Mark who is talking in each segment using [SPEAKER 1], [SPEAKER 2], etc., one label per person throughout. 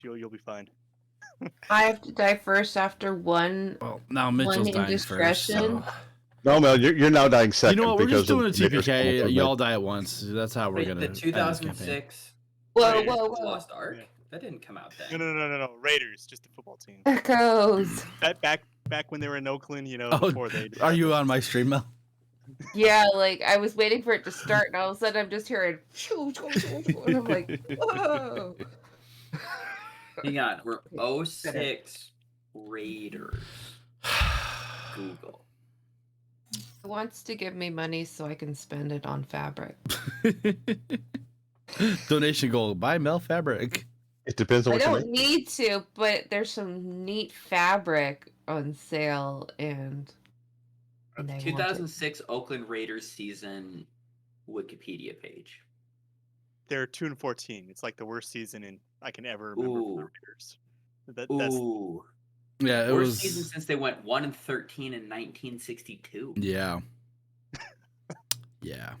[SPEAKER 1] You'll be fine.
[SPEAKER 2] I have to die first after one.
[SPEAKER 3] Well, now Mitchell's dying first. So.
[SPEAKER 4] No, Mel, you're now dying second.
[SPEAKER 3] You know what? We're just doing a
[SPEAKER 4] because of
[SPEAKER 3] TPK. Y'all die at once. That's how we're gonna.
[SPEAKER 5] The 2006
[SPEAKER 2] Whoa.
[SPEAKER 5] Lost Ark.
[SPEAKER 1] Yeah.
[SPEAKER 5] That didn't come out then.
[SPEAKER 1] No. Raiders, just the football team.
[SPEAKER 2] Echoes.
[SPEAKER 1] Back when they were in Oakland,
[SPEAKER 3] Oh,
[SPEAKER 1] before they.
[SPEAKER 3] Are you on my stream, Mel?
[SPEAKER 2] Yeah, like I was waiting for it to start, and all of a sudden I'm just hearing, and I'm like, whoa.
[SPEAKER 5] Hang on, we're 06 Raiders. Google.
[SPEAKER 2] He wants to give me money so I can spend it on fabric.
[SPEAKER 3] Donation goal: buy Mel fabric.
[SPEAKER 4] It depends on
[SPEAKER 2] I
[SPEAKER 4] what you
[SPEAKER 2] don't need to, but there's some neat fabric on sale, and I want it.
[SPEAKER 5] 2006 Oakland Raiders season Wikipedia page.
[SPEAKER 1] They're 2-14. It's like the worst season I can ever remember for the Raiders.
[SPEAKER 5] Ooh.
[SPEAKER 3] Yeah, it
[SPEAKER 5] Worst
[SPEAKER 3] was
[SPEAKER 5] season since they went 1-13 in 1962.
[SPEAKER 3] Yeah. Yeah.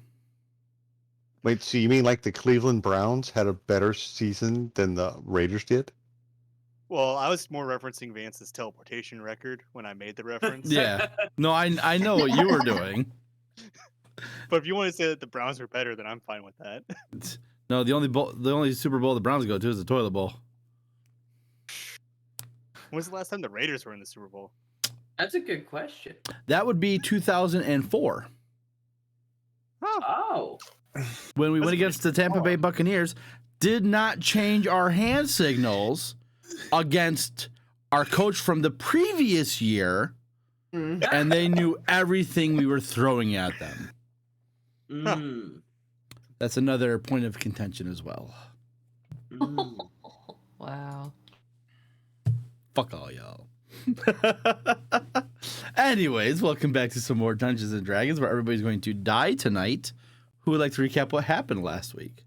[SPEAKER 4] Wait, so you mean like the Cleveland Browns had a better season than the Raiders did?
[SPEAKER 1] Well, I was more referencing Vance's teleportation record when I made the reference.
[SPEAKER 3] Yeah. No, I know what you were doing.
[SPEAKER 1] But if you want to say that the Browns were better, then I'm fine with that.
[SPEAKER 3] No, the only Super Bowl the Browns go to is the toilet bowl.
[SPEAKER 1] When was the last time the Raiders were in the Super Bowl?
[SPEAKER 5] That's a good question.
[SPEAKER 3] That would be 2004.
[SPEAKER 5] Oh.
[SPEAKER 3] When we went against the Tampa Bay Buccaneers, did not change our hand signals against our coach from the previous year, and they knew everything we were throwing at them. That's another point of contention as well.
[SPEAKER 2] Wow.
[SPEAKER 3] Fuck all y'all. Anyways, welcome back to some more Dungeons and Dragons, where everybody's going to die tonight. Who would like to recap what happened last week?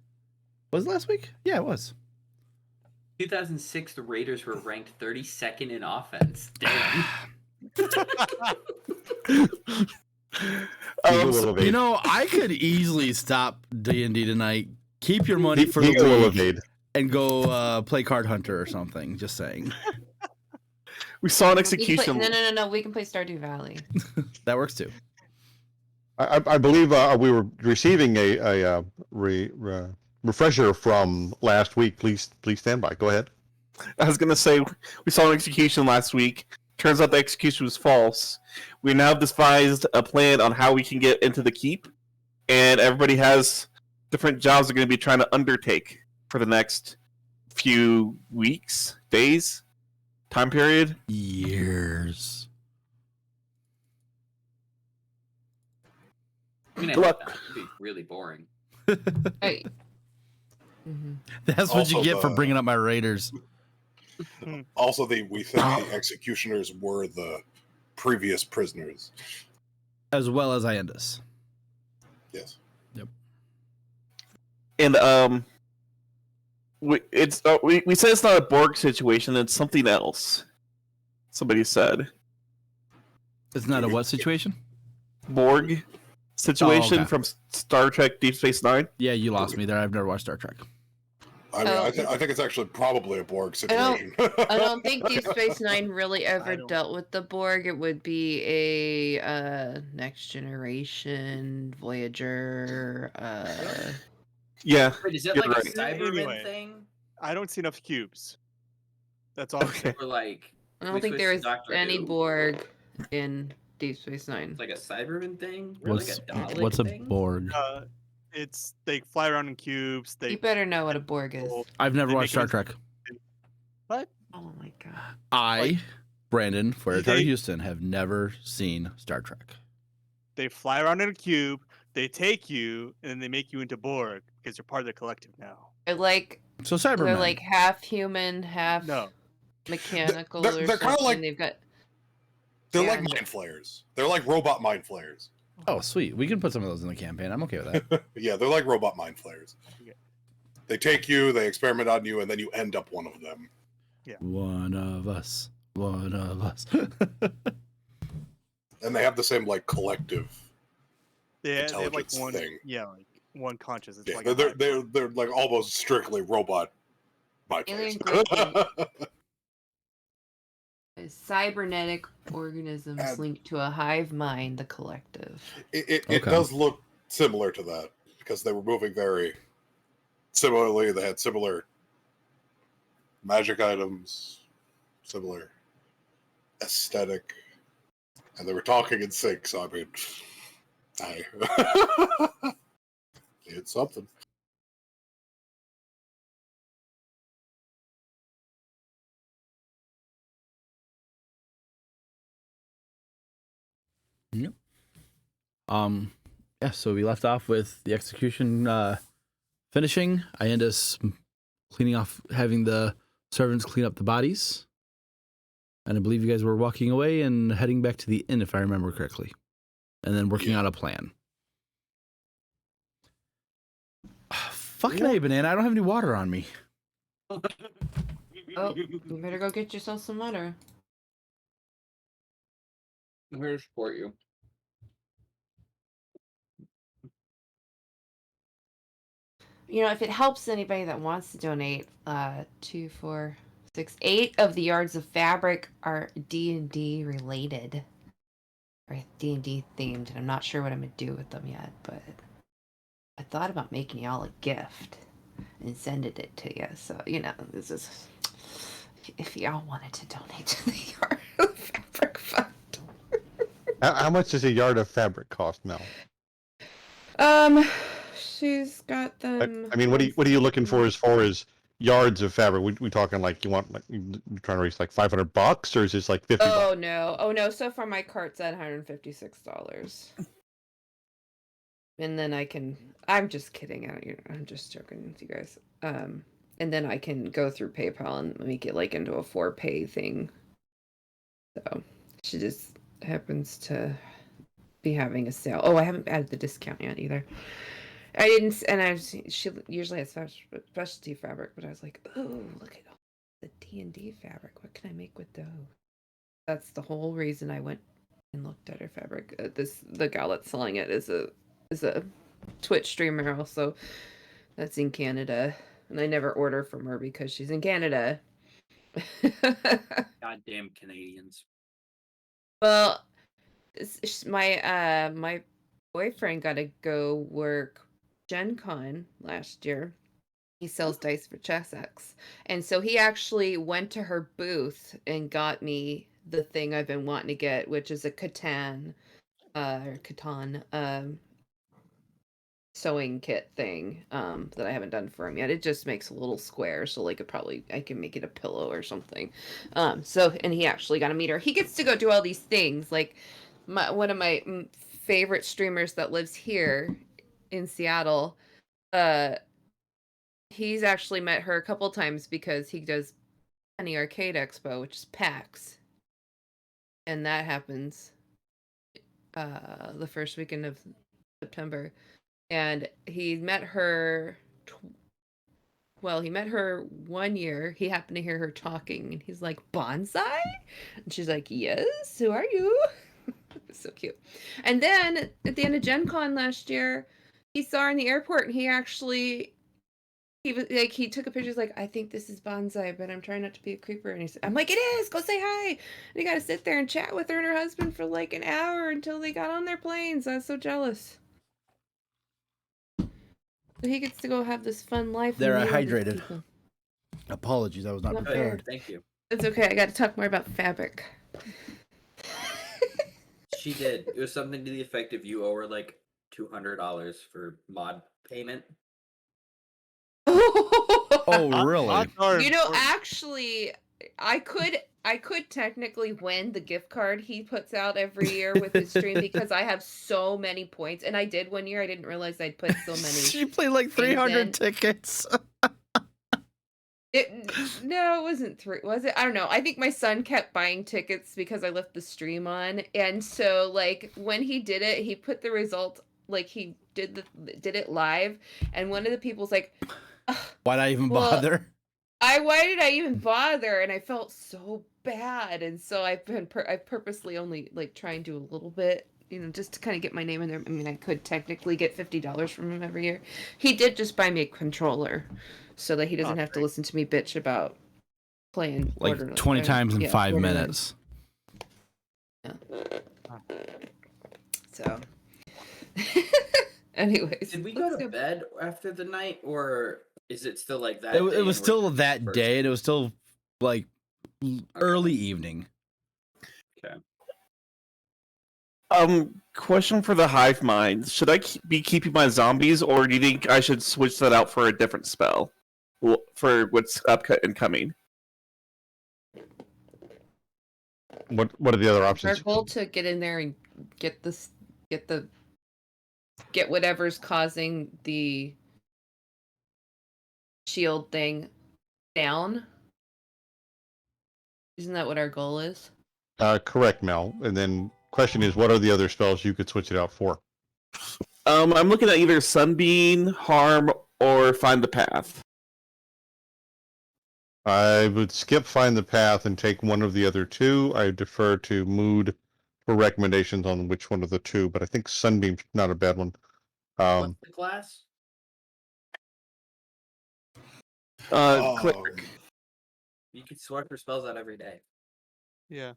[SPEAKER 3] Was it last week? Yeah, it was.
[SPEAKER 5] 2006, the Raiders were ranked 32nd in offense. Damn.
[SPEAKER 3] You know, I could easily stop D&D tonight. Keep your money for the week and go play Card Hunter or something. Just saying.
[SPEAKER 6] We saw an execution.
[SPEAKER 2] No. We can play Stardew Valley.
[SPEAKER 3] That works too.
[SPEAKER 4] I believe we were receiving a refresher from last week. Please stand by. Go ahead.
[SPEAKER 6] I was going to say, we saw an execution last week. Turns out the execution was false. We now devised a plan on how we can get into the keep, and everybody has different jobs they're going to be trying to undertake for the next few weeks, days, time period.
[SPEAKER 3] Years.
[SPEAKER 5] I mean, that would be really boring.
[SPEAKER 2] Hey.
[SPEAKER 3] That's what you get for bringing up my Raiders.
[SPEAKER 7] Also, we think the executioners were the previous prisoners,
[SPEAKER 3] as well as Iandus.
[SPEAKER 7] Yes.
[SPEAKER 3] Yep.
[SPEAKER 6] And we said it's not a Borg situation; it's something else. Somebody said
[SPEAKER 3] it's not a what situation?
[SPEAKER 6] Borg situation from Star Trek Deep Space Nine.
[SPEAKER 3] Yeah, you lost me there. I've never watched Star Trek.
[SPEAKER 7] I mean, I think it's actually probably a Borg situation.
[SPEAKER 2] I don't think Deep Space Nine really ever dealt with the Borg. It would be a Next Generation, Voyager.
[SPEAKER 6] Yeah.
[SPEAKER 5] Wait, is that like a Cyberman thing?
[SPEAKER 1] I don't see enough cubes. That's all.
[SPEAKER 6] Okay.
[SPEAKER 5] Or like,
[SPEAKER 2] I don't think there is any Borg in Deep Space Nine.
[SPEAKER 5] It's like a Cyberman thing? Or
[SPEAKER 3] What's,
[SPEAKER 5] like a Dalek
[SPEAKER 3] what's a
[SPEAKER 5] thing?
[SPEAKER 3] Borg?
[SPEAKER 1] They fly around in cubes.
[SPEAKER 2] You better know what a Borg is.
[SPEAKER 3] I've never watched Star Trek.
[SPEAKER 1] What?
[SPEAKER 2] Oh my god.
[SPEAKER 3] Brandon Fuerter Houston, have never seen Star Trek.
[SPEAKER 1] They fly around in a cube, they take you, and then they make you into Borg because you're part of the collective now.
[SPEAKER 2] They're like,
[SPEAKER 3] so Cybermen.
[SPEAKER 2] They're like half human, half mechanical.
[SPEAKER 7] They're kind of like they're like
[SPEAKER 2] Yeah.
[SPEAKER 7] mind flayers. They're like robot mind flayers.
[SPEAKER 3] Oh, sweet. We can put some of those in the campaign. I'm okay with that.
[SPEAKER 7] Yeah, they're like robot mind flayers. They take you, they experiment on you, and then you end up one of them.
[SPEAKER 1] Yeah.
[SPEAKER 3] One of us. One of us.
[SPEAKER 7] And they have the same like collective
[SPEAKER 1] They have like
[SPEAKER 7] intelligence
[SPEAKER 1] one
[SPEAKER 7] thing.
[SPEAKER 1] Yeah, like one conscious. It's
[SPEAKER 7] Yeah,
[SPEAKER 1] like
[SPEAKER 7] they're like almost strictly robot My
[SPEAKER 2] Alien
[SPEAKER 7] place.
[SPEAKER 2] gradient is cybernetic organisms
[SPEAKER 7] And-
[SPEAKER 2] linked to a hive mind, the collective.
[SPEAKER 7] It
[SPEAKER 3] Okay.
[SPEAKER 7] does look similar to that because they were moving very similarly. They had similar magic items, similar aesthetic, and they were talking in sync. So I mean, it's something.
[SPEAKER 3] Yep. Yeah, so we left off with the execution finishing. I end us cleaning off, having the servants clean up the bodies. And I believe you guys were walking away and heading back to the inn, if I remember correctly. And then working out a plan. Fucking A, Banana, I don't have any water on me.
[SPEAKER 2] Oh, you better go get yourself some water.
[SPEAKER 5] I'm here to support you.
[SPEAKER 2] You know, if it helps anybody that wants to donate, 2, 4, 6, 8 of the yards of fabric are D&D related. Or D&D themed, and I'm not sure what I'm going to do with them yet, but I thought about making y'all a gift and sending it to you. So, you know, this is... If y'all wanted to donate to the Yard of Fabric Fund.
[SPEAKER 4] How much does a yard of fabric cost, Mel?
[SPEAKER 2] She's got them...
[SPEAKER 4] I mean, what are you looking for as far as yards of fabric? We talking like you want like you're trying to reach like $500, or is this like $50?
[SPEAKER 2] Oh no! So far my cart's at $156. And then I can... I'm just kidding. I'm just joking with you guys. And then I can go through PayPal and make it like into a 4-pay thing. So she just happens to be having a sale. Oh, I haven't added the discount yet either. I didn't, and she usually has specialty fabric, but I was like, oh, look at all the D&D fabric. What can I make with those? That's the whole reason I went and looked at her fabric. The gal that's selling it is a Twitch streamer also that's in Canada, and I never order from her because she's in Canada.
[SPEAKER 5] Goddamn Canadians.
[SPEAKER 2] Well, my boyfriend got to go work Gen Con last year. He sells dice for Chessex. And so he actually went to her booth and got me the thing I've been wanting to get, which is a Catan sewing kit thing that I haven't done for him yet. It just makes a little square, so like I can make it a pillow or something. And he actually got to meet her. He gets to go do all these things. Like one of my favorite streamers that lives here in Seattle, he's actually met her a couple times because he does Penny Arcade Expo, which is PAX, and that happens the first weekend of September. And he met her. He met her 1 year. He happened to hear her talking, and he's like, "Bonsai?" And she's like, "Yes. Who are you?" So cute. And then at the end of Gen Con last year, he saw her in the airport, and he was like, he took a picture. He's like, "I think this is Bonsai, but I'm trying not to be a creeper." And I'm like, "It is. Go say hi." And he got to sit there and chat with her and her husband for like an hour until they got on their planes. I was so jealous. So he gets to go have this fun life.
[SPEAKER 3] There,
[SPEAKER 2] and
[SPEAKER 3] I
[SPEAKER 2] meet all these
[SPEAKER 3] hydrated.
[SPEAKER 2] people.
[SPEAKER 3] Apologies, I was not
[SPEAKER 2] Not
[SPEAKER 3] prepared.
[SPEAKER 5] Thank you.
[SPEAKER 2] It's okay. I got to talk more about fabric.
[SPEAKER 5] She did. It was something to the effect of you owe her like $200 for mod payment.
[SPEAKER 3] Oh, really?
[SPEAKER 2] You know, actually, I could technically win the gift card he puts out every year with his stream because I have so many points, and I did one year. I didn't realize I'd put so many.
[SPEAKER 3] She played like 300 tickets.
[SPEAKER 2] No, it wasn't 3. Was it? I don't know. I think my son kept buying tickets because I left the stream on, and so like when he did it, he put the result like he did it live, and one of the people's like,
[SPEAKER 3] Why'd I even bother?
[SPEAKER 2] Why did I even bother? And I felt so bad, and so I purposely only like try and do a little bit, you know, just to kind of get my name in there. I mean, I could technically get $50 from him every year. He did just buy me a controller, so that he doesn't have to
[SPEAKER 1] great.
[SPEAKER 2] listen to me bitch about playing
[SPEAKER 3] Like
[SPEAKER 2] Order
[SPEAKER 3] 20 times in
[SPEAKER 2] yeah,
[SPEAKER 3] 5
[SPEAKER 2] Order
[SPEAKER 3] minutes.
[SPEAKER 2] So, anyways,
[SPEAKER 5] Did we go to bed after the night, or is it still like that?
[SPEAKER 3] It
[SPEAKER 5] day
[SPEAKER 3] was
[SPEAKER 5] and we're
[SPEAKER 3] still
[SPEAKER 5] just
[SPEAKER 3] that
[SPEAKER 5] first?
[SPEAKER 3] day, and it was still like early evening.
[SPEAKER 5] Okay.
[SPEAKER 6] Question for the hive mind: should I be keeping my zombies, or do you think I should switch that out for a different spell for what's coming?
[SPEAKER 4] What are the other
[SPEAKER 2] our
[SPEAKER 4] options?
[SPEAKER 2] goal to get in there and get whatever's causing the shield thing down. Isn't that what our goal is?
[SPEAKER 4] Correct, Mel. And then question is, what are the other spells you could switch it out for?
[SPEAKER 6] I'm looking at either Sunbeam, Harm, or Find the Path.
[SPEAKER 4] I would skip Find the Path and take one of the other two. I defer to Mood for recommendations on which one of the two, but I think Sunbeam's not a bad one.
[SPEAKER 5] What's the class?
[SPEAKER 6] Click.
[SPEAKER 5] You can swipe your spells out every day.
[SPEAKER 1] Yeah.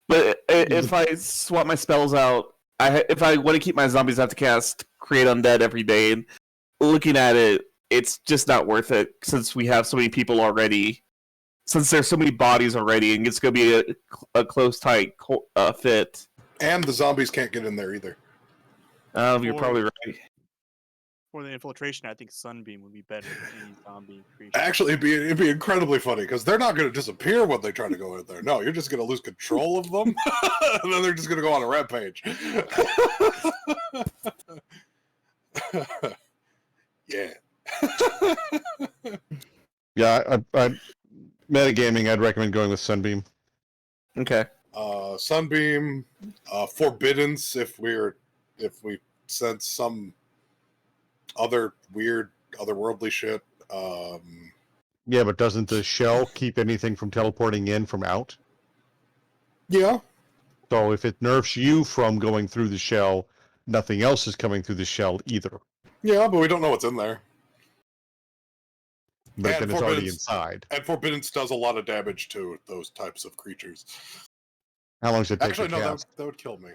[SPEAKER 6] But if I swap my spells out, if I want to keep my zombies, I have to cast Create Undead every day. And looking at it, it's just not worth it since we have so many people already. Since there's so many bodies already, and it's going to be a close, tight fit.
[SPEAKER 7] And the zombies can't get in there either.
[SPEAKER 6] You're probably right.
[SPEAKER 1] For the infiltration, I think Sunbeam would be better than any zombie creature.
[SPEAKER 7] Actually, it'd be incredibly funny because they're not going to disappear when they try to go in there. No, you're just going to lose control of them, and then they're just going to go on a rampage. Yeah.
[SPEAKER 4] Yeah, I metagaming, I'd recommend going with Sunbeam.
[SPEAKER 6] Okay.
[SPEAKER 7] Sunbeam, Forbiddance if we sense some other weird otherworldly shit.
[SPEAKER 4] Yeah, but doesn't the shell keep anything from teleporting in from out?
[SPEAKER 7] Yeah.
[SPEAKER 4] So if it nerfs you from going through the shell, nothing else is coming through the shell either.
[SPEAKER 7] Yeah, but we don't know what's in there.
[SPEAKER 4] But
[SPEAKER 7] And
[SPEAKER 4] then it's already
[SPEAKER 7] Forbiddance-
[SPEAKER 4] inside.
[SPEAKER 7] And Forbiddance does a lot of damage to those types of creatures.
[SPEAKER 4] How long does it take
[SPEAKER 7] Actually,
[SPEAKER 4] to
[SPEAKER 7] no,
[SPEAKER 4] cast?
[SPEAKER 7] that would kill me.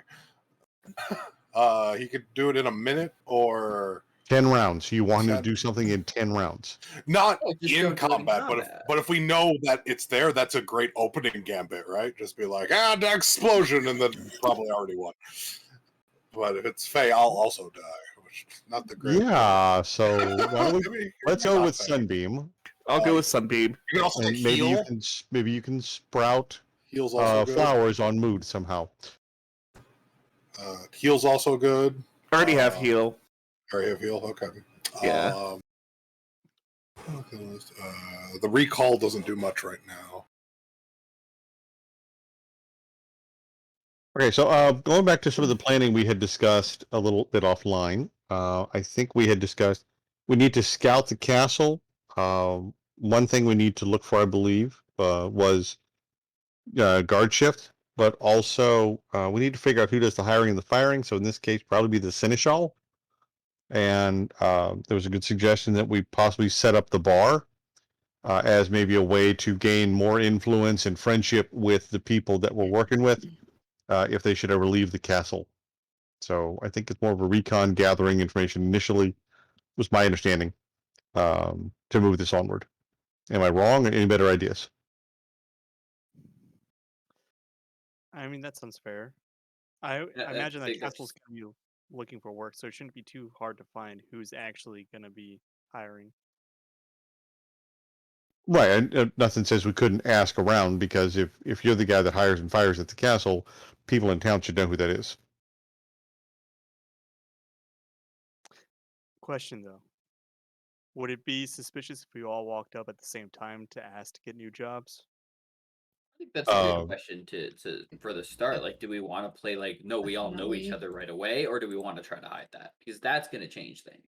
[SPEAKER 7] He could do it in a minute or
[SPEAKER 4] 10 rounds. You want to
[SPEAKER 7] 10.
[SPEAKER 4] do something in 10 rounds.
[SPEAKER 7] not
[SPEAKER 5] Oh, just
[SPEAKER 7] in
[SPEAKER 5] don't do it in
[SPEAKER 7] combat,
[SPEAKER 5] combat.
[SPEAKER 7] but if we know that it's there, that's a great opening gambit, right? Just be like, the explosion, and then probably already won. But if it's Faye, I'll also die, which is not the great.
[SPEAKER 4] Yeah, so why don't we, let's go with
[SPEAKER 7] Faye.
[SPEAKER 4] Sunbeam.
[SPEAKER 6] I'll go with Sunbeam.
[SPEAKER 7] You can also
[SPEAKER 4] And
[SPEAKER 7] heal.
[SPEAKER 4] maybe you can sprout
[SPEAKER 7] Heal's also good.
[SPEAKER 4] flowers on Mood somehow.
[SPEAKER 7] Heal's also good.
[SPEAKER 6] I already have heal.
[SPEAKER 7] Already have heal. Okay.
[SPEAKER 6] Yeah.
[SPEAKER 7] The recall doesn't do much right now.
[SPEAKER 4] Okay, so going back to some of the planning we had discussed a little bit offline, I think we had discussed we need to scout the castle. One thing we need to look for, I believe, was guard shift, but also we need to figure out who does the hiring and the firing. So in this case, probably be the seneschal. And there was a good suggestion that we possibly set up the bar as maybe a way to gain more influence and friendship with the people that we're working with if they should ever leave the castle. So I think it's more of a recon gathering information initially, was my understanding, to move this onward. Am I wrong? Any better ideas?
[SPEAKER 1] I mean, that sounds fair. I
[SPEAKER 5] I
[SPEAKER 1] imagine that
[SPEAKER 5] think
[SPEAKER 1] Castle's going to be looking for work, so it shouldn't be too hard to find who's actually going to be hiring.
[SPEAKER 4] Right, and nothing says we couldn't ask around, because if you're the guy that hires and fires at the castle, people in town should know who that is.
[SPEAKER 1] Question though, would it be suspicious if we all walked up at the same time to ask to get new jobs?
[SPEAKER 5] I think that's a good
[SPEAKER 4] Um,
[SPEAKER 5] question to for the start. Like, do we want to play like no, we all know each
[SPEAKER 2] Definitely.
[SPEAKER 5] other right away, or do we want to try to hide that? Because that's going to change things.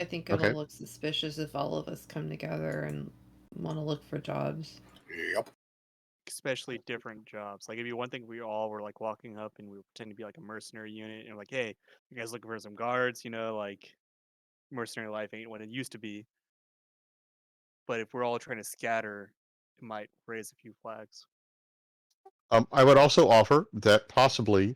[SPEAKER 2] I think it'll
[SPEAKER 4] Okay.
[SPEAKER 2] look suspicious if all of us come together and want to look for jobs.
[SPEAKER 7] Yep.
[SPEAKER 1] Especially different jobs. Like it'd be one thing if we all were like walking up and we were pretending to be like a mercenary unit and like, hey, you guys looking for some guards? You know, like mercenary life ain't what it used to be. but if we're all trying to scatter, it might raise a few flags.
[SPEAKER 4] I would also offer that possibly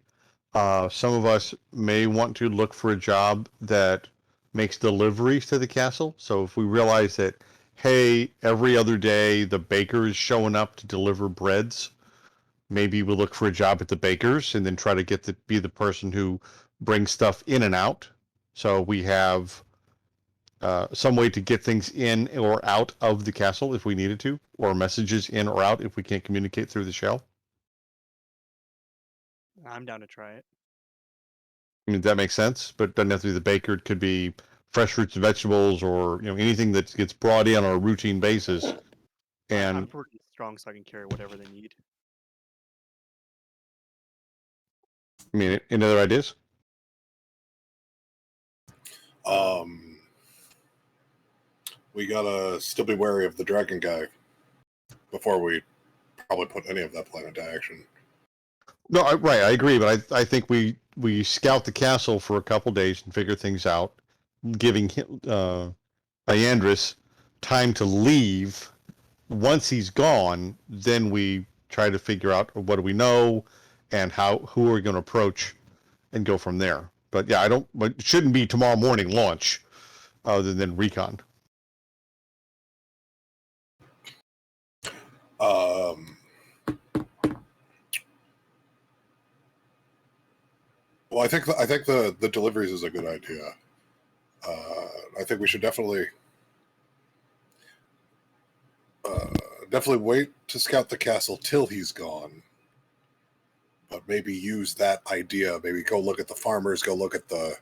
[SPEAKER 4] some of us may want to look for a job that makes deliveries to the castle. So if we realize that, hey, every other day the baker is showing up to deliver breads, maybe we'll look for a job at the baker's and then try to get to be the person who brings stuff in and out. So we have some way to get things in or out of the castle if we needed to, or messages in or out if we can't communicate through the shell.
[SPEAKER 1] I'm down to try it.
[SPEAKER 4] I mean, that makes sense, but it doesn't have to be the baker. It could be fresh fruits and vegetables, or anything that gets brought in on a routine basis.
[SPEAKER 1] I'm
[SPEAKER 4] And
[SPEAKER 1] pretty strong, so I can carry whatever they need.
[SPEAKER 4] I mean, any other ideas?
[SPEAKER 7] We gotta still be wary of the dragon guy before we probably put any of that plan into action.
[SPEAKER 4] No, right, I agree, but I think we scout the castle for a couple days and figure things out, giving Iandris time to leave. Once he's gone, then we try to figure out what do we know and who are we going to approach and go from there. But yeah, it shouldn't be tomorrow morning launch other than recon.
[SPEAKER 7] Well, I think the deliveries is a good idea. I think we should definitely wait to scout the castle till he's gone. But maybe use that idea. Maybe go look at the farmers. Go look at the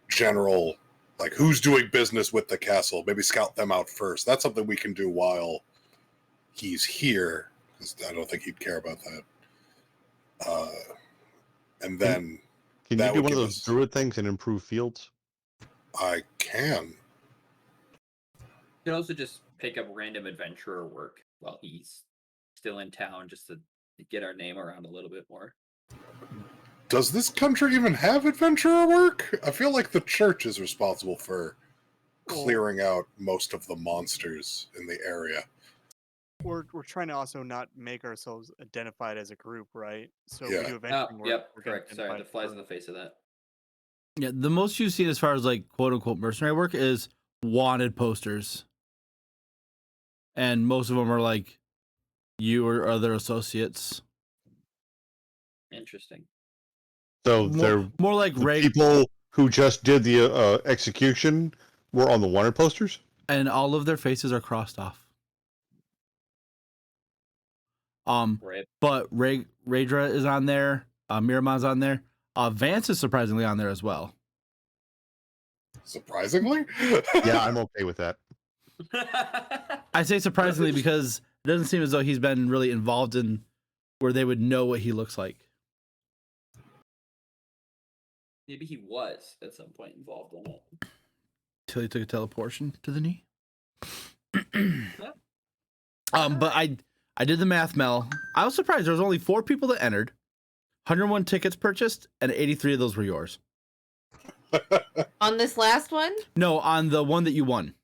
[SPEAKER 7] general, like who's doing business with the castle. Maybe scout them out first. That's something we can do while he's here, because I don't think he'd care about that. And then
[SPEAKER 4] Can you do one of those druid things and improve fields?
[SPEAKER 7] I can.
[SPEAKER 5] You can also just pick up random adventurer work while he's still in town, just to get our name around a little bit more.
[SPEAKER 7] Does this country even have adventurer work? I feel like the church is responsible for clearing out most of the monsters in the area.
[SPEAKER 1] We're trying to also not make ourselves identified as a group, right? So
[SPEAKER 7] Yeah.
[SPEAKER 1] we do adventuring work.
[SPEAKER 5] Yep,
[SPEAKER 1] we're gonna
[SPEAKER 5] correct. Sorry,
[SPEAKER 1] identify
[SPEAKER 5] the flies
[SPEAKER 1] as
[SPEAKER 5] in the face of that.
[SPEAKER 3] Yeah, the most you've seen as far as like quote unquote mercenary work is wanted posters. And most of them are like you or other associates.
[SPEAKER 5] Interesting.
[SPEAKER 4] So they're
[SPEAKER 3] more like
[SPEAKER 4] the people who just did the execution were on the wanted posters?
[SPEAKER 3] And all of their faces are crossed off.
[SPEAKER 5] Right.
[SPEAKER 3] But Raedra is on there. Miramon's on there. Vance is surprisingly on there as well.
[SPEAKER 7] Surprisingly?
[SPEAKER 4] Yeah, I'm okay with that.
[SPEAKER 3] I say surprisingly because it doesn't seem as though he's been really involved in where they would know what he looks like.
[SPEAKER 5] Maybe he was at some point involved in it.
[SPEAKER 3] Till he took a teleportation to the knee. But I did the math, Mel. I was surprised there was only 4 people that entered, 101 tickets purchased, and 83 of those were yours.
[SPEAKER 2] On this last one?
[SPEAKER 3] No, on the one that you won.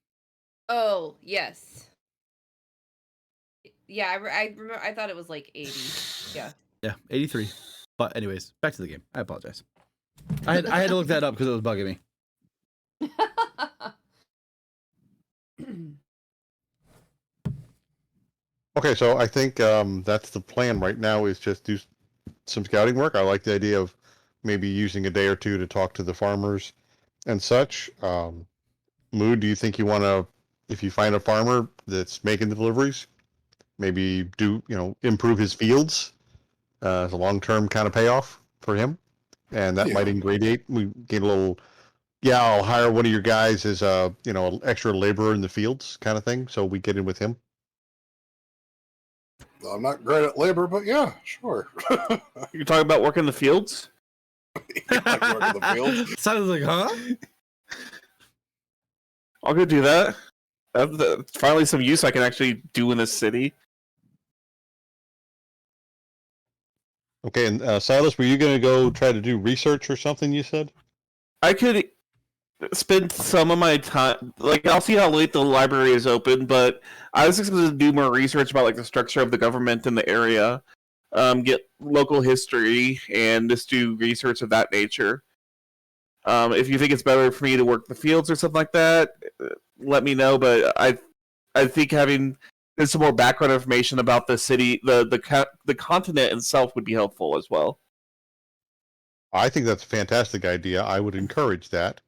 [SPEAKER 2] Oh, yes. Yeah, I remember. I thought it was like 80. Yeah.
[SPEAKER 3] Yeah, 83. But anyways, back to the game. I apologize. I had to look that up because it was bugging me.
[SPEAKER 4] Okay, so I think that's the plan right now is just do some scouting work. I like the idea of maybe using a day or two to talk to the farmers and such. Mood, do you think you want to, if you find a farmer that's making the deliveries, maybe do, improve his fields as a long-term kind of payoff for him? And that might ingradiate. We get a little, I'll hire one of your guys as a, extra laborer in the fields kind of thing. So we get in with him.
[SPEAKER 7] I'm not great at labor, but yeah, sure.
[SPEAKER 6] You're talking about working the fields?
[SPEAKER 7] Like working the fields.
[SPEAKER 3] Sounds like, huh?
[SPEAKER 6] I'll go do that. That's finally some use I can actually do in this city.
[SPEAKER 4] Okay, and Silas, were you going to go try to do research or something, you said?
[SPEAKER 6] I could spend some of my time. Like, I'll see how late the library is open, but I was just going to do more research about like the structure of the government in the area, get local history, and just do research of that nature. If you think it's better for me to work the fields or something like that, let me know. But I think having some more background information about the city, the continent itself would be helpful as well.
[SPEAKER 4] I think that's a fantastic idea. I would encourage that.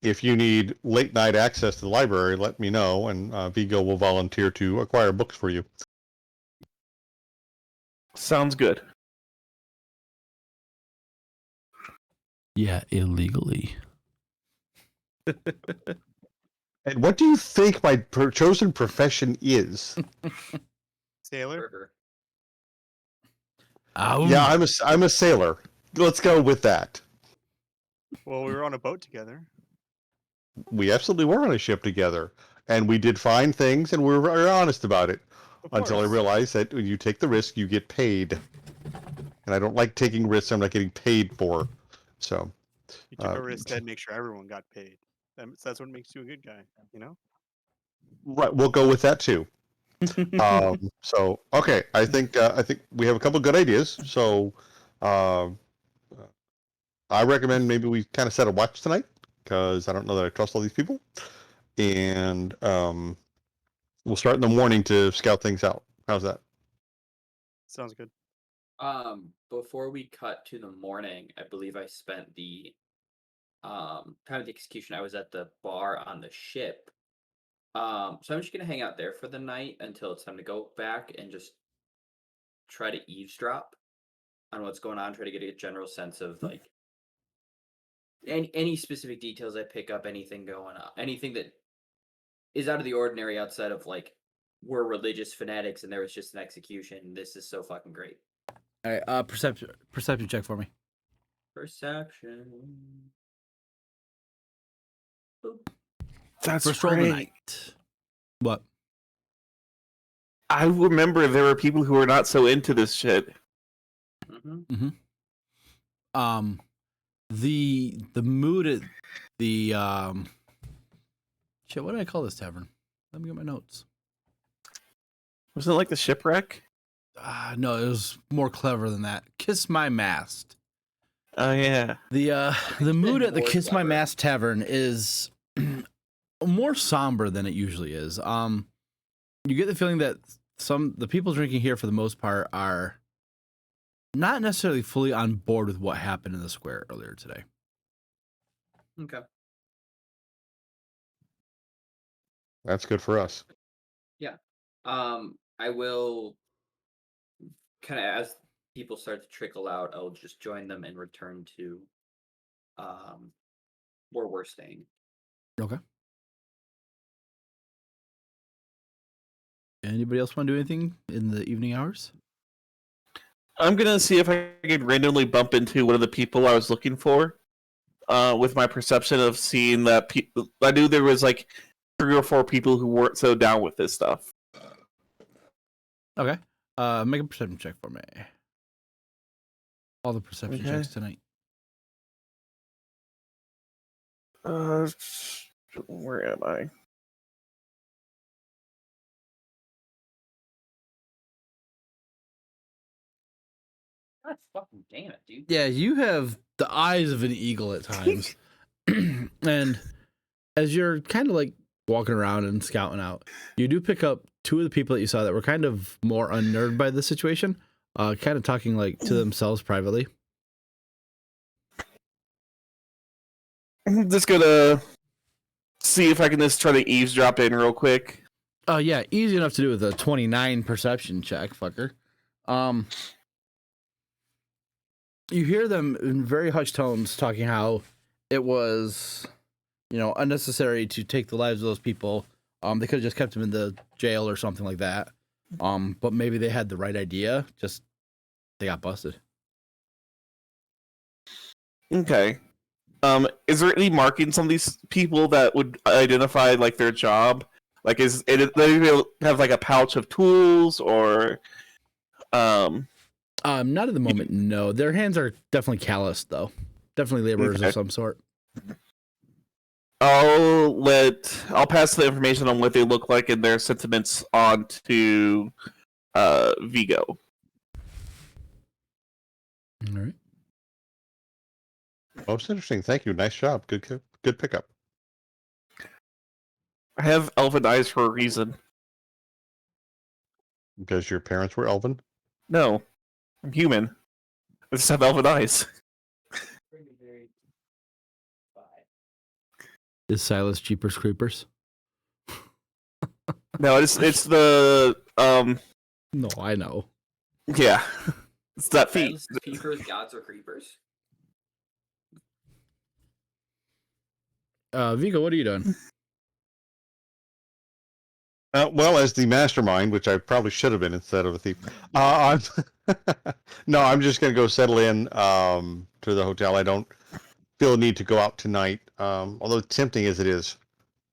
[SPEAKER 4] If you need late night access to the library, let me know, and Vigo will volunteer to acquire books for you.
[SPEAKER 6] Sounds good.
[SPEAKER 3] Yeah, illegally.
[SPEAKER 4] And what do you think my chosen profession is?
[SPEAKER 1] Sailor.
[SPEAKER 5] Burger.
[SPEAKER 4] Yeah, I'm a sailor. Let's go with that.
[SPEAKER 1] Well, we were on a boat together.
[SPEAKER 4] We absolutely were on a ship together, and we did fine things, and we were very honest about it.
[SPEAKER 1] Of
[SPEAKER 4] Until I
[SPEAKER 1] course.
[SPEAKER 4] realized that when you take the risk, you get paid. And I don't like taking risks I'm not getting paid for. So,
[SPEAKER 1] You took a risk to make sure everyone got paid. That's what makes you a good guy, you know?
[SPEAKER 4] right, we'll go with that too. So, okay, I think we have a couple good ideas. So, I recommend maybe we kind of set a watch tonight, because I don't know that I trust all these people, and we'll start in the morning to scout things out. How's that?
[SPEAKER 1] Sounds good.
[SPEAKER 5] Before we cut to the morning, I believe I spent the time of the execution. I was at the bar on the ship. So I'm just gonna hang out there for the night until it's time to go back and just try to eavesdrop on what's going on. Try to get a general sense of like any specific details I pick up, anything going on, anything that is out of the ordinary outside of like we're religious fanatics and there was just an execution. This is so fucking great.
[SPEAKER 3] All right, perception check for me.
[SPEAKER 5] Perception. Boop.
[SPEAKER 6] That's
[SPEAKER 3] First roll of the
[SPEAKER 6] great.
[SPEAKER 3] night. What?
[SPEAKER 6] I remember there were people who were not so into this shit.
[SPEAKER 5] Mm-hmm.
[SPEAKER 3] The mood at the shit. What did I call this tavern? Let me get my notes.
[SPEAKER 6] Wasn't it like the shipwreck?
[SPEAKER 3] No, it was more clever than that. Kiss My Mast.
[SPEAKER 6] Oh yeah.
[SPEAKER 3] The mood at the
[SPEAKER 5] more
[SPEAKER 3] Kiss My
[SPEAKER 5] clever.
[SPEAKER 3] Mast tavern is more somber than it usually is. You get the feeling that the people drinking here for the most part are not necessarily fully on board with what happened in the square earlier today.
[SPEAKER 5] Okay.
[SPEAKER 4] That's good for us.
[SPEAKER 5] I will kind of, as people start to trickle out, I'll just join them and return to where we're staying.
[SPEAKER 3] Okay. Anybody else want to do anything in the evening hours?
[SPEAKER 6] I'm gonna see if I can randomly bump into one of the people I was looking for. With my perception of seeing that I knew there was like 3 or 4 people who weren't so down with this stuff.
[SPEAKER 3] Okay. Make a perception check for me. All the perception
[SPEAKER 6] Okay.
[SPEAKER 3] checks tonight.
[SPEAKER 6] Where am I?
[SPEAKER 5] God fucking damn it, dude.
[SPEAKER 3] Yeah, you have the eyes of an eagle at times. And as you're kind of like walking around and scouting out, you do pick up 2 of the people that you saw that were kind of more unnerved by the situation, kind of talking like to themselves privately.
[SPEAKER 6] I'm just gonna see if I can just try to eavesdrop in real quick.
[SPEAKER 3] Yeah, easy enough to do with a 29 perception check, fucker. You hear them in very hushed tones talking how it was, unnecessary to take the lives of those people. They could have just kept them in the jail or something like that. But maybe they had the right idea, just they got busted.
[SPEAKER 6] Okay. Is there any markings on these people that would identify like their job? Like, is it they have like a pouch of tools or?
[SPEAKER 3] Not at the moment. No, their hands are definitely calloused though. Definitely laborers
[SPEAKER 6] Okay.
[SPEAKER 3] of some sort.
[SPEAKER 6] I'll pass the information on what they look like and their sentiments on to Vigo.
[SPEAKER 3] All right.
[SPEAKER 4] Most interesting. Thank you. Nice job. Good pickup.
[SPEAKER 6] I have elven eyes for a reason.
[SPEAKER 4] Because your parents were elven?
[SPEAKER 6] No, I'm human. I just have elven eyes.
[SPEAKER 3] Is Silas Jeepers Creepers?
[SPEAKER 6] No, it's the
[SPEAKER 3] No, I know.
[SPEAKER 6] yeah. It's that feet.
[SPEAKER 5] Vance, Peepers, gods, or creepers?
[SPEAKER 3] Vigo, what are you doing?
[SPEAKER 4] Well, as the mastermind, which I probably should have been instead of a thief. I'm no, I'm just going to go settle in to the hotel. I don't feel a need to go out tonight, although tempting as it is.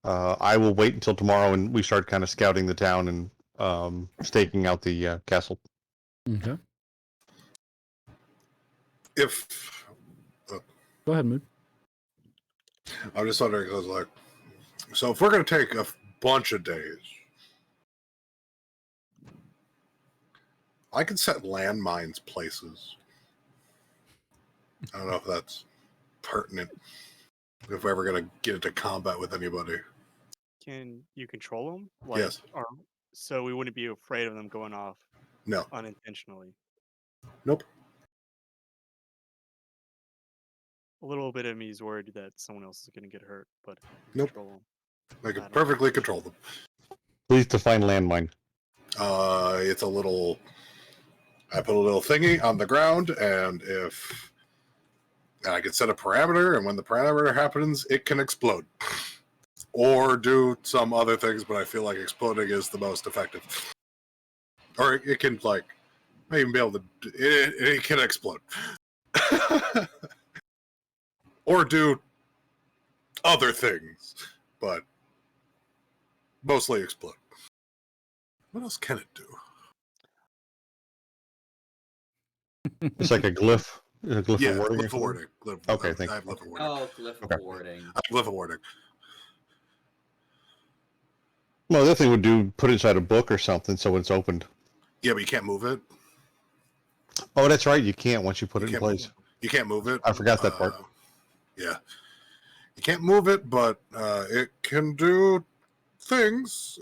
[SPEAKER 4] I will wait until tomorrow and we start kind of scouting the town and staking out the castle.
[SPEAKER 3] Okay.
[SPEAKER 7] If
[SPEAKER 3] Go ahead, Mood.
[SPEAKER 7] I'm just wondering, because like, so if we're going to take a bunch of days, I can set landmines places. I don't know if that's pertinent. If we're ever going to get into combat with anybody.
[SPEAKER 1] Can you control them?
[SPEAKER 7] Yes.
[SPEAKER 1] So we wouldn't be afraid of them going off
[SPEAKER 7] No.
[SPEAKER 1] unintentionally.
[SPEAKER 7] Nope.
[SPEAKER 1] A little bit of me is worried that someone else is going to get hurt, but
[SPEAKER 7] Nope.
[SPEAKER 1] control them.
[SPEAKER 7] I can perfectly control them.
[SPEAKER 4] Please define landmine.
[SPEAKER 7] It's a little... I put a little thingy on the ground, and I can set a parameter, and when the parameter happens, it can explode. Or do some other things, but I feel like exploding is the most effective. Or it can, like, I even be able to... It can explode. Or do other things, but mostly explode. What else can it do?
[SPEAKER 4] It's like a glyph. A glyph
[SPEAKER 7] Yeah,
[SPEAKER 4] of warding.
[SPEAKER 7] glyph of warding.
[SPEAKER 4] Okay, thank
[SPEAKER 7] I have
[SPEAKER 4] you.
[SPEAKER 7] glyph of warding.
[SPEAKER 5] Oh, glyph of
[SPEAKER 4] Okay.
[SPEAKER 5] warding.
[SPEAKER 7] I have glyph of warding.
[SPEAKER 4] Well, the other thing would do put it inside a book or something so when it's opened.
[SPEAKER 7] Yeah, but you can't move it.
[SPEAKER 4] Oh, that's right. You can't once you put it in place.
[SPEAKER 7] You can't move it.
[SPEAKER 4] I forgot that part.
[SPEAKER 7] Yeah. You can't move it, but it can do things.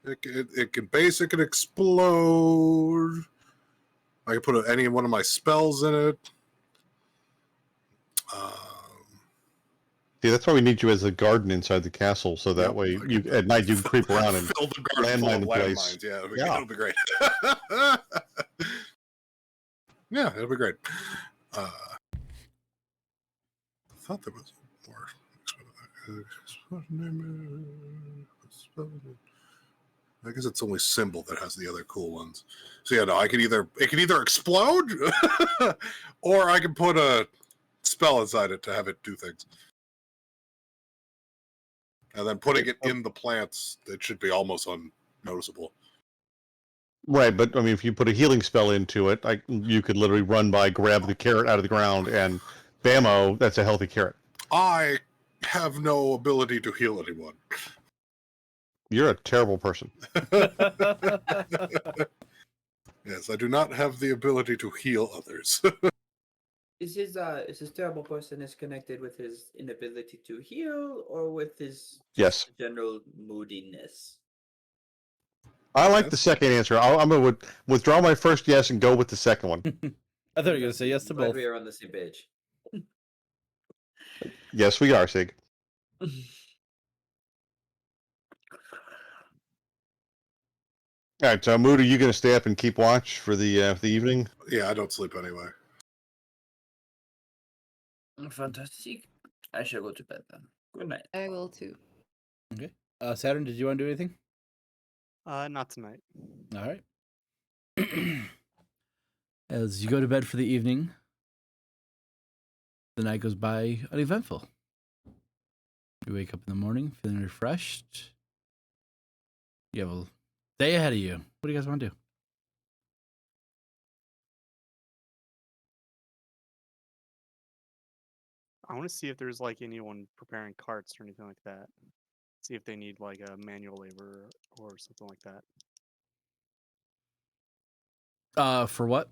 [SPEAKER 7] it can base, it can explode. I can put any one of my spells in it.
[SPEAKER 4] See, that's why we need you as a garden inside the castle, so that
[SPEAKER 7] Yep.
[SPEAKER 4] way you at night you can creep around and
[SPEAKER 7] fill the garden full of
[SPEAKER 4] landmine in place.
[SPEAKER 7] landmines. Yeah,
[SPEAKER 4] Yeah.
[SPEAKER 7] it'll be great. Yeah, it'll be great. I thought there was more. I guess it's only symbol that has the other cool ones. So yeah, no, it can either explode, or I can put a spell inside it to have it do things. And then putting it in the plants, it should be almost unnoticeable.
[SPEAKER 4] Right, but I mean, if you put a healing spell into it, you could literally run by, grab the carrot out of the ground, and bammo, that's a healthy carrot.
[SPEAKER 7] I have no ability to heal anyone.
[SPEAKER 4] You're a terrible person.
[SPEAKER 7] Yes, I do not have the ability to heal others.
[SPEAKER 5] Is his terrible person is connected with his inability to heal, or with his
[SPEAKER 4] Yes.
[SPEAKER 5] general moodiness?
[SPEAKER 4] I like the second answer. I'm going to withdraw my first yes and go with the second one.
[SPEAKER 3] I thought you were going to say yes to
[SPEAKER 5] Glad
[SPEAKER 3] both.
[SPEAKER 5] we are on the same page.
[SPEAKER 4] Yes, we are, Sig. All right, so Mood, are you going to stay up and keep watch for the evening?
[SPEAKER 7] Yeah, I don't sleep anyway.
[SPEAKER 5] Fantastic. I shall go to bed then. Good night.
[SPEAKER 2] I will too.
[SPEAKER 3] Okay. Saturn, did you want to do anything?
[SPEAKER 1] Not tonight.
[SPEAKER 3] All right. As you go to bed for the evening, the night goes by uneventful. You wake up in the morning feeling refreshed. You have a day ahead of you. What do you guys want to do?
[SPEAKER 1] I want to see if there's like anyone preparing carts or anything like that. See if they need like a manual labor or something like that.
[SPEAKER 3] For what?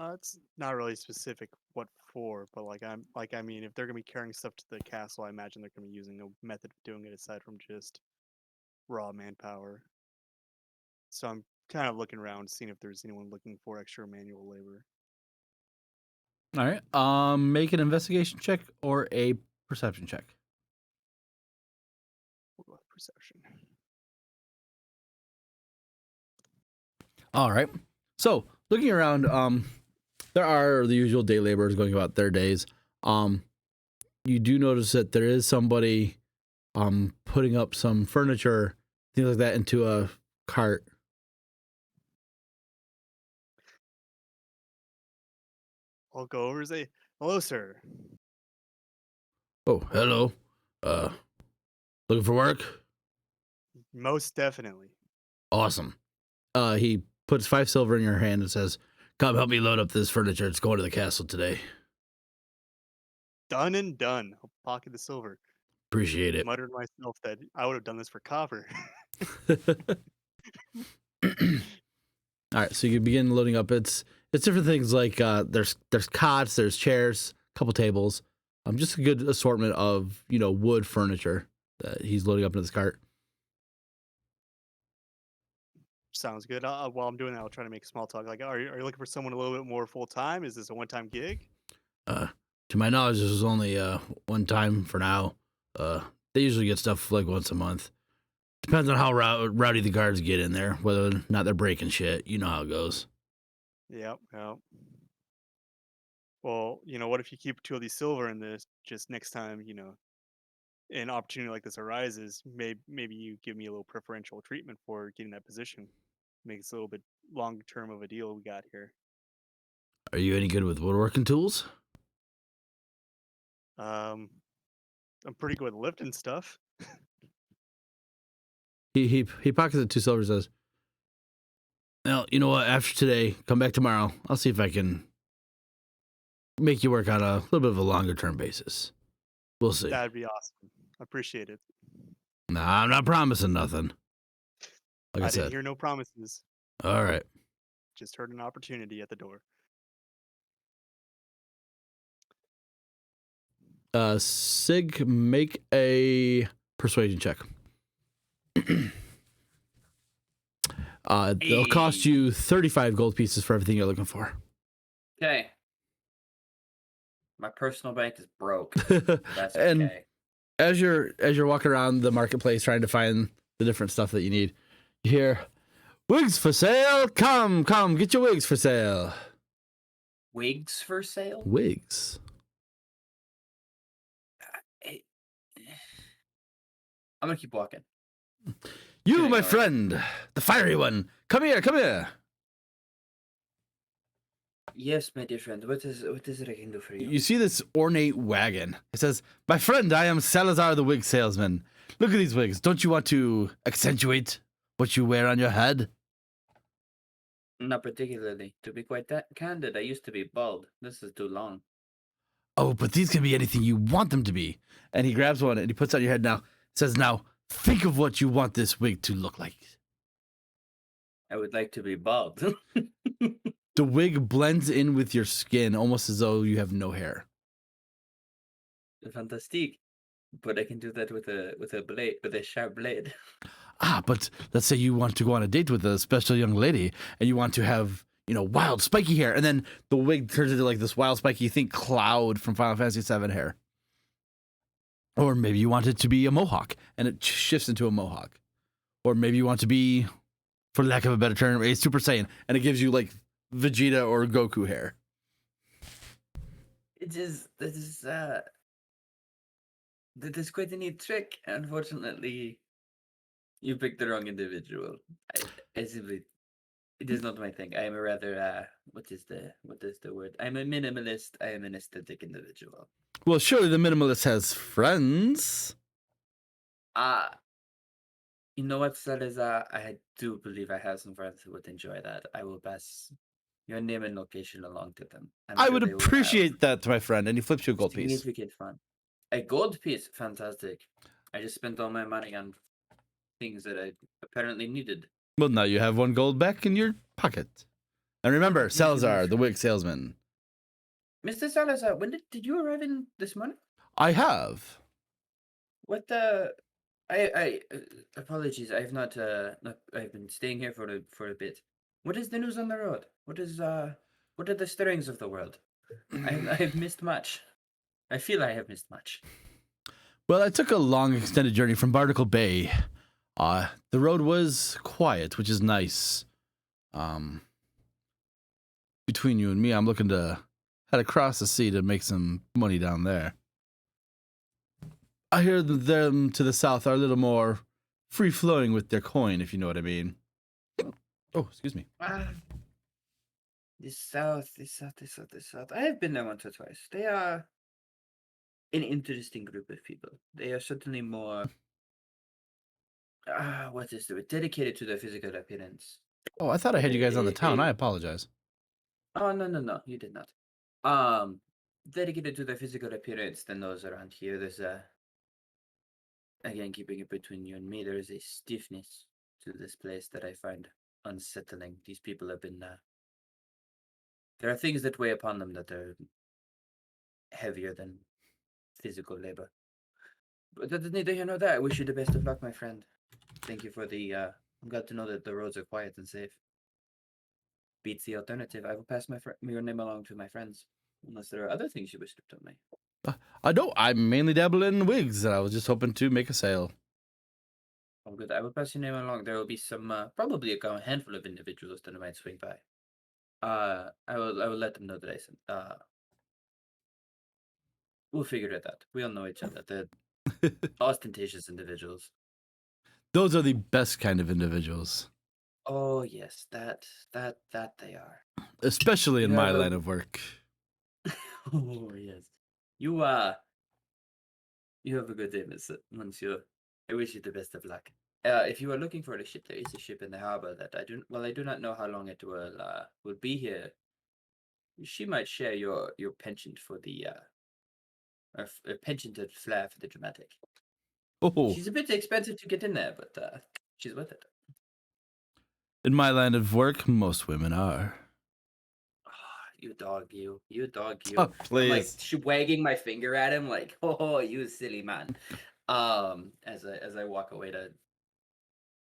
[SPEAKER 1] It's not really specific what for, but I mean, if they're gonna be carrying stuff to the castle, I imagine they're gonna be using a method of doing it aside from just raw manpower. So I'm kind of looking around, seeing if there's anyone looking for extra manual labor.
[SPEAKER 3] All right. Make an investigation check or a perception check.
[SPEAKER 1] What about perception?
[SPEAKER 3] All right. So looking around, there are the usual day laborers going about their days. You do notice that there is somebody putting up some furniture, things like that, into a cart.
[SPEAKER 1] I'll go over and say, "Hello, sir."
[SPEAKER 3] Oh, hello. Looking for work?
[SPEAKER 1] Most definitely.
[SPEAKER 3] Awesome. He puts 5 silver in your hand and says, "Come help me load up this furniture. It's going to the castle today."
[SPEAKER 1] Done and done. I'll pocket the silver.
[SPEAKER 3] Appreciate it.
[SPEAKER 1] Muttered to myself that I would have done this for copper.
[SPEAKER 3] All right, so you can begin loading up. It's different things like there's cots, there's chairs, a couple tables, just a good assortment of wood furniture that he's loading up into this cart.
[SPEAKER 1] Sounds good. While I'm doing that, I'll try to make small talk. Like, are you looking for someone a little bit more full time? Is this a one-time gig?
[SPEAKER 3] To my knowledge, this is only one time for now. They usually get stuff like once a month. Depends on how rowdy the guards get in there, whether or not they're breaking shit. You know how it goes.
[SPEAKER 1] Yep. Well, what if you keep 2 of these silver in this? Just next time, an opportunity like this arises, maybe you give me a little preferential treatment for getting that position. Makes it a little bit long term of a deal we got here.
[SPEAKER 3] Are you any good with woodworking tools?
[SPEAKER 1] I'm pretty good with lifting stuff.
[SPEAKER 3] He pockets the 2 silver and says, "Well, you know what? After today, come back tomorrow. I'll see if I can make you work on a little bit of a longer term basis. We'll see."
[SPEAKER 1] That'd be awesome. I appreciate it.
[SPEAKER 3] Nah, I'm not promising nothing. Like I
[SPEAKER 1] I didn't
[SPEAKER 3] said.
[SPEAKER 1] hear no promises.
[SPEAKER 3] All right.
[SPEAKER 1] Just heard an opportunity at the door.
[SPEAKER 3] Sig, make a persuasion check. They'll cost you 35 gold pieces for everything you're looking for.
[SPEAKER 5] Okay. My personal bank is broke. That's
[SPEAKER 3] And
[SPEAKER 5] okay.
[SPEAKER 3] as you're walking around the marketplace trying to find the different stuff that you need, you hear, "Wigs for sale! Come, get your wigs for sale."
[SPEAKER 5] Wigs for sale?
[SPEAKER 3] Wigs.
[SPEAKER 5] I'm gonna keep walking.
[SPEAKER 3] You,
[SPEAKER 5] Okay,
[SPEAKER 3] my
[SPEAKER 5] all right.
[SPEAKER 3] friend, the fiery one. Come here.
[SPEAKER 5] Yes, my dear friend. What is it I can do for you?
[SPEAKER 3] You see this ornate wagon. It says, "My friend, I am Salazar the wig salesman. Look at these wigs. Don't you want to accentuate what you wear on your head?"
[SPEAKER 5] Not particularly. To be quite candid, I used to be bald. This is too long.
[SPEAKER 3] "Oh, but these can be anything you want them to be." And he grabs one and he puts it on your head now. It says, "Now, think of what you want this wig to look like."
[SPEAKER 5] I would like to be bald.
[SPEAKER 3] The wig blends in with your skin almost as though you have no hair.
[SPEAKER 5] Fantastique. But I can do that with a blade, with a sharp blade.
[SPEAKER 3] But let's say you want to go on a date with a special young lady and you want to have, wild spiky hair. And then the wig turns into like this wild spiky, you think Cloud from Final Fantasy VII hair. Or maybe you want it to be a mohawk and it shifts into a mohawk. Or maybe you want to be, for lack of a better term, a Super Saiyan and it gives you like Vegeta or Goku hair.
[SPEAKER 5] That is quite a neat trick. Unfortunately, you picked the wrong individual. I simply, it is not my thing. I am a rather what is the word? I'm a minimalist. I am an aesthetic individual.
[SPEAKER 3] Well, surely the minimalist has friends.
[SPEAKER 5] You know what, Salazar? I do believe I have some friends who would enjoy that. I will pass your name and location along to them. I'm
[SPEAKER 3] I
[SPEAKER 5] sure
[SPEAKER 3] would
[SPEAKER 5] they will have
[SPEAKER 3] appreciate that, my friend. And he flips you a gold piece.
[SPEAKER 5] significant fun. A gold piece, fantastic. I just spent all my money on things that I apparently needed.
[SPEAKER 3] Well, now you have 1 gold back in your pocket. And remember,
[SPEAKER 5] Thank you,
[SPEAKER 3] Salazar,
[SPEAKER 5] my
[SPEAKER 3] the wig salesman.
[SPEAKER 5] Mr. Salazar, when did you arrive in this morning?
[SPEAKER 3] I have.
[SPEAKER 5] What apologies. I've not I've been staying here for a bit. What is the news on the road? What are the stirrings of the world? I've missed much. I feel I have missed much.
[SPEAKER 3] Well, I took a long, extended journey from Barnacle Bay. The road was quiet, which is nice. Between you and me, I'm looking to head across the sea to make some money down there. I hear that them to the south are a little more free-flowing with their coin, if you know what I mean. Oh, excuse me.
[SPEAKER 5] The south. I have been there once or twice. They are an interesting group of people. They are certainly more what is the word? Dedicated to their physical appearance.
[SPEAKER 3] Oh, I thought I had you guys on the town. I apologize.
[SPEAKER 5] Oh no, you did not. Dedicated to their physical appearance than those around here. There's again, keeping it between you and me, there is a stiffness to this place that I find unsettling. These people have been there are things that weigh upon them that are heavier than physical labor. But that's neither here nor there. I wish you the best of luck, my friend. Thank you for the I'm glad to know that the roads are quiet and safe. Beats the alternative. I will pass your name along to my friends. Unless there are other things you wish to tell me.
[SPEAKER 3] I don't. I mainly dabble in wigs, and I was just hoping to make a sale.
[SPEAKER 5] Oh, good. I will pass your name along. There will be some, probably a handful of individuals that I might swing by. I will let them know that I sent. We'll figure it out. We all know each other. They're ostentatious individuals.
[SPEAKER 3] Those are the best kind of individuals.
[SPEAKER 5] Oh yes, that they are.
[SPEAKER 3] Especially in my line of work.
[SPEAKER 5] Oh yes. You have a good day, Monsieur. I wish you the best of luck. If you are looking for a ship, there is a ship in the harbor that I do not know how long it will be here. She might share your penchant for the penchant flair for the dramatic.
[SPEAKER 3] Oh,
[SPEAKER 5] She's a bit expensive to get in there, but she's worth it.
[SPEAKER 3] in my line of work, most women are.
[SPEAKER 5] You dog, you.
[SPEAKER 3] Oh,
[SPEAKER 5] I'm
[SPEAKER 3] please.
[SPEAKER 5] like wagging my finger at him, like, "Oh, you silly man." As I walk away to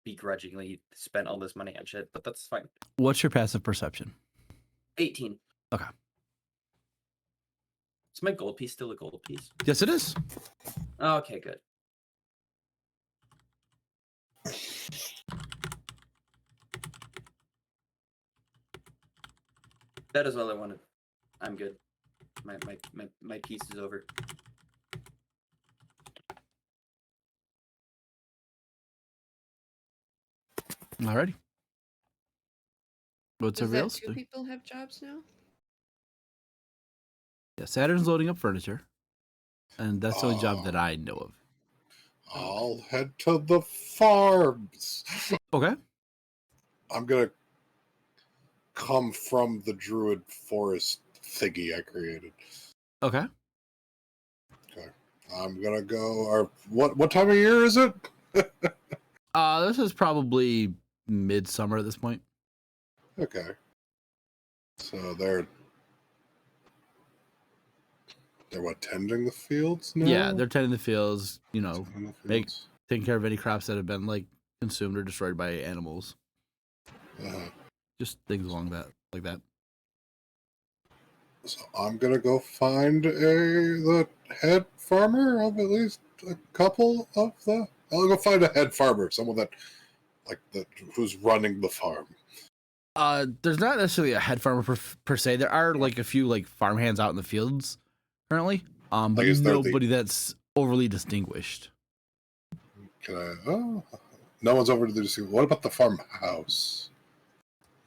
[SPEAKER 5] begrudgingly spend all this money on shit, but that's fine.
[SPEAKER 3] What's your passive perception?
[SPEAKER 5] 18.
[SPEAKER 3] Okay.
[SPEAKER 5] Is my gold piece still a gold piece?
[SPEAKER 3] Yes, it is.
[SPEAKER 5] Okay, good. That is all I wanted. I'm good. My piece is over.
[SPEAKER 3] Alrighty. What's
[SPEAKER 2] Does
[SPEAKER 3] everybody
[SPEAKER 2] that
[SPEAKER 3] else
[SPEAKER 2] 2
[SPEAKER 3] doing?
[SPEAKER 2] people have jobs now?
[SPEAKER 3] Yeah, Saturn's loading up furniture. And that's the only job that I know of.
[SPEAKER 7] I'll head to the farms.
[SPEAKER 3] Okay.
[SPEAKER 7] I'm gonna come from the druid forest thingy I created.
[SPEAKER 3] Okay.
[SPEAKER 7] I'm gonna go. Or what time of year is it?
[SPEAKER 3] This is probably midsummer at this point.
[SPEAKER 7] Okay. So they're what, tending the fields now?
[SPEAKER 3] Yeah, they're tending the fields,
[SPEAKER 7] Tending the fields.
[SPEAKER 3] taking care of any crops that have been like consumed or destroyed by animals. Just things along that, like that.
[SPEAKER 7] So I'm gonna go find the head farmer of at least a couple of the. I'll go find a head farmer, someone that who's running the farm.
[SPEAKER 3] There's not necessarily a head farmer per se. There are like a few like farmhands out in the fields currently, but nobody that's overly distinguished.
[SPEAKER 7] Can I? Oh, no one's over to the. What about the farmhouse?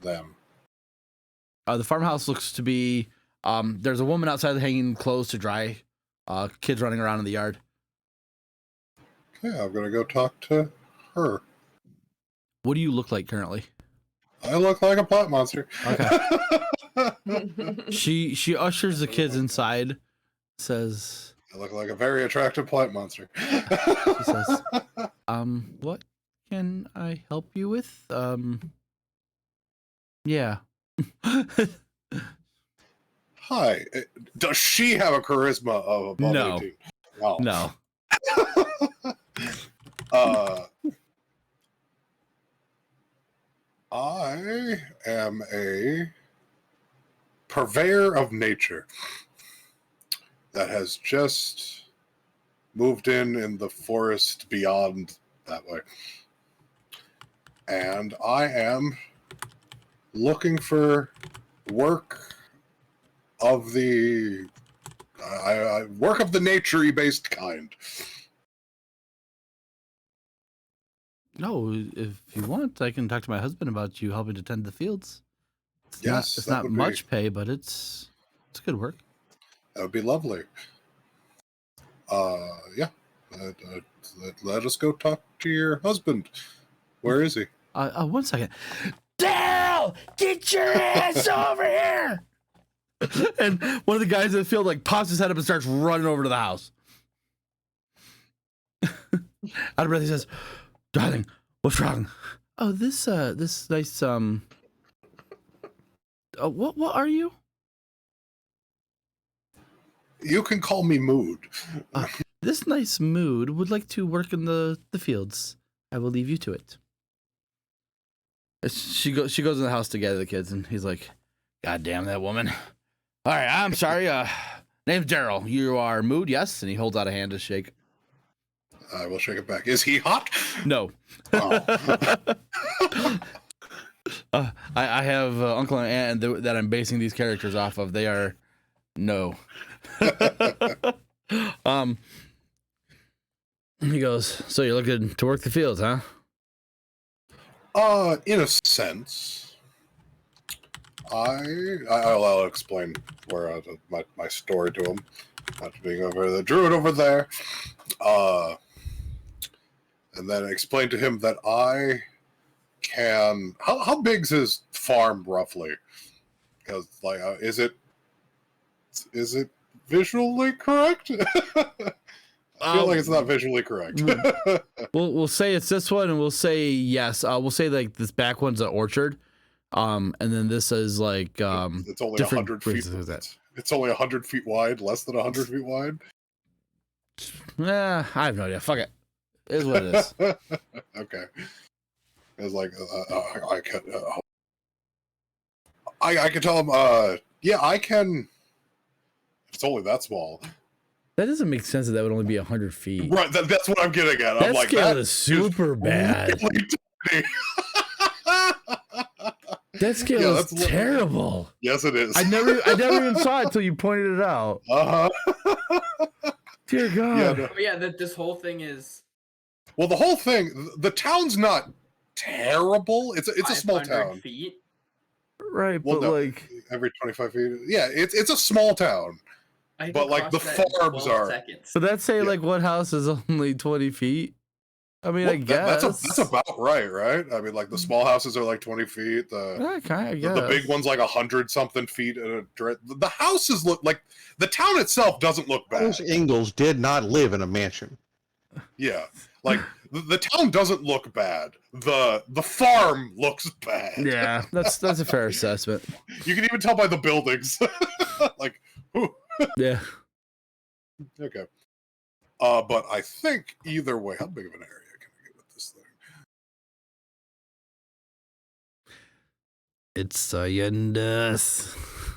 [SPEAKER 7] Them.
[SPEAKER 3] The farmhouse looks to be. There's a woman outside hanging clothes to dry. Kids running around in the yard.
[SPEAKER 7] Okay, I'm gonna go talk to her.
[SPEAKER 3] What do you look like currently?
[SPEAKER 7] I look like a plant monster.
[SPEAKER 3] Okay. She ushers the kids inside, says,
[SPEAKER 7] I look like a very attractive plant monster.
[SPEAKER 3] she says, what can I help you with? Yeah.
[SPEAKER 7] Hi. Does she have a charisma of above
[SPEAKER 3] No.
[SPEAKER 7] 18? Oh.
[SPEAKER 3] No.
[SPEAKER 7] I am a purveyor of nature that has just moved in the forest beyond that way. And I am looking for work of the work of the nature-y based kind.
[SPEAKER 3] No, if you want, I can talk to my husband about you helping to tend the fields.
[SPEAKER 7] Yes,
[SPEAKER 3] It's
[SPEAKER 7] that
[SPEAKER 3] not
[SPEAKER 7] would
[SPEAKER 3] much pay, but it's good work.
[SPEAKER 7] That would be lovely. Yeah. Let us go talk to your husband. Where is he?
[SPEAKER 3] 1 second. Dale, get your ass over here! And one of the guys in the field like pops his head up and starts running over to the house. Out of breath, he says, "Darling, what's wrong?" Oh, this nice what are you?
[SPEAKER 7] You can call me Mood.
[SPEAKER 3] This nice mood would like to work in the fields. I will leave you to it. She goes in the house to gather the kids, and he's like, "God damn that woman." All right, I'm sorry. Name's Daryl. You are Mood, yes? And he holds out a hand to shake.
[SPEAKER 7] I will shake it back. Is he hot?
[SPEAKER 3] No.
[SPEAKER 7] Oh.
[SPEAKER 3] I have uncle and aunt that I'm basing these characters off of. They are no. He goes, "So you're looking to work the fields, huh?"
[SPEAKER 7] In a sense. I'll explain where my story to him. Not being over the druid over there. And then explain to him that I can. How big's his farm roughly? Because like, is it visually correct? I feel like it's not visually correct.
[SPEAKER 3] We'll say it's this one, and we'll say yes. We'll say like this back one's an orchard, and then this is like
[SPEAKER 7] it's only
[SPEAKER 3] different
[SPEAKER 7] 100 feet. It's only 100 feet wide, less than 100 feet wide.
[SPEAKER 3] I have no idea. Fuck it. It is what it is.
[SPEAKER 7] Okay. It's like I can tell him. Yeah, I can. It's only that small.
[SPEAKER 3] That doesn't make sense that would only be 100 feet.
[SPEAKER 7] Right, that's what I'm getting at.
[SPEAKER 3] That
[SPEAKER 7] I'm like,
[SPEAKER 3] scale
[SPEAKER 7] that
[SPEAKER 3] is super bad.
[SPEAKER 7] Really tiny.
[SPEAKER 3] That scale is terrible.
[SPEAKER 7] Yes, it is.
[SPEAKER 3] I never even saw it until you pointed it out. Dear God.
[SPEAKER 5] Yeah, this whole thing is.
[SPEAKER 7] Well, the whole thing, the town's not terrible. It's a small town.
[SPEAKER 5] Feet.
[SPEAKER 3] Right,
[SPEAKER 7] well,
[SPEAKER 3] but
[SPEAKER 7] no,
[SPEAKER 3] like
[SPEAKER 7] every 25 feet. Yeah, it's a small town. But like the farms are.
[SPEAKER 5] Seconds.
[SPEAKER 3] So that's saying like one house is only 20 feet. I mean, I guess
[SPEAKER 7] that's about right? I mean, like the small houses are like 20 feet. The big one's like 100-something feet. The houses look like the town itself doesn't look bad.
[SPEAKER 4] Those Ingalls did not live in a mansion.
[SPEAKER 7] Yeah, like the town doesn't look bad. The farm looks bad.
[SPEAKER 3] Yeah, that's a fair assessment.
[SPEAKER 7] You can even tell by the buildings. Like, whew.
[SPEAKER 3] Yeah.
[SPEAKER 7] Okay. But I think either way, how big of an area can I get with this thing?
[SPEAKER 3] It's a Yundus.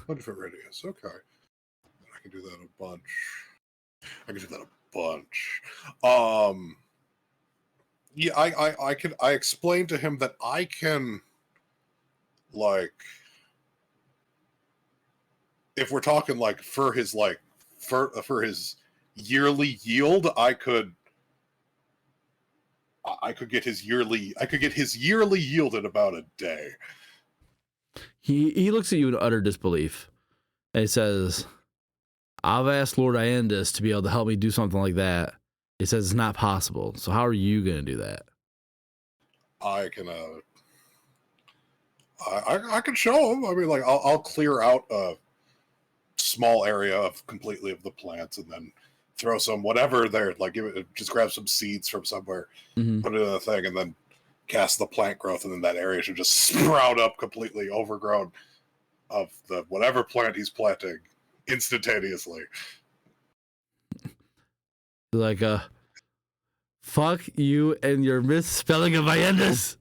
[SPEAKER 7] 100-foot radius. Okay. I can do that a bunch. Yeah, I explained to him that I can, like, if we're talking like for his yearly yield, I could get his yearly yield in about a day.
[SPEAKER 3] He looks at you in utter disbelief, and he says, "I've asked Lord Iandus to be able to help me do something like that. He says it's not possible. So how are you going to do that?"
[SPEAKER 7] I can I can show them. I mean, like I'll clear out a small area of completely of the plants and then throw some whatever there. Like just grab some seeds from somewhere, put it in a thing, and then cast the plant growth, and then that area should just sprout up completely overgrown of the whatever plant he's planting instantaneously.
[SPEAKER 3] Like, fuck you and your misspelling of Allende's.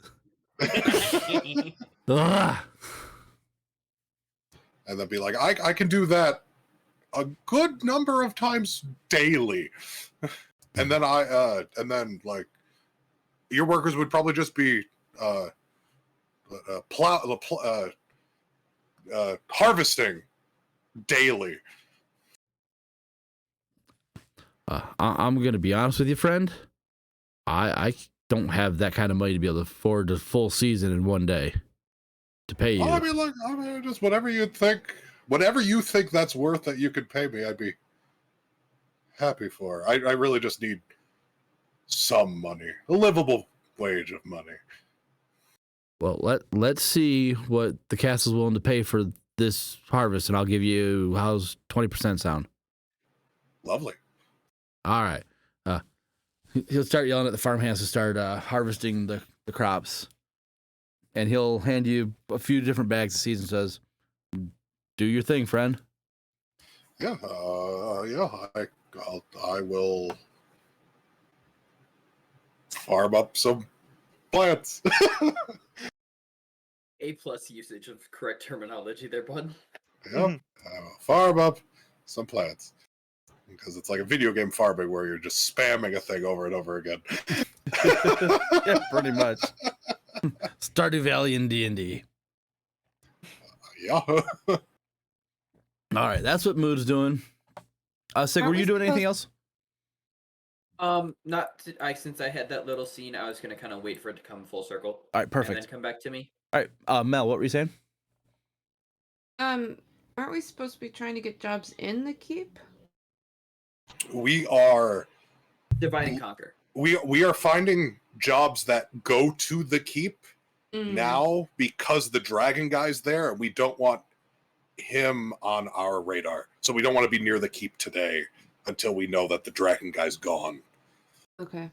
[SPEAKER 3] Ugh.
[SPEAKER 7] And then be like, I can do that a good number of times daily. And then like your workers would probably just be harvesting daily.
[SPEAKER 3] I'm gonna be honest with you, friend. I don't have that kind of money to be able to afford the full season in one day to pay you.
[SPEAKER 7] I mean, just whatever you think that's worth that you could pay me, I'd be happy for. I really just need some money, a livable wage of money.
[SPEAKER 3] Well, let's see what the castle's willing to pay for this harvest, and I'll give you, how's 20% sound?
[SPEAKER 7] Lovely.
[SPEAKER 3] All right. He'll start yelling at the farmhands to start harvesting the crops, and he'll hand you a few different bags of seeds and says, "Do your thing, friend."
[SPEAKER 7] Yeah, I will farm up some plants.
[SPEAKER 5] A+ usage of correct terminology there, bud.
[SPEAKER 7] Yeah, farm up some plants. Because it's like a video game farming where you're just spamming a thing over and over again.
[SPEAKER 3] Yeah, pretty much. Stardew Valley in D&D.
[SPEAKER 7] Yeah.
[SPEAKER 3] All right, that's what Mood's doing. Sig, were you doing anything else?
[SPEAKER 5] Since I had that little scene, I was gonna kind of wait for it to come full circle.
[SPEAKER 3] All right, perfect.
[SPEAKER 5] And then come back to me.
[SPEAKER 3] All right, Mel, what were you saying?
[SPEAKER 2] Aren't we supposed to be trying to get jobs in the keep?
[SPEAKER 7] We are
[SPEAKER 5] Divide and conquer.
[SPEAKER 7] We are finding jobs that go to the keep now because the dragon guy's there, and we don't want him on our radar. So we don't want to be near the keep today until we know that the dragon guy's gone.
[SPEAKER 2] Okay.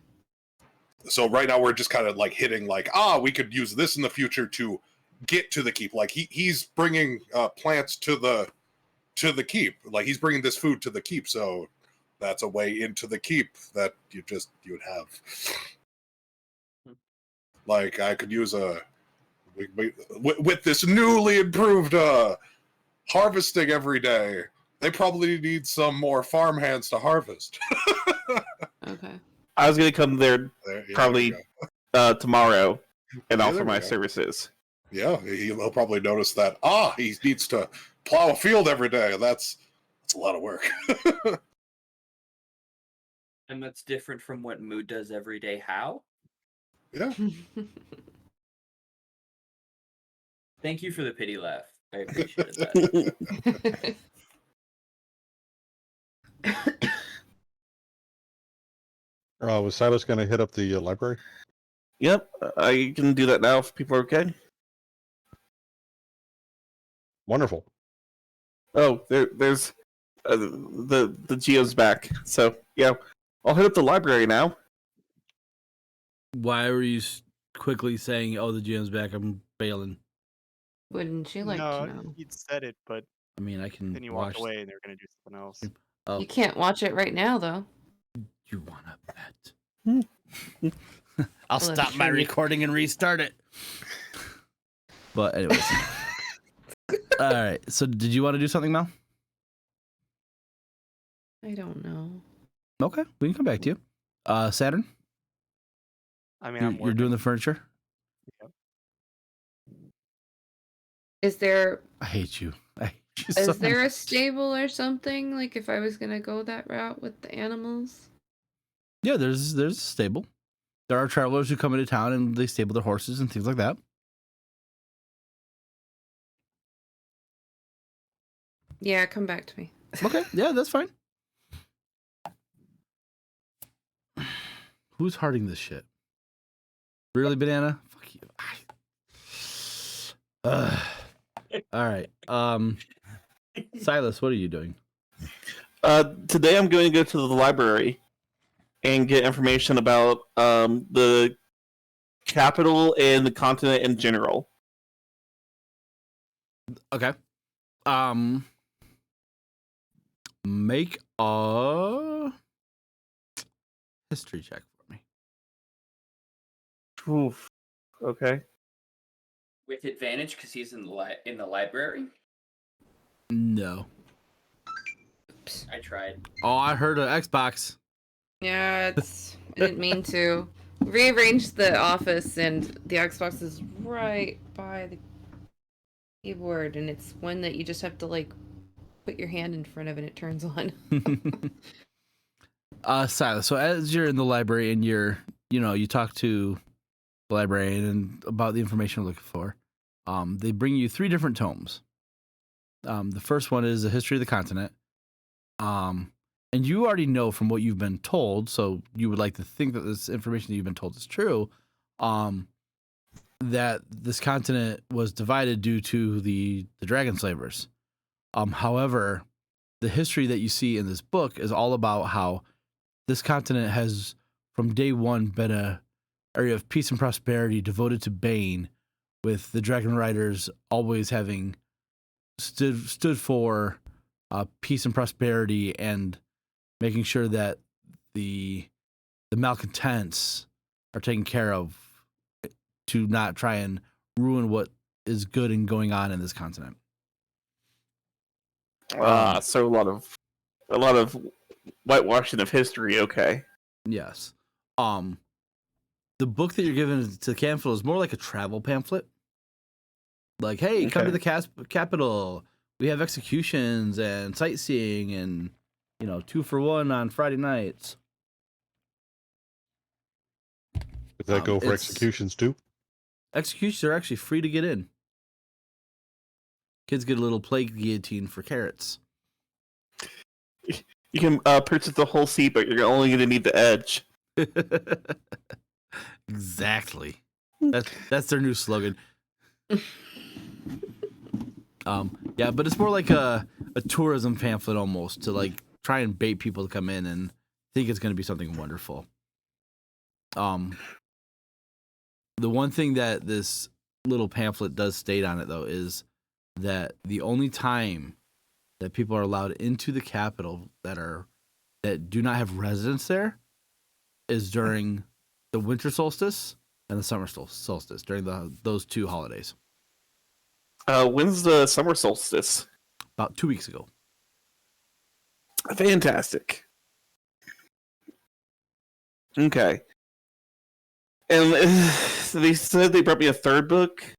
[SPEAKER 7] So right now we're just kind of like hitting like, we could use this in the future to get to the keep. Like he's bringing plants to the keep. Like he's bringing this food to the keep. So that's a way into the keep that you would have. Like I could use with this newly improved harvesting every day. They probably need some more farmhands to harvest.
[SPEAKER 2] Okay.
[SPEAKER 6] I was gonna come there probably tomorrow and offer my services.
[SPEAKER 7] Yeah, he'll probably notice that he needs to plow a field every day. That's a lot of work.
[SPEAKER 5] And that's different from what Mood does every day. How?
[SPEAKER 7] Yeah.
[SPEAKER 5] Thank you for the pity laugh. I appreciated that.
[SPEAKER 4] Was Silas going to hit up the library?
[SPEAKER 6] Yep, I can do that now if people are okay.
[SPEAKER 4] Wonderful.
[SPEAKER 6] Oh, there's the Geo's back. So yeah, I'll hit up the library now.
[SPEAKER 3] Why were you quickly saying, "Oh, the GM's back"? I'm bailing.
[SPEAKER 2] Wouldn't you like to know?
[SPEAKER 1] You'd said it, but
[SPEAKER 3] I mean, I can.
[SPEAKER 1] then you walked away and they were going to do something else.
[SPEAKER 3] Oh,
[SPEAKER 2] You can't watch it right now, though.
[SPEAKER 3] you want to bet? I'll stop my recording and restart it. But anyways. All right. So, did you want to do something, Mel?
[SPEAKER 2] I don't know.
[SPEAKER 3] Okay, we can come back to you. Saturn.
[SPEAKER 1] I mean,
[SPEAKER 3] You're doing the furniture.
[SPEAKER 1] Yep.
[SPEAKER 2] Is there
[SPEAKER 3] I hate you. I hate you
[SPEAKER 2] is
[SPEAKER 3] so
[SPEAKER 2] there a
[SPEAKER 3] much.
[SPEAKER 2] stable or something? Like if I was gonna go that route with the animals?
[SPEAKER 3] Yeah, there's a stable. There are travelers who come into town and they stable their horses and things like that.
[SPEAKER 2] Yeah, come back to me.
[SPEAKER 3] Okay, yeah, that's fine. Who's hearting this shit? Really, Banana? Fuck you. All right. Silas, what are you doing?
[SPEAKER 6] Today I'm going to go to the library and get information about the capital and the continent in general.
[SPEAKER 3] Okay. Make a history check for me.
[SPEAKER 6] Oof. Okay.
[SPEAKER 5] With advantage because he's in the library.
[SPEAKER 3] No.
[SPEAKER 5] I tried.
[SPEAKER 3] Oh, I heard an Xbox.
[SPEAKER 2] Yeah, I didn't mean to. Rearrange the office, and the Xbox is right by the keyboard, and it's one that you just have to like put your hand in front of and it turns on.
[SPEAKER 3] Silas, so as you're in the library and you talk to the librarian and about the information you're looking for, they bring you 3 different tomes. The first one is the history of the continent. And you already know from what you've been told, so you would like to think that this information that you've been told is true, that this continent was divided due to the dragon slavers. However, the history that you see in this book is all about how this continent has, from day one, been an area of peace and prosperity devoted to Bane, with the dragon riders always having stood for peace and prosperity and making sure that the malcontents are taken care of to not try and ruin what is good and going on in this continent.
[SPEAKER 6] So a lot of whitewashing of history. Okay.
[SPEAKER 3] Yes. The book that you're given to the capital is more like a travel pamphlet. Like, hey, come to the capital. We have executions and sightseeing and 2 for 1 on Friday nights.
[SPEAKER 4] Does that go for executions too?
[SPEAKER 3] Executions are actually free to get in. Kids get a little plague guillotine for carrots.
[SPEAKER 6] You can purchase the whole seat, but you're only going to need the edge.
[SPEAKER 3] Exactly. That's their new slogan. Yeah, but it's more like a tourism pamphlet almost, to like try and bait people to come in and think it's going to be something wonderful. The one thing that this little pamphlet does state on it, though, is that the only time that people are allowed into the capital that do not have residence there is during the winter solstice and the summer solstice, during those 2 holidays.
[SPEAKER 6] When's the summer solstice?
[SPEAKER 3] About 2 weeks ago.
[SPEAKER 6] Fantastic. Okay. And they said they brought me a 3rd book?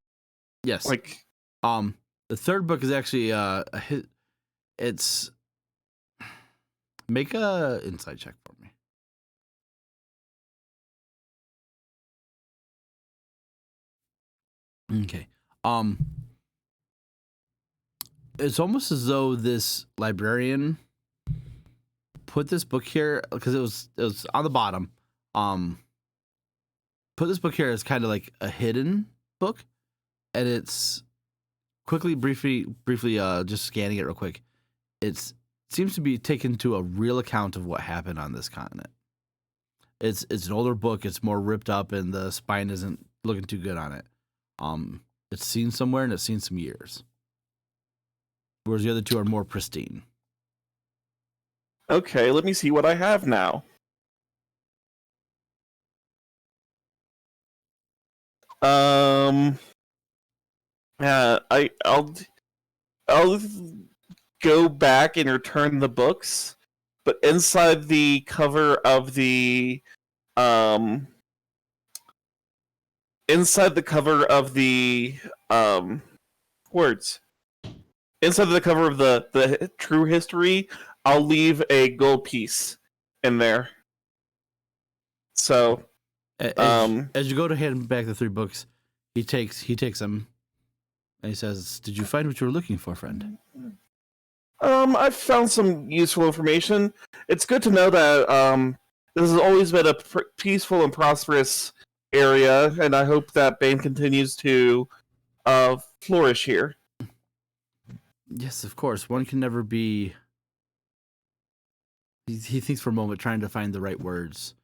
[SPEAKER 3] Yes. The 3rd book is actually it's make a insight check for me. Okay. It's almost as though this librarian put this book here because it was on the bottom. Put this book here as kind of like a hidden book, and it's briefly just scanning it real quick. It seems to be taken to a real account of what happened on this continent. It's an older book. It's more ripped up, and the spine isn't looking too good on it. It's seen somewhere, and it's seen some years. Whereas the other 2 are more pristine.
[SPEAKER 6] Okay, let me see what I have now. I'll go back and return the books, but inside the cover of the inside the cover of the true history, I'll leave a gold piece in there. So
[SPEAKER 3] as you go to hand back the 3 books, he takes them and he says, "Did you find what you were looking for, friend?"
[SPEAKER 6] I've found some useful information. It's good to know that this has always been a peaceful and prosperous area, and I hope that Bane continues to flourish here.
[SPEAKER 3] Yes, of course. One can never be. He thinks for a moment, trying to find the right words.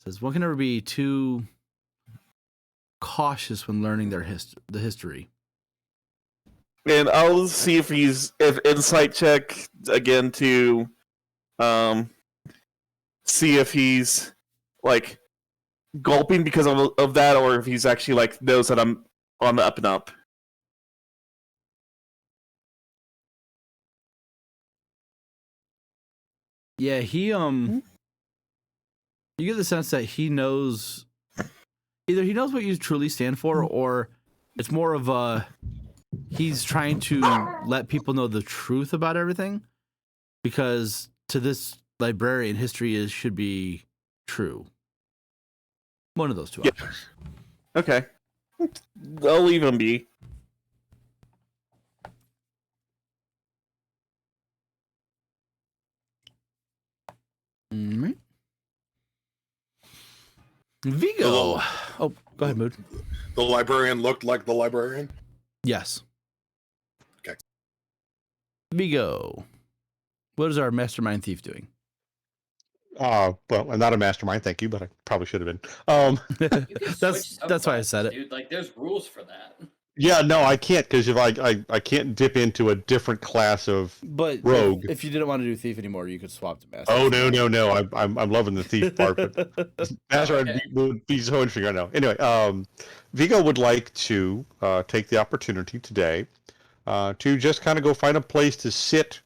[SPEAKER 3] Says one can never be too cautious when learning the history.
[SPEAKER 6] And I'll see if insight check again to see if he's like gulping because of that, or if he's actually like knows that I'm on the up and up.
[SPEAKER 3] Yeah, you get the sense that he knows, either he knows what you truly stand for, or it's more of a, he's trying to let people know the truth about everything, because to this librarian, history should be true. One of those two options.
[SPEAKER 6] Okay. I'll leave him be.
[SPEAKER 3] Right. Vigo. Oh, go ahead, Mood.
[SPEAKER 7] The librarian looked like the librarian.
[SPEAKER 3] Yes.
[SPEAKER 7] Okay.
[SPEAKER 3] Vigo. What is our mastermind thief doing?
[SPEAKER 4] Well, I'm not a mastermind, thank you, but I probably should have been.
[SPEAKER 5] You can switch
[SPEAKER 3] That's why I said it.
[SPEAKER 5] dude. Like, there's rules for that.
[SPEAKER 4] Yeah, no, I can't, because if I can't dip into a different class of
[SPEAKER 3] But
[SPEAKER 4] rogue.
[SPEAKER 3] if you didn't want to do thief anymore, you could swap to master.
[SPEAKER 4] Oh no! I'm loving the thief part, but mastermind would be so interesting right now. Anyway, Vigo would like to take the opportunity today to just kind of go find a place to sit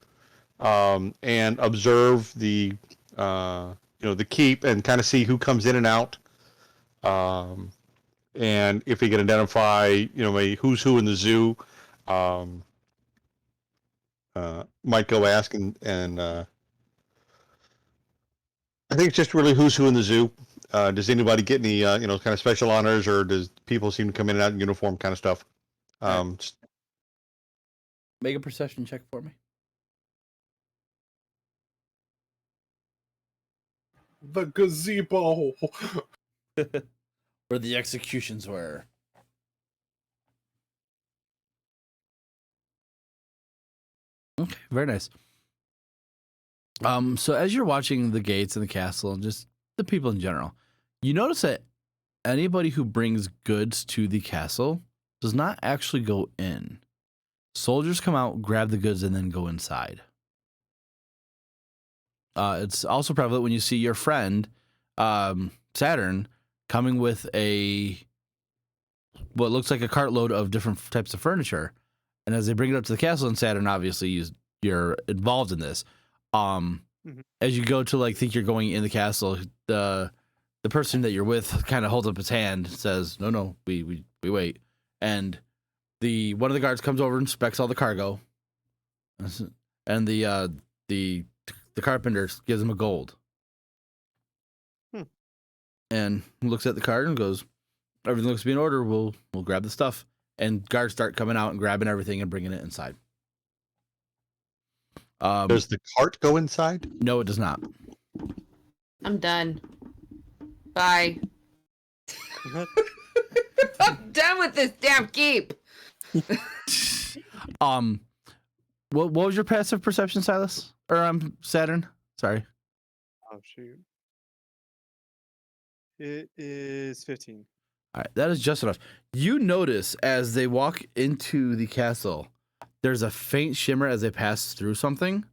[SPEAKER 4] and observe the the keep and kind of see who comes in and out. And if he can identify, maybe who's who in the zoo, might go ask and I think it's just really who's who in the zoo. Does anybody get any, kind of special honors, or does people seem to come in and out in uniform kind of stuff?
[SPEAKER 3] Make a perception check for me.
[SPEAKER 7] The gazebo.
[SPEAKER 3] Where the executions were. Okay, very nice. So as you're watching the gates and the castle and just the people in general, you notice that anybody who brings goods to the castle does not actually go in. Soldiers come out, grab the goods, and then go inside. It's also prevalent when you see your friend, Saturn, coming with what looks like a cartload of different types of furniture. And as they bring it up to the castle, and Saturn, obviously, you're involved in this. As you go to think you're going in the castle, the person that you're with kind of holds up his hand, says, "No, we wait." And one of the guards comes over and inspects all the cargo, and the carpenter gives him a gold, and looks at the card and goes, "Everything looks to be in order. We'll grab the stuff." And guards start coming out and grabbing everything and bringing it inside.
[SPEAKER 4] Does the cart go inside?
[SPEAKER 3] No, it does not.
[SPEAKER 2] I'm done. Bye. I'm done with this damn keep.
[SPEAKER 3] What was your passive perception, Silas? Or Saturn? Sorry.
[SPEAKER 1] Oh shoot. It is 15.
[SPEAKER 3] All right, that is just enough. You notice as they walk into the castle, there's a faint shimmer as they pass through something,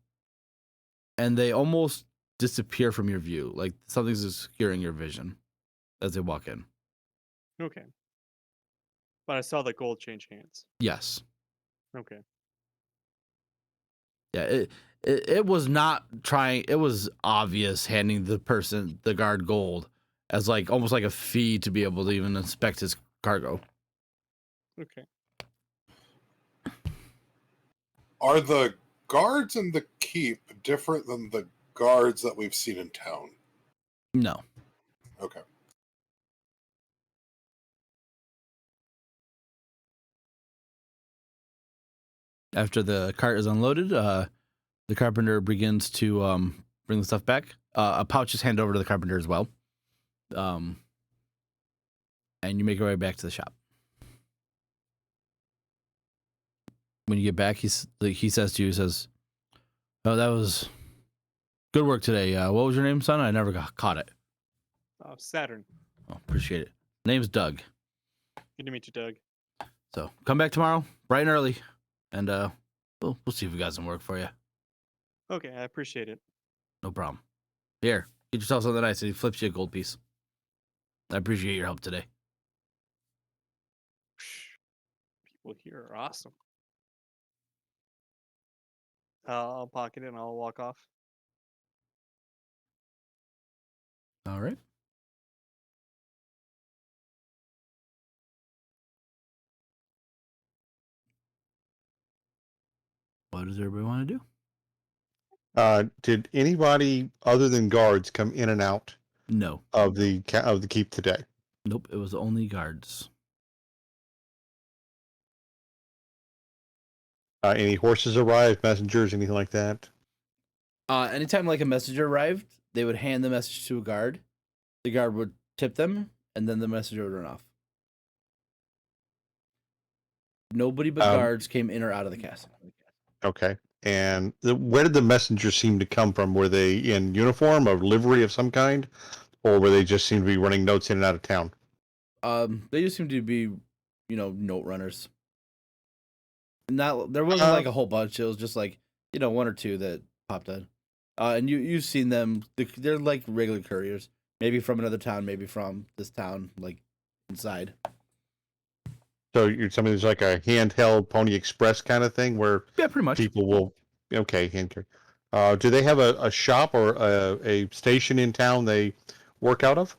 [SPEAKER 3] and they almost disappear from your view, like something's obscuring your vision as they walk in.
[SPEAKER 1] Okay. But I saw the gold change hands.
[SPEAKER 3] Yes.
[SPEAKER 1] Okay.
[SPEAKER 3] Yeah, it was not trying. It was obvious handing the guard gold as almost like a fee to be able to even inspect his cargo.
[SPEAKER 1] Okay.
[SPEAKER 7] Are the guards in the keep different than the guards that we've seen in town?
[SPEAKER 3] No.
[SPEAKER 7] Okay.
[SPEAKER 3] After the cart is unloaded, the carpenter begins to bring the stuff back. A pouch is handed over to the carpenter as well. And you make your way back to the shop. when you get back, he says to you, he says, "Oh, that was good work today. What was your name, son? I never caught it."
[SPEAKER 1] Saturn.
[SPEAKER 3] Oh, appreciate it. Name's Doug.
[SPEAKER 1] Good to meet you, Doug.
[SPEAKER 3] So come back tomorrow, bright and early, and we'll see if we got some work for you.
[SPEAKER 1] Okay, I appreciate it.
[SPEAKER 3] No problem. Here, get yourself something nice, and he flips you a gold piece. I appreciate your help today.
[SPEAKER 1] People here are awesome. I'll pocket it and I'll walk off.
[SPEAKER 3] All right. What does everybody want to do?
[SPEAKER 4] Did anybody other than guards come in and out
[SPEAKER 3] No.
[SPEAKER 4] of the keep today?
[SPEAKER 3] Nope. It was only guards.
[SPEAKER 4] Any horses arrived, messengers, anything like that?
[SPEAKER 3] Anytime like a messenger arrived, they would hand the message to a guard. The guard would tip them, and then the messenger would run off. Nobody but guards came in or out of the castle.
[SPEAKER 4] Okay. And where did the messengers seem to come from? Were they in uniform or livery of some kind? Or were they just seem to be running notes in and out of town?
[SPEAKER 3] They just seem to be, note runners. There wasn't like a whole bunch. It was just like, one or two that popped in. And you've seen them. They're like regular couriers. Maybe from another town, maybe from this town, like inside.
[SPEAKER 4] So you're something that's like a handheld Pony Express kind of thing where
[SPEAKER 3] pretty much
[SPEAKER 4] people will, hand carry. Do they have a shop or a station in town they work out of?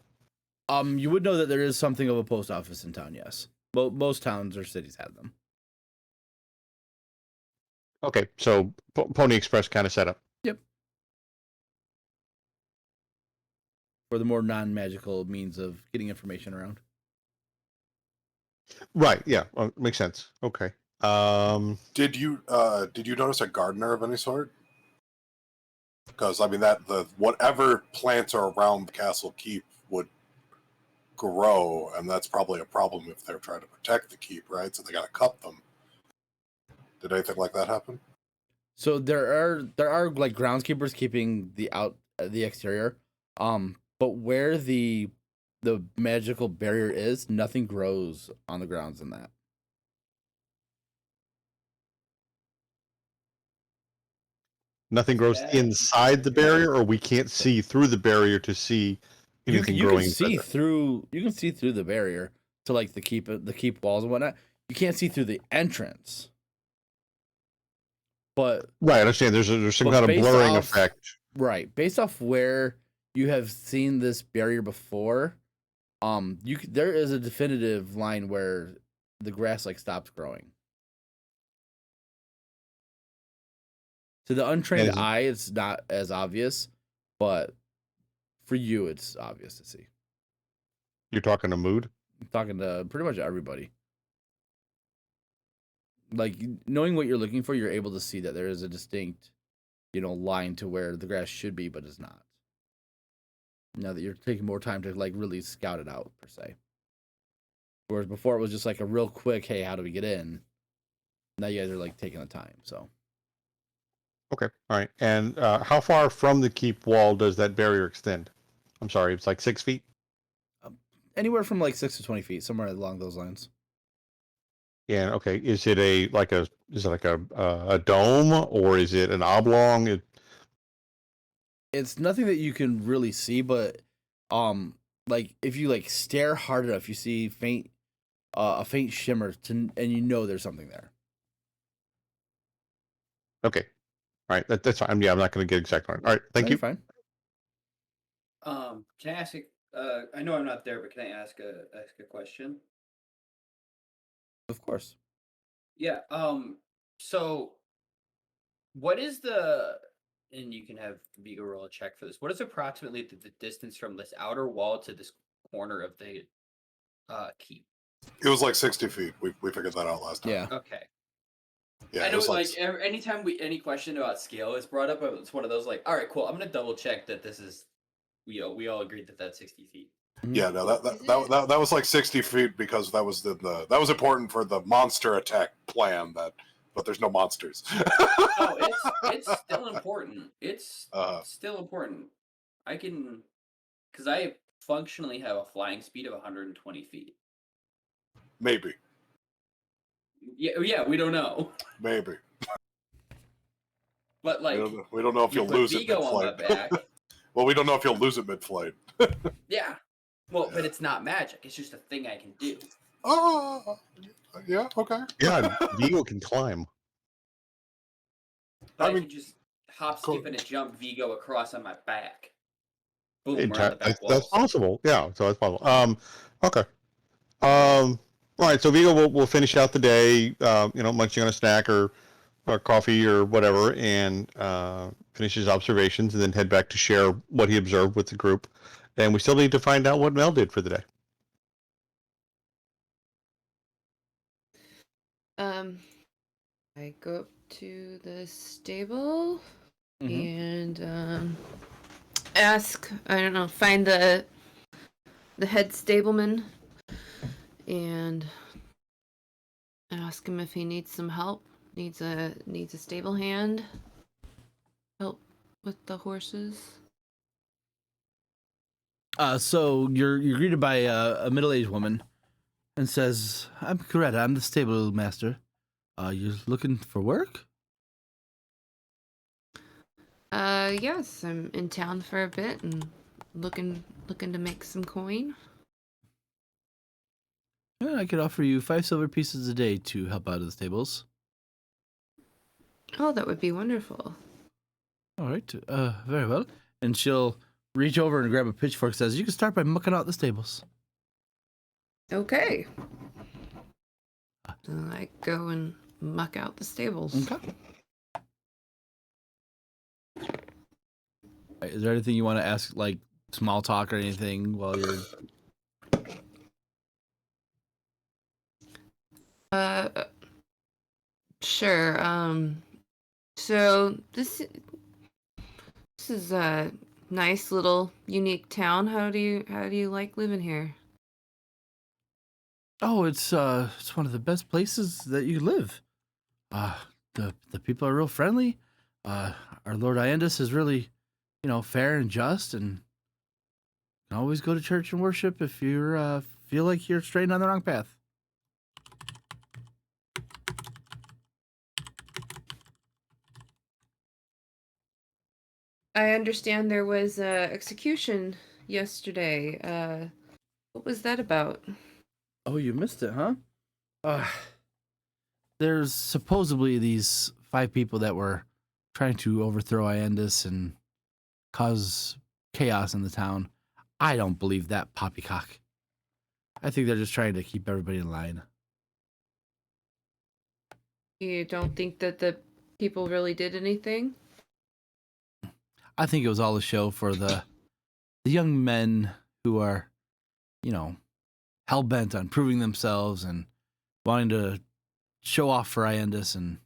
[SPEAKER 3] You would know that there is something of a post office in town, yes. Well, most towns or cities have them.
[SPEAKER 4] Okay, so Pony Express kind of setup.
[SPEAKER 3] Yep. For the more non-magical means of getting information around.
[SPEAKER 4] Right. Yeah. Makes sense. Okay.
[SPEAKER 7] Did you notice a gardener of any sort? Because I mean whatever plants are around the castle keep would grow, and that's probably a problem if they're trying to protect the keep, right? So they got to cut them. Did anything like that happen?
[SPEAKER 3] So there are like groundskeepers keeping the exterior, but where the magical barrier is, nothing grows on the grounds in that.
[SPEAKER 4] Nothing grows inside the barrier, or we can't see through the barrier to see anything growing.
[SPEAKER 3] You can see through the barrier to like the keep walls and whatnot. You can't see through the entrance. But
[SPEAKER 4] right, I understand. There's some kind of blurring effect.
[SPEAKER 3] Right, based off where you have seen this barrier before, there is a definitive line where the grass like stops growing. To the untrained eye, it's not as obvious, but for you, it's obvious to see.
[SPEAKER 4] You're talking to Mood?
[SPEAKER 3] I'm talking to pretty much everybody. Like, knowing what you're looking for, you're able to see that there is a distinct, line to where the grass should be, but is not. Now that you're taking more time to, like, really scout it out, per se. Whereas before, it was just, like, a real quick, hey, how do we get in? Now you guys are, like, taking the time, so.
[SPEAKER 4] Okay, all right. And how far from the keep wall does that barrier extend? I'm sorry, it's like 6 feet?
[SPEAKER 3] Anywhere from, like, 6 to 20 feet, somewhere along those lines.
[SPEAKER 4] Yeah, okay. Is it a dome, or is it an oblong?
[SPEAKER 3] It's nothing that you can really see, but like if you like stare hard enough, you see a faint shimmer, and there's something there.
[SPEAKER 4] Okay, all right. That's fine. Yeah, I'm not going to get exact on. All right, thank you.
[SPEAKER 3] Fine.
[SPEAKER 5] Can I ask I know I'm not there, but can I ask a question?
[SPEAKER 3] Of course.
[SPEAKER 5] Yeah. So what is and you can have Vigo roll a check for this. What is approximately the distance from this outer wall to this corner of the keep?
[SPEAKER 7] It was like 60 feet. We figured that out last time.
[SPEAKER 3] Yeah.
[SPEAKER 5] Okay.
[SPEAKER 7] Yeah.
[SPEAKER 5] I know, like anytime any question about scale is brought up, it's one of those like, all right, cool. I'm gonna double check that this is we all agreed that that's 60 feet.
[SPEAKER 7] Yeah, no, that was like 60 feet because that was that was important for the monster attack plan that but there's no monsters.
[SPEAKER 5] No, it's still important. It's still important. I can, because I functionally have a flying speed of 120 feet.
[SPEAKER 7] Maybe.
[SPEAKER 5] Yeah, we don't know.
[SPEAKER 7] Maybe.
[SPEAKER 5] But like,
[SPEAKER 7] we don't know if you'll
[SPEAKER 5] put
[SPEAKER 7] lose
[SPEAKER 5] Vigo
[SPEAKER 7] it mid-flight.
[SPEAKER 5] on my back.
[SPEAKER 7] Well, we don't know if you'll lose it mid-flight.
[SPEAKER 5] Yeah. Well, but it's not magic. It's just a thing I can do.
[SPEAKER 7] Oh, yeah, okay.
[SPEAKER 4] Yeah, Vigo can climb.
[SPEAKER 5] But I
[SPEAKER 7] I mean,
[SPEAKER 5] can just hop,
[SPEAKER 7] cool.
[SPEAKER 5] skip, and a jump Vigo across on my back. Boom,
[SPEAKER 4] It-
[SPEAKER 5] we're on the back
[SPEAKER 4] that's
[SPEAKER 5] walls.
[SPEAKER 4] possible. Yeah, so that's possible. Okay. All right. So Vigo will finish out the day, munching on a snack or coffee or whatever, and finish his observations, and then head back to share what he observed with the group. And we still need to find out what Mel did for the day.
[SPEAKER 2] I go up to the stable and ask, I don't know, find the head stableman and ask him if he needs some help. Needs a stable hand. Help with the horses.
[SPEAKER 3] So you're greeted by a middle-aged woman, and says, "I'm Coretta. I'm the stable master. You're looking for work?"
[SPEAKER 2] Yes, I'm in town for a bit and looking to make some coin.
[SPEAKER 3] Yeah, I could offer you 5 silver pieces a day to help out at the stables.
[SPEAKER 2] Oh, that would be wonderful.
[SPEAKER 3] All right. Very well. And she'll reach over and grab a pitchfork. And says, "You can start by mucking out the stables."
[SPEAKER 2] Okay. So I go and muck out the stables.
[SPEAKER 3] Okay. Is there anything you want to ask, like small talk or anything, while you're?
[SPEAKER 2] Sure. So this is a nice little unique town. How do you like living here?
[SPEAKER 3] Oh, it's one of the best places that you live. The people are real friendly. Our Lord Iandus is really, fair and just, and you can always go to church and worship if you feel like you're straying on the wrong path.
[SPEAKER 2] I understand there was a execution yesterday. What was that about?
[SPEAKER 3] Oh, you missed it, huh? There's supposedly these 5 people that were trying to overthrow Iandus and cause chaos in the town. I don't believe that poppycock. I think they're just trying to keep everybody in line.
[SPEAKER 2] You don't think that the people really did anything?
[SPEAKER 3] I think it was all a show for the young men who are, hell-bent on proving themselves and wanting to show off for Iandus and,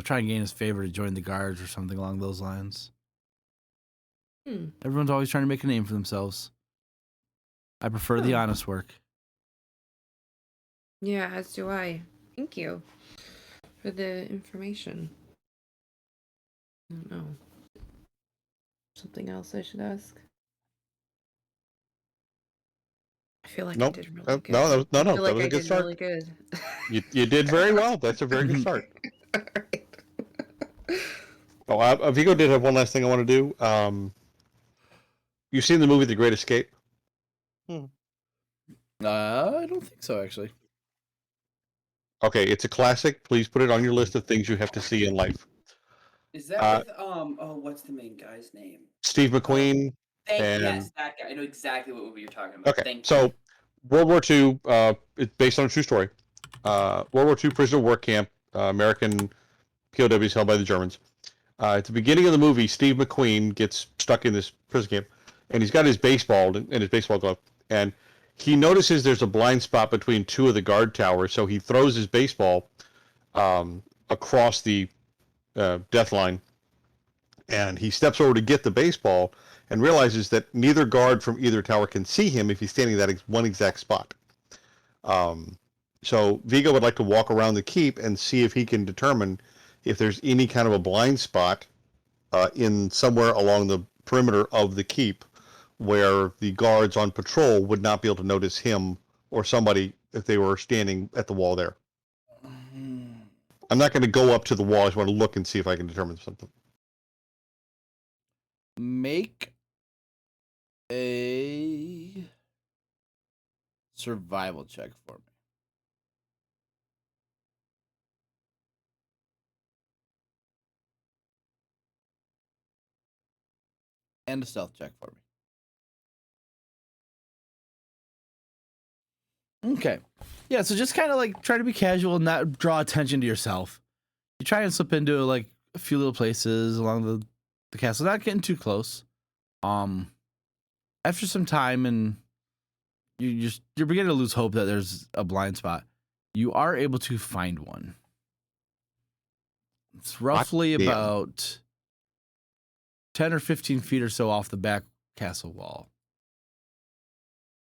[SPEAKER 3] try and gain his favor to join the guards or something along those lines. Everyone's always trying to make a name for themselves. I prefer the honest work.
[SPEAKER 2] Yeah, as do I. Thank you for the information. I don't know. Something else I should ask? I feel like
[SPEAKER 4] Nope.
[SPEAKER 2] I did really good.
[SPEAKER 4] No,
[SPEAKER 2] I feel
[SPEAKER 4] that
[SPEAKER 2] like
[SPEAKER 4] was
[SPEAKER 2] I
[SPEAKER 4] a good
[SPEAKER 2] did
[SPEAKER 4] start.
[SPEAKER 2] really good.
[SPEAKER 4] You did very well. That's a very good start.
[SPEAKER 2] All right.
[SPEAKER 4] Oh, Vigo did have one last thing I want to do. You've seen the movie The Great Escape?
[SPEAKER 3] I don't think so, actually.
[SPEAKER 4] Okay, it's a classic. Please put it on your list of things you have to see in life.
[SPEAKER 5] Is that with what's the main guy's name?
[SPEAKER 4] Steve McQueen.
[SPEAKER 5] Yes, that guy. I know exactly what movie you're talking about.
[SPEAKER 4] Okay,
[SPEAKER 5] Thank you.
[SPEAKER 4] so World War II, it's based on a true story. World War II prisoner of war camp, American POWs held by the Germans. At the beginning of the movie, Steve McQueen gets stuck in this prison camp, and he's got his baseball in his baseball glove, and he notices there's a blind spot between 2 of the guard towers, so he throws his baseball across the death line, and he steps over to get the baseball and realizes that neither guard from either tower can see him if he's standing in that one exact spot. So Vigo would like to walk around the keep and see if he can determine if there's any kind of a blind spot in somewhere along the perimeter of the keep where the guards on patrol would not be able to notice him or somebody if they were standing at the wall there. I'm not going to go up to the wall. I just want to look and see if I can determine something.
[SPEAKER 3] Make a survival check for me. And a stealth check for me. Okay. Yeah, so just kind of like try to be casual and not draw attention to yourself. You try and slip into like a few little places along the castle, not getting too close. After some time and you're beginning to lose hope that there's a blind spot, you are able to find one. It's roughly about 10 or 15 feet or so off the back castle wall,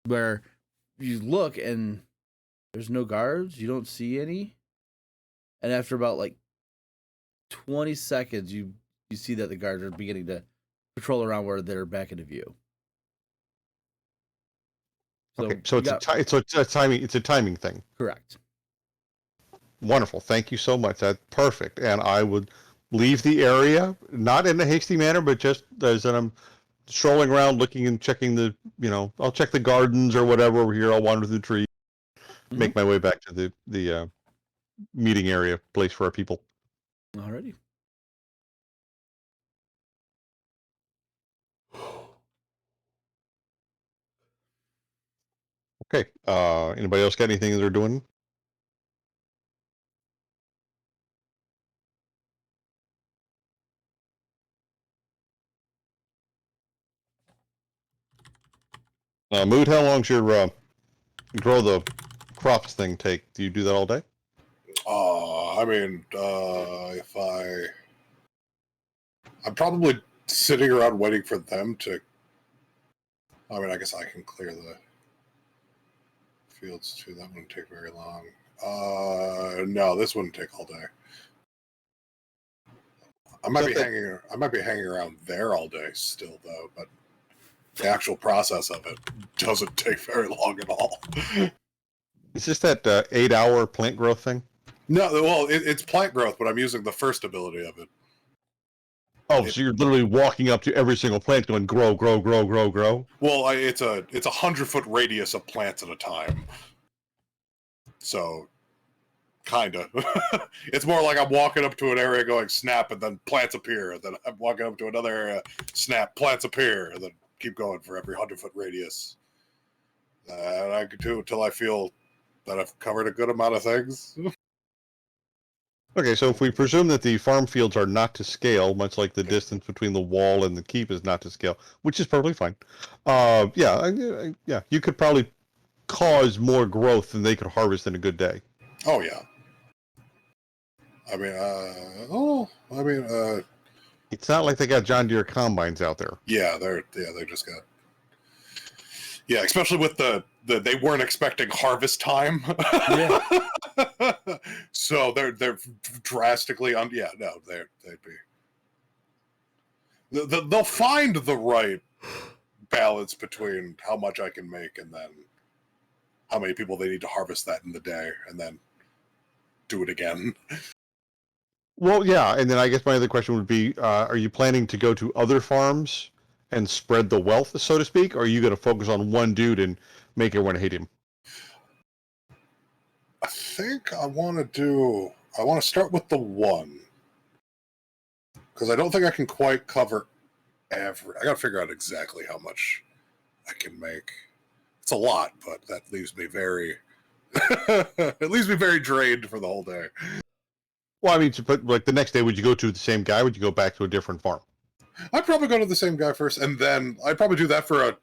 [SPEAKER 3] where you look and there's no guards. You don't see any. And after about like 20 seconds, you see that the guards are beginning to patrol around where they're back into view. So
[SPEAKER 4] okay, so it's a timing thing.
[SPEAKER 3] Correct.
[SPEAKER 4] Wonderful. Thank you so much. That's perfect. And I would leave the area, not in a hasty manner, but just as I'm strolling around, looking and checking I'll check the gardens or whatever over here. I'll wander through the trees, make my way back to the meeting area, place for our people.
[SPEAKER 3] Alrighty.
[SPEAKER 4] Okay. Anybody else got anything that they're doing? Mood, how long's your grow the crops thing take? Do you do that all day?
[SPEAKER 7] I'm probably sitting around waiting for them to. I guess I can clear the fields too. That wouldn't take very long. No, this wouldn't take all day. I might be hanging around there all day still, though. But the actual process of it doesn't take very long at all.
[SPEAKER 4] Is this that 8-hour plant growth thing?
[SPEAKER 7] No, well, it's plant growth, but I'm using the first ability of it.
[SPEAKER 4] Oh, so you're literally walking up to every single plant going grow, grow, grow, grow, grow?
[SPEAKER 7] Well, it's a 100-foot radius of plants at a time. So, kinda. It's more like I'm walking up to an area going snap, and then plants appear. And then I'm walking up to another area, snap, plants appear, and then keep going for every 100-foot radius. And I could do until I feel that I've covered a good amount of things.
[SPEAKER 4] Okay, so if we presume that the farm fields are not to scale, much like the distance between the wall and the keep is not to scale, which is perfectly fine. You could probably cause more growth than they could harvest in a good day.
[SPEAKER 7] Oh yeah.
[SPEAKER 4] It's not like they got John Deere combines out there.
[SPEAKER 7] Yeah, they just got. Yeah, especially with the they weren't expecting harvest time.
[SPEAKER 3] Yeah.
[SPEAKER 7] So they're drastically they'd be. They'll find the right balance between how much I can make and then how many people they need to harvest that in the day, and then do it again.
[SPEAKER 4] Well, yeah, and then I guess my other question would be, are you planning to go to other farms and spread the wealth, so to speak, or are you going to focus on one dude and make everyone hate him?
[SPEAKER 7] I think I want to start with the one. Because I don't think I can quite cover every. I got to figure out exactly how much I can make. It's a lot, but that leaves me very. It leaves me very drained for the whole day.
[SPEAKER 4] Well, I mean, but like the next day, would you go to the same guy? Would you go back to a different farm?
[SPEAKER 7] I'd probably go to the same guy first, and then I'd probably do that for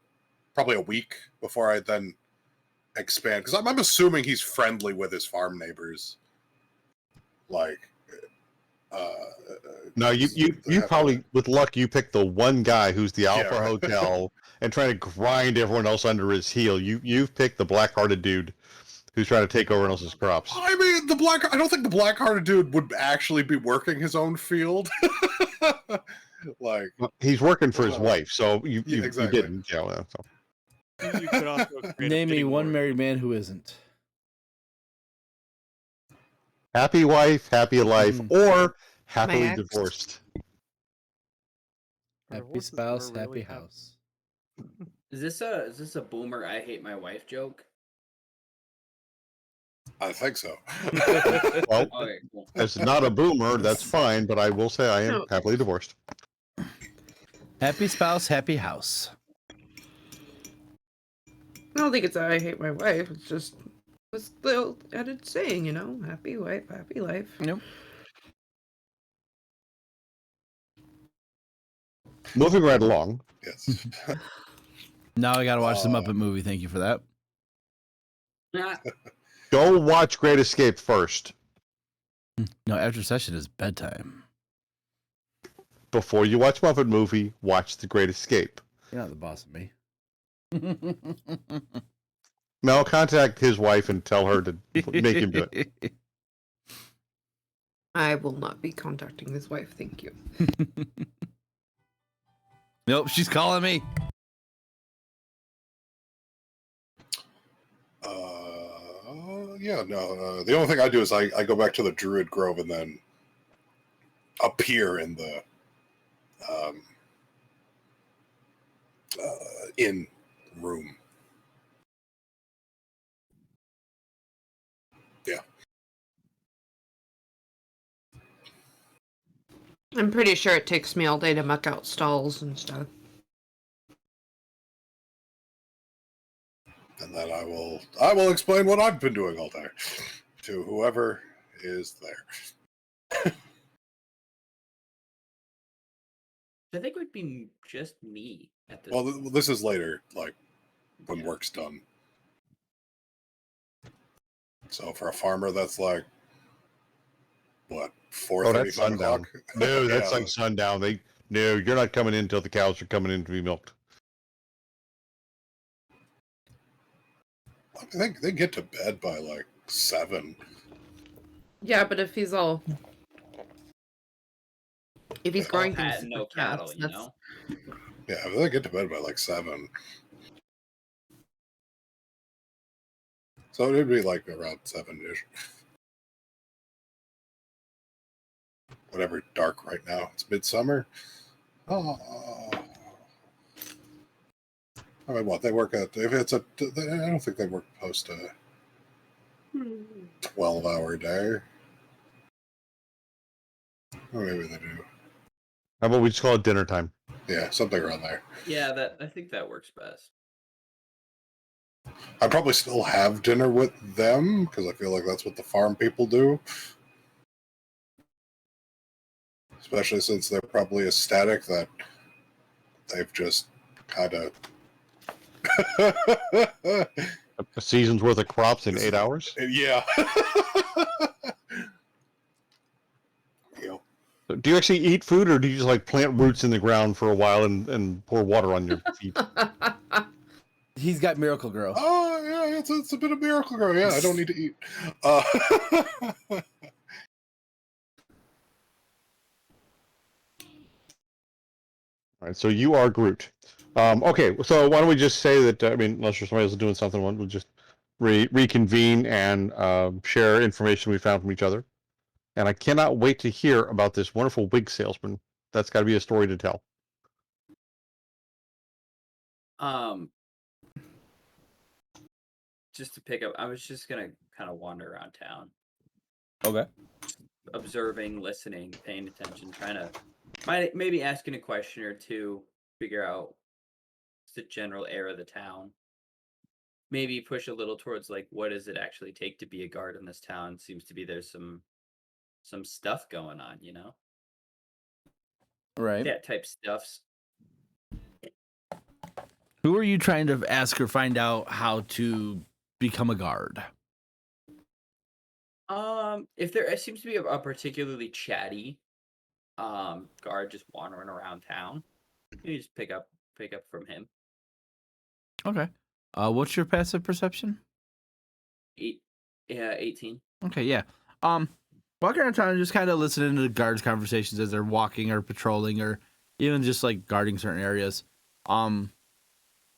[SPEAKER 7] probably a week before I then expand. Because I'm assuming he's friendly with his farm neighbors. Like,
[SPEAKER 4] no, you probably, with luck, you pick the one guy who's the Alpha Hotel and trying to grind everyone else under his heel. You've picked the black-hearted dude who's trying to take over else's crops.
[SPEAKER 7] I mean, I don't think the black-hearted dude would actually be working his own field. Like,
[SPEAKER 4] He's working for his wife, so you
[SPEAKER 7] exactly.
[SPEAKER 4] didn't. Yeah, so.
[SPEAKER 1] You could also create a
[SPEAKER 3] Name me
[SPEAKER 1] bidding
[SPEAKER 3] one
[SPEAKER 1] war.
[SPEAKER 3] married man who isn't.
[SPEAKER 4] Happy wife, happy life, or happily
[SPEAKER 2] ex.
[SPEAKER 4] divorced.
[SPEAKER 3] Happy
[SPEAKER 1] Divorce is
[SPEAKER 3] spouse,
[SPEAKER 1] never really
[SPEAKER 3] happy
[SPEAKER 1] happened.
[SPEAKER 3] house.
[SPEAKER 5] Is this a boomer I hate my wife joke?
[SPEAKER 7] I think so.
[SPEAKER 4] Well,
[SPEAKER 5] Okay, cool.
[SPEAKER 4] it's not a boomer, that's fine, but I will say I am
[SPEAKER 2] No.
[SPEAKER 4] happily divorced.
[SPEAKER 3] Happy spouse, happy house.
[SPEAKER 2] I don't think it's I hate my wife. It's just what's the added saying, you know? Happy wife, happy life.
[SPEAKER 3] Nope.
[SPEAKER 4] Moving right along.
[SPEAKER 7] Yes.
[SPEAKER 3] Now I gotta watch the Muppet movie. Thank you for that.
[SPEAKER 4] Go watch Great Escape first
[SPEAKER 3] No, after session is bedtime.
[SPEAKER 4] before you watch Muppet movie. Watch The Great Escape.
[SPEAKER 3] You're not the boss of me.
[SPEAKER 4] Mel, contact his wife and tell her to make him do it.
[SPEAKER 2] I will not be contacting his wife, thank you.
[SPEAKER 3] Nope, she's calling me.
[SPEAKER 7] Yeah, no. The only thing I do is I go back to the Druid Grove and then appear in the inn room. Yeah.
[SPEAKER 2] I'm pretty sure it takes me all day to muck out stalls and stuff.
[SPEAKER 7] And then I will explain what I've been doing all day to whoever is there.
[SPEAKER 5] I think it would be just me at this.
[SPEAKER 7] Well, this is later, like when work's done. So for a farmer, that's like what, 4:30,
[SPEAKER 4] that's
[SPEAKER 7] 5
[SPEAKER 4] sundown.
[SPEAKER 7] o'clock?
[SPEAKER 4] No, that's
[SPEAKER 7] Yeah.
[SPEAKER 4] like sundown. No, you're not coming in until the cows are coming in to be milked.
[SPEAKER 7] I think they get to bed by like 7.
[SPEAKER 2] Yeah, but if he's growing
[SPEAKER 5] Cat
[SPEAKER 2] things
[SPEAKER 5] and no
[SPEAKER 2] for cats,
[SPEAKER 5] cattle, you know.
[SPEAKER 7] Yeah, they get to bed by like 7. So it'd be like around 7-ish. Whatever, dark right now. It's midsummer. Oh. I mean, what they work at? If it's I don't think they work post a 12-hour day. Or maybe they do.
[SPEAKER 4] How about we just call it dinner time?
[SPEAKER 7] Yeah, something around there.
[SPEAKER 5] Yeah, I think that works best.
[SPEAKER 7] I probably still have dinner with them because I feel like that's what the farm people do. Especially since they're probably ecstatic that they've just kind of
[SPEAKER 4] A season's worth of crops in 8 hours?
[SPEAKER 7] yeah.
[SPEAKER 4] Do you actually eat food, or do you just like plant roots in the ground for a while and pour water on your feet?
[SPEAKER 3] He's got Miracle Grow.
[SPEAKER 7] Oh yeah, it's a bit of Miracle Grow. Yeah, I don't need to eat.
[SPEAKER 4] All right, so you are Groot. Okay, so why don't we just say that? I mean, unless somebody else is doing something, we'll just reconvene and share information we found from each other. And I cannot wait to hear about this wonderful wig salesman. That's got to be a story to tell.
[SPEAKER 5] Just to pick up, I was just gonna kind of wander around town,
[SPEAKER 3] Okay.
[SPEAKER 5] observing, listening, paying attention, trying to maybe asking a question or two, figure out the general air of the town. Maybe push a little towards like, what does it actually take to be a guard in this town? Seems to be there's some stuff going on, you know.
[SPEAKER 3] Right.
[SPEAKER 5] That type stuffs.
[SPEAKER 3] Who are you trying to ask or find out how to become a guard?
[SPEAKER 5] If there seems to be a particularly chatty guard just wandering around town, you just pick up from him.
[SPEAKER 3] Okay. What's your passive perception?
[SPEAKER 5] 18.
[SPEAKER 3] Okay, yeah. Walking around town and just kind of listening to the guards' conversations as they're walking or patrolling or even just like guarding certain areas.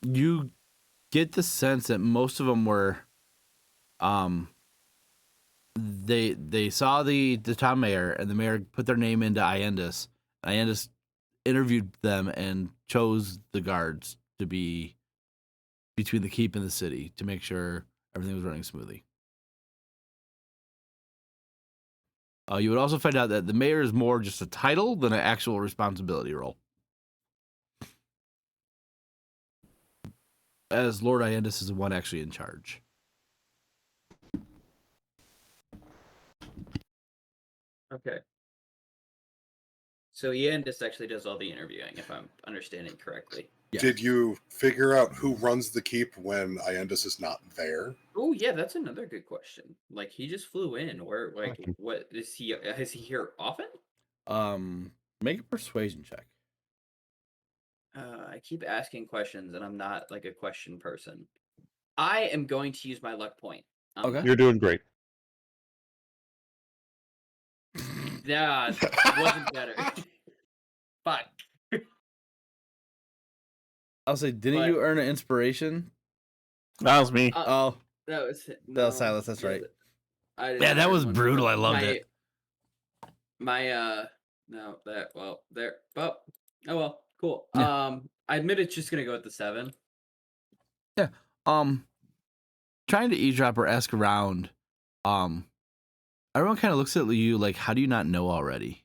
[SPEAKER 3] You get the sense that most of them were, they saw the town mayor and the mayor put their name into Iandis. Iandis interviewed them and chose the guards to be between the keep and the city to make sure everything was running smoothly. You would also find out that the mayor is more just a title than an actual responsibility role. As Lord Iandis is the one actually in charge.
[SPEAKER 5] Okay. So Yandis actually does all the interviewing, if I'm understanding correctly.
[SPEAKER 3] Yes.
[SPEAKER 7] Did you figure out who runs the keep when Iandis is not there?
[SPEAKER 5] Oh yeah, that's another good question. Like he just flew in, or like what is he? Is he here often?
[SPEAKER 3] Make a persuasion check.
[SPEAKER 5] I keep asking questions, and I'm not like a question person. I am going to use my luck point.
[SPEAKER 3] Okay.
[SPEAKER 4] You're doing great.
[SPEAKER 5] Yeah, wasn't better. Fuck.
[SPEAKER 3] I'll say, didn't
[SPEAKER 5] But-
[SPEAKER 3] you earn an inspiration?
[SPEAKER 6] That was me.
[SPEAKER 3] Oh,
[SPEAKER 5] That was
[SPEAKER 3] that was Silas. That's right.
[SPEAKER 5] I did
[SPEAKER 3] Yeah,
[SPEAKER 5] not
[SPEAKER 3] that
[SPEAKER 5] earn
[SPEAKER 3] was
[SPEAKER 5] one.
[SPEAKER 3] brutal. I loved it.
[SPEAKER 5] No, that well there. Oh well, cool.
[SPEAKER 3] Yeah.
[SPEAKER 5] I admit it's just gonna go with the 7.
[SPEAKER 3] Yeah. Trying to eavesdrop or ask around. Everyone kind of looks at you like, how do you not know already?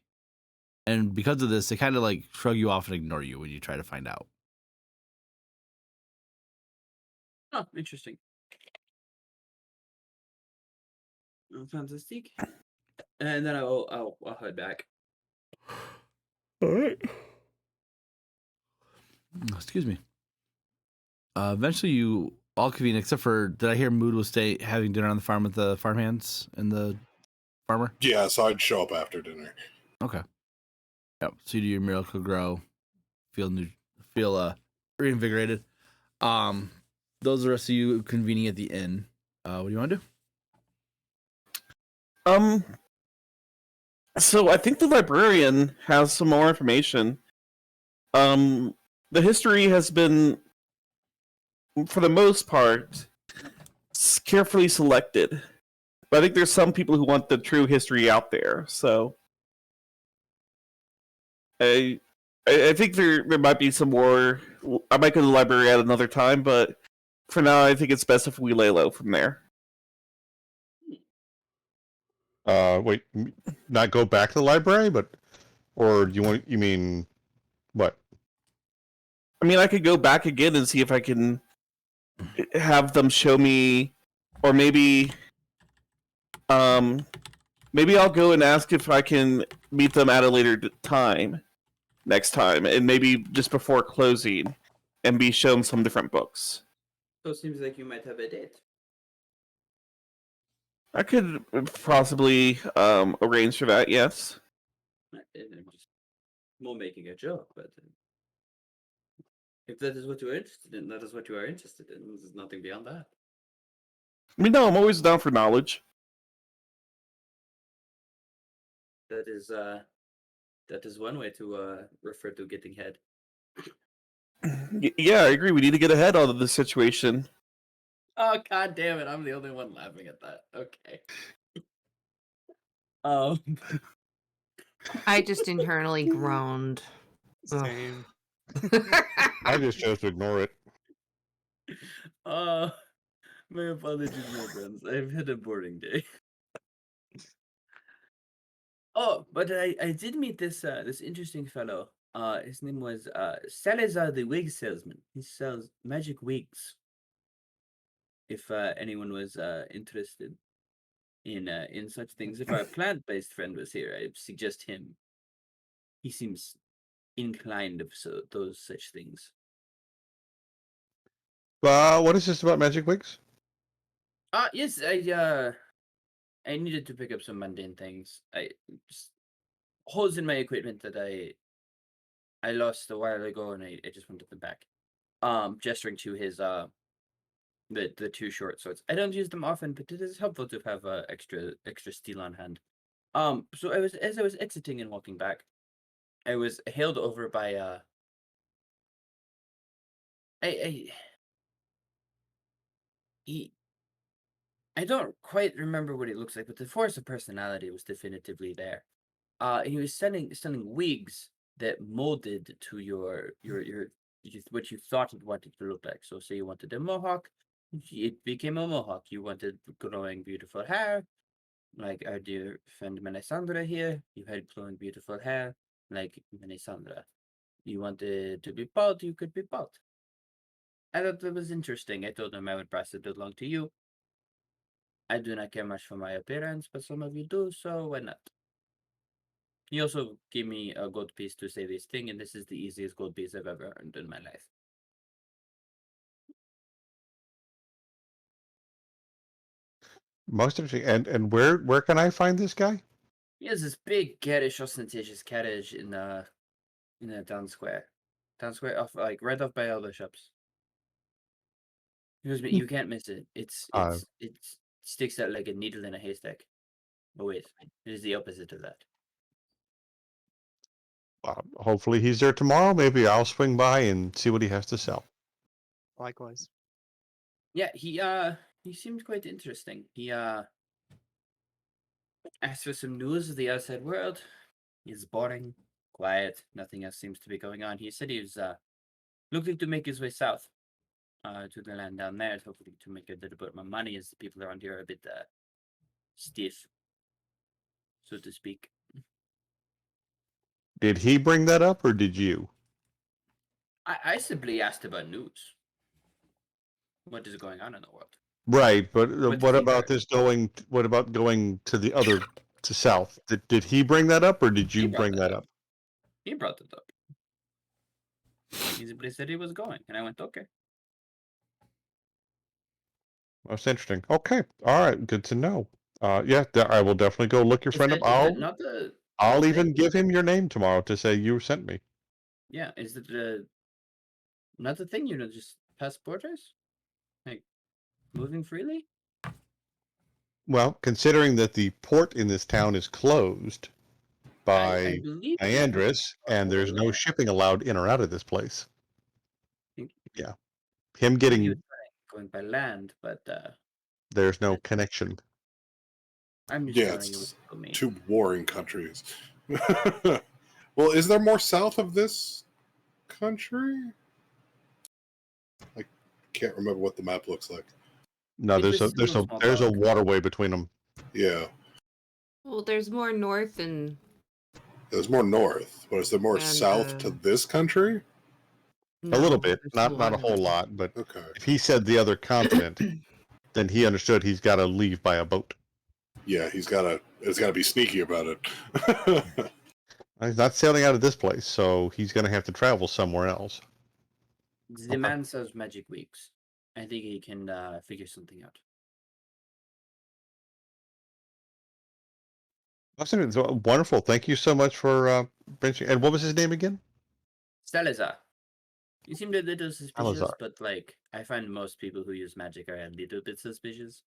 [SPEAKER 3] And because of this, they kind of like shrug you off and ignore you when you try to find out.
[SPEAKER 5] Oh, interesting. Fantastic. And then I'll head back.
[SPEAKER 3] All right. Excuse me. Eventually, you all convene, except for, did I hear Mood was having dinner on the farm with the farmhands and the farmer?
[SPEAKER 7] Yeah, so I'd show up after dinner.
[SPEAKER 3] Okay. Yep. So you do your miracle grow, feel reinvigorated. Those are the rest of you convening at the inn. What do you want to do?
[SPEAKER 6] So I think the librarian has some more information. The history has been, for the most part, carefully selected. But I think there's some people who want the true history out there. So I think there might be some more. I might go to the library at another time, but for now, I think it's best if we lay low from there.
[SPEAKER 4] Wait, not go back to the library, or you mean what?
[SPEAKER 6] I mean, I could go back again and see if I can have them show me, or maybe I'll go and ask if I can meet them at a later time, next time, and maybe just before closing, and be shown some different books.
[SPEAKER 5] So it seems like you might have a date.
[SPEAKER 6] I could possibly arrange for that, yes.
[SPEAKER 5] I'm just more making a joke, but if that is what you are interested in, that is what you are interested in. There's nothing beyond that.
[SPEAKER 6] I mean, no, I'm always down for knowledge.
[SPEAKER 5] That is one way to refer to getting head.
[SPEAKER 6] Yeah, I agree. We need to get ahead out of this situation.
[SPEAKER 5] Oh god damn it! I'm the only one laughing at that. Okay.
[SPEAKER 2] I just internally groaned. Ugh.
[SPEAKER 1] Same.
[SPEAKER 4] I just chose to ignore it.
[SPEAKER 5] My apologies, my friends. I've had a boring day. Oh, but I did meet this this interesting fellow. His name was Salazar the wig salesman. He sells magic wigs. If anyone was interested in such things, if our plant-based friend was here, I'd suggest him. He seems inclined of those such things.
[SPEAKER 4] What is this about magic wigs?
[SPEAKER 5] Yes, I needed to pick up some mundane things. I just holes in my equipment that I lost a while ago, and I just wanted them back. Gesturing to his the two short swords. I don't use them often, but it is helpful to have extra steel on hand. So as I was exiting and walking back, I was hailed over by he. I don't quite remember what he looks like, but the force of personality was definitively there. He was selling wigs that molded to your what you thought it wanted to look like. So, say you wanted a mohawk, it became a mohawk. You wanted glowing, beautiful hair, like our dear friend Melisandre here. You had glowing, beautiful hair, like Melisandre. You wanted to be bald, you could be bald. I thought that was interesting. I told him I would pass it along to you. I do not care much for my appearance, but some of you do, so why not? He also gave me a gold piece to say this thing, and this is the easiest gold piece I've ever earned in my life.
[SPEAKER 4] Most interesting. And where can I find this guy?
[SPEAKER 5] He has this big, garish, ostentatious carriage in a town square. Town square, off right off by all the shops. You can't miss it. It sticks out like a needle in a haystack. Oh wait, it is the opposite of that.
[SPEAKER 4] Hopefully he's there tomorrow. Maybe I'll swing by and see what he has to sell.
[SPEAKER 1] Likewise.
[SPEAKER 5] Yeah, he seemed quite interesting. He asked for some news of the outside world. He's boring, quiet, nothing else seems to be going on. He said he was looking to make his way south to the land down there, hopefully to make a little bit more money, as the people around here are a bit stiff, so to speak.
[SPEAKER 4] Did he bring that up, or did you?
[SPEAKER 5] I simply asked about news. What is going on in the world?
[SPEAKER 4] Right, but
[SPEAKER 5] What
[SPEAKER 4] what
[SPEAKER 5] does he
[SPEAKER 4] about
[SPEAKER 5] learn?
[SPEAKER 4] this going? What about going to the other to south? Did he bring that up, or did
[SPEAKER 5] He
[SPEAKER 4] you
[SPEAKER 5] brought
[SPEAKER 4] bring
[SPEAKER 5] that
[SPEAKER 4] that
[SPEAKER 5] up.
[SPEAKER 4] up?
[SPEAKER 5] He brought it up. He simply said he was going, and I went, okay.
[SPEAKER 4] That's interesting. Okay, all right, good to know. Yeah, I will definitely go look your friend up. I'll even give him your name tomorrow to say you sent me.
[SPEAKER 5] Yeah, is it not the thing? Just pass borders, like moving freely.
[SPEAKER 4] Well, considering that the port in this town is closed by
[SPEAKER 5] I believe
[SPEAKER 4] Andrus, and there's no shipping allowed in or out of this place. Yeah, him getting
[SPEAKER 5] going by land, but
[SPEAKER 4] there's no connection.
[SPEAKER 5] I'm just telling you what you told me.
[SPEAKER 7] Two warring countries. Well, is there more south of this country? I can't remember what the map looks like.
[SPEAKER 4] No, there's a waterway between them.
[SPEAKER 7] Yeah.
[SPEAKER 2] Well, there's more north and
[SPEAKER 7] There's more north, but is there more south to this country?
[SPEAKER 4] A little bit, not a whole lot, but
[SPEAKER 7] okay.
[SPEAKER 4] If he said the other continent, then he understood he's got to leave by a boat.
[SPEAKER 7] Yeah, it's got to be sneaky about it.
[SPEAKER 4] He's not sailing out of this place, so he's going to have to travel somewhere else.
[SPEAKER 5] The man sells magic wigs. I think he can figure something out.
[SPEAKER 4] Awesome. Wonderful. Thank you so much for mentioning. And what was his name again?
[SPEAKER 5] Salazar. He seemed a little suspicious,
[SPEAKER 4] Salazar.
[SPEAKER 5] but like I find most people who use magic are a little bit suspicious.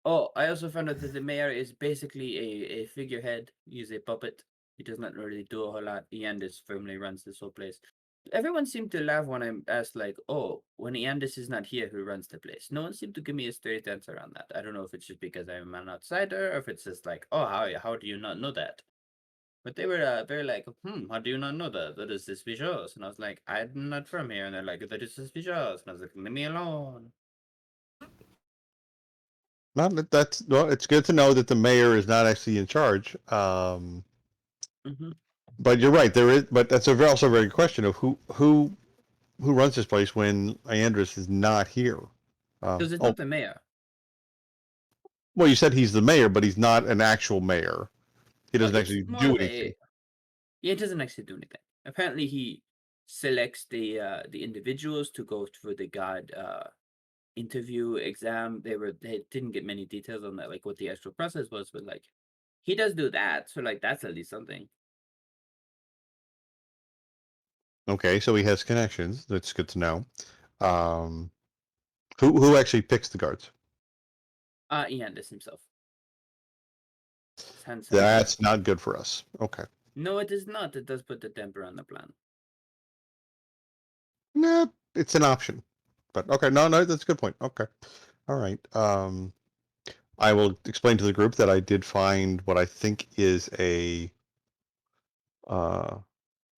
[SPEAKER 5] Oh, I also found out that the mayor is basically a figurehead. He's a puppet. He does not really do a whole lot. Iandis firmly runs this whole place. Everyone seemed to laugh when I asked, like, oh, when Iandis is not here, who runs the place? No one seemed to give me a straight answer on that. I don't know if it's just because I'm an outsider, or if it's just like, oh, how do you not know that? But they were very like, how do you not know that? That is suspicious. And I was like, I'm not from here. And they're like, that is suspicious. And I was like, leave me alone.
[SPEAKER 4] It's good to know that the mayor is not actually in charge. But you're right. But that's also a very good question of who runs this place when Andrus is not here.
[SPEAKER 5] Because it's not the mayor.
[SPEAKER 4] Well, you said he's the mayor, but he's not an actual mayor. He doesn't actually do anything.
[SPEAKER 5] Yeah, he doesn't actually do anything. Apparently, he selects the individuals to go through the guard interview exam. They didn't get many details on that, like what the actual process was, but like he does do that. So like that's at least something.
[SPEAKER 4] Okay, so he has connections. That's good to know. Who actually picks the guards?
[SPEAKER 5] Iandis himself.
[SPEAKER 4] That's not good for us. Okay.
[SPEAKER 5] No, it is not. It does put the damper on the plan.
[SPEAKER 4] Nah, it's an option. But okay, no, that's a good point. Okay. All right. I will explain to the group that I did find what I think is a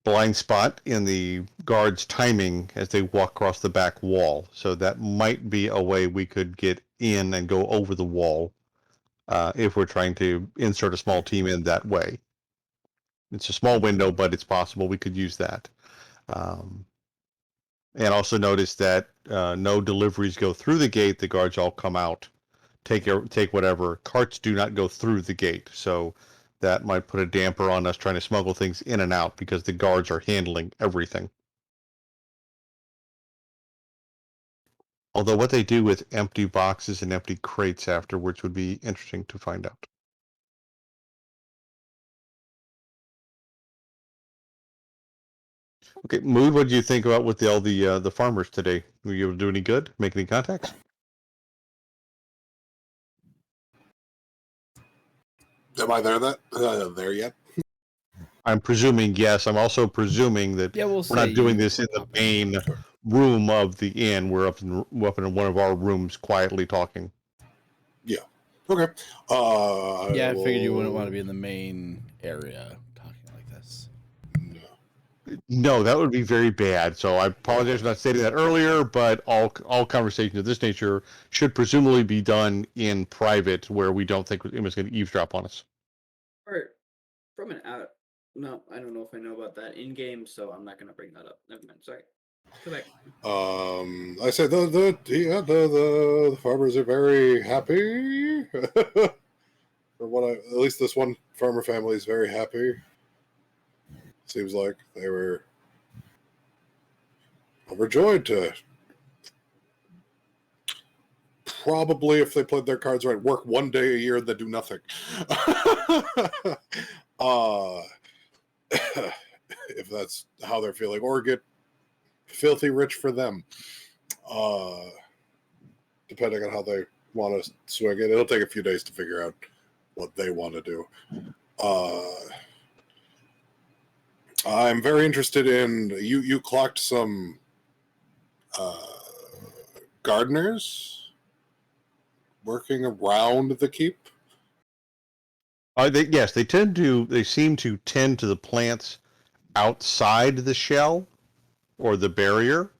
[SPEAKER 4] blind spot in the guards' timing as they walk across the back wall. So that might be a way we could get in and go over the wall if we're trying to insert a small team in that way. It's a small window, but it's possible we could use that. And also notice that no deliveries go through the gate. The guards all come out, take whatever. Carts do not go through the gate. So that might put a damper on us trying to smuggle things in and out because the guards are handling everything. Although what they do with empty boxes and empty crates afterwards would be interesting to find out. Okay, Mood, what did you think about with all the farmers today? Were you able to do any good? Make any contacts?
[SPEAKER 7] Am I there yet?
[SPEAKER 4] I'm presuming yes. I'm also presuming that
[SPEAKER 3] Yeah, we'll
[SPEAKER 4] we're not
[SPEAKER 3] say
[SPEAKER 4] doing
[SPEAKER 3] you
[SPEAKER 4] this in the
[SPEAKER 3] pop in.
[SPEAKER 4] main room of the inn. We're up in one of our rooms quietly talking.
[SPEAKER 7] Okay.
[SPEAKER 3] Yeah, I figured you wouldn't want to be in the main area talking like this.
[SPEAKER 4] No, that would be very bad. So I apologize for not stating that earlier, but all conversations of this nature should presumably be done in private where we don't think anyone's going to eavesdrop on us.
[SPEAKER 5] Or from an out. No, I don't know if I know about that in game, so I'm not going to bring that up. Never mind. Sorry. Go back.
[SPEAKER 7] I said the farmers are very happy. For at least this one farmer family is very happy. Seems like they were overjoyed to probably, if they played their cards right, work one day a year and then do nothing. If that's how they're feeling, or get filthy rich for them. Depending on how they want to swing it. It'll take a few days to figure out what they want to do. I'm very interested in you clocked some gardeners working around the keep.
[SPEAKER 4] They seem to tend to the plants outside the shell or the barrier,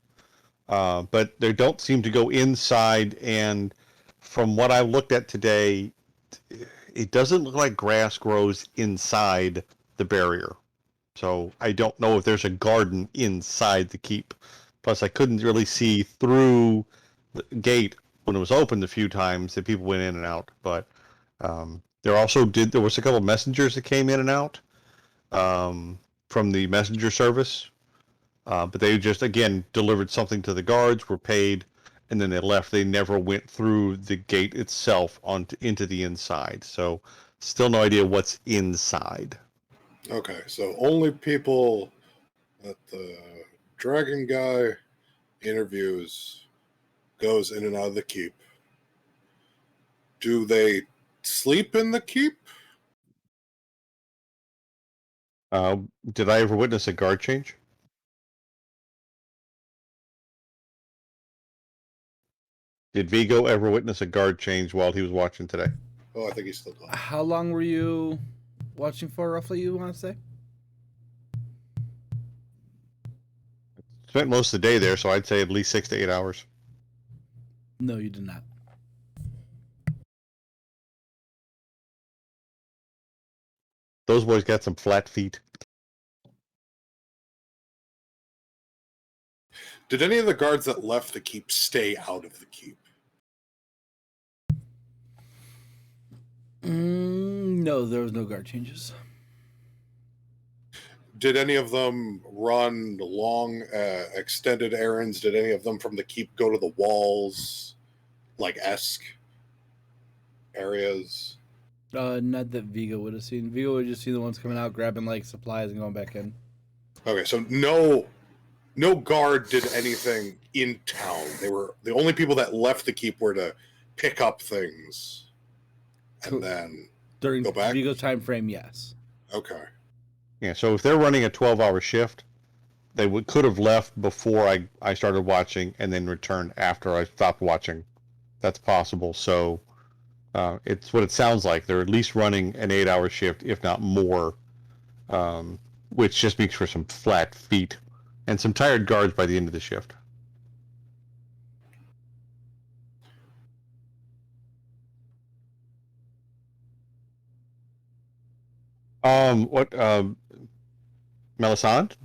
[SPEAKER 4] but they don't seem to go inside. And from what I looked at today, it doesn't look like grass grows inside the barrier. So I don't know if there's a garden inside the keep. Plus, I couldn't really see through the gate when it was opened a few times that people went in and out. But there was a couple of messengers that came in and out from the messenger service. But they just, again, delivered something to the guards, were paid, and then they left. They never went through the gate itself into the inside. So still no idea what's inside.
[SPEAKER 7] Okay, so only people that the dragon guy interviews goes in and out of the keep. Do they sleep in the keep?
[SPEAKER 4] Did I ever witness a guard change? Did Vigo ever witness a guard change while he was watching today?
[SPEAKER 7] Oh, I think he's still gone.
[SPEAKER 3] How long were you watching for, roughly, you want to say?
[SPEAKER 4] Spent most of the day there, so I'd say at least 6 to 8 hours.
[SPEAKER 3] No, you did not.
[SPEAKER 4] Those boys got some flat feet.
[SPEAKER 7] Did any of the guards that left the keep stay out of the keep?
[SPEAKER 3] No, there was no guard changes.
[SPEAKER 7] Did any of them run long, extended errands? Did any of them from the keep go to the walls, like esque areas?
[SPEAKER 3] Not that Vigo would have seen. Vigo would just see the ones coming out, grabbing like supplies and going back in.
[SPEAKER 7] Okay, so no no guard did anything in town. They were the only people that left the keep were to pick up things, and then
[SPEAKER 3] During
[SPEAKER 7] go back.
[SPEAKER 3] Vigo's time frame, yes.
[SPEAKER 7] Okay.
[SPEAKER 4] Yeah, so if they're running a 12-hour shift, they could have left before I started watching and then returned after I stopped watching. That's possible. So it's what it sounds like. They're at least running an 8-hour shift, if not more, which just makes for some flat feet and some tired guards by the end of the shift. What, Melisande,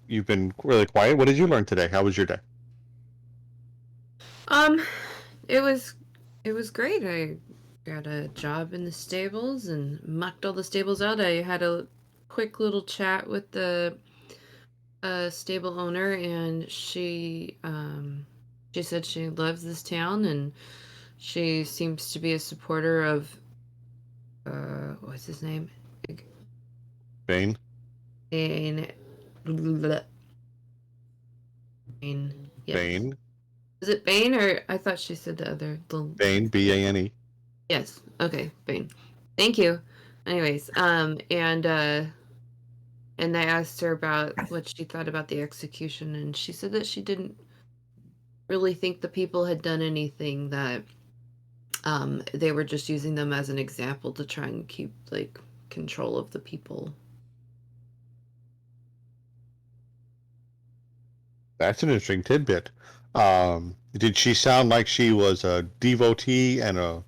[SPEAKER 4] you've been really quiet. What did you learn today? How was your day?
[SPEAKER 2] It was great. I got a job in the stables and mucked all the stables out. I had a quick little chat with the stable owner, and she said she loves this town, and she seems to be a supporter of what's his name?
[SPEAKER 4] Bane?
[SPEAKER 2] Bane. Bane. Yes.
[SPEAKER 4] Bane?
[SPEAKER 2] Is it Bane, or I thought she said the other.
[SPEAKER 4] Bane, B-A-N-E.
[SPEAKER 2] Yes. Okay, Bane. Thank you. Anyways, and I asked her about what she thought about the execution, and she said that she didn't really think the people had done anything, that they were just using them as an example to try and keep like control of the people.
[SPEAKER 4] That's an interesting tidbit. Did she sound like she was a devotee and a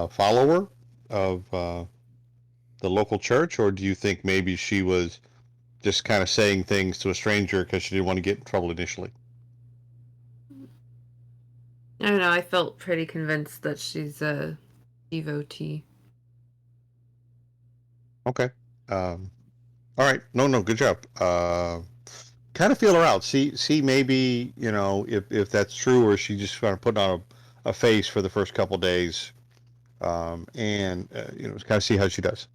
[SPEAKER 4] follower of the local church, or do you think maybe she was just kind of saying things to a stranger because she didn't want to get in trouble initially?
[SPEAKER 2] I don't know. I felt pretty convinced that she's a devotee.
[SPEAKER 4] Okay. All right. No, good job. Kind of feel her out. See, maybe, if that's true, or she just kind of putting on a face for the first couple days, and kind of see how she does.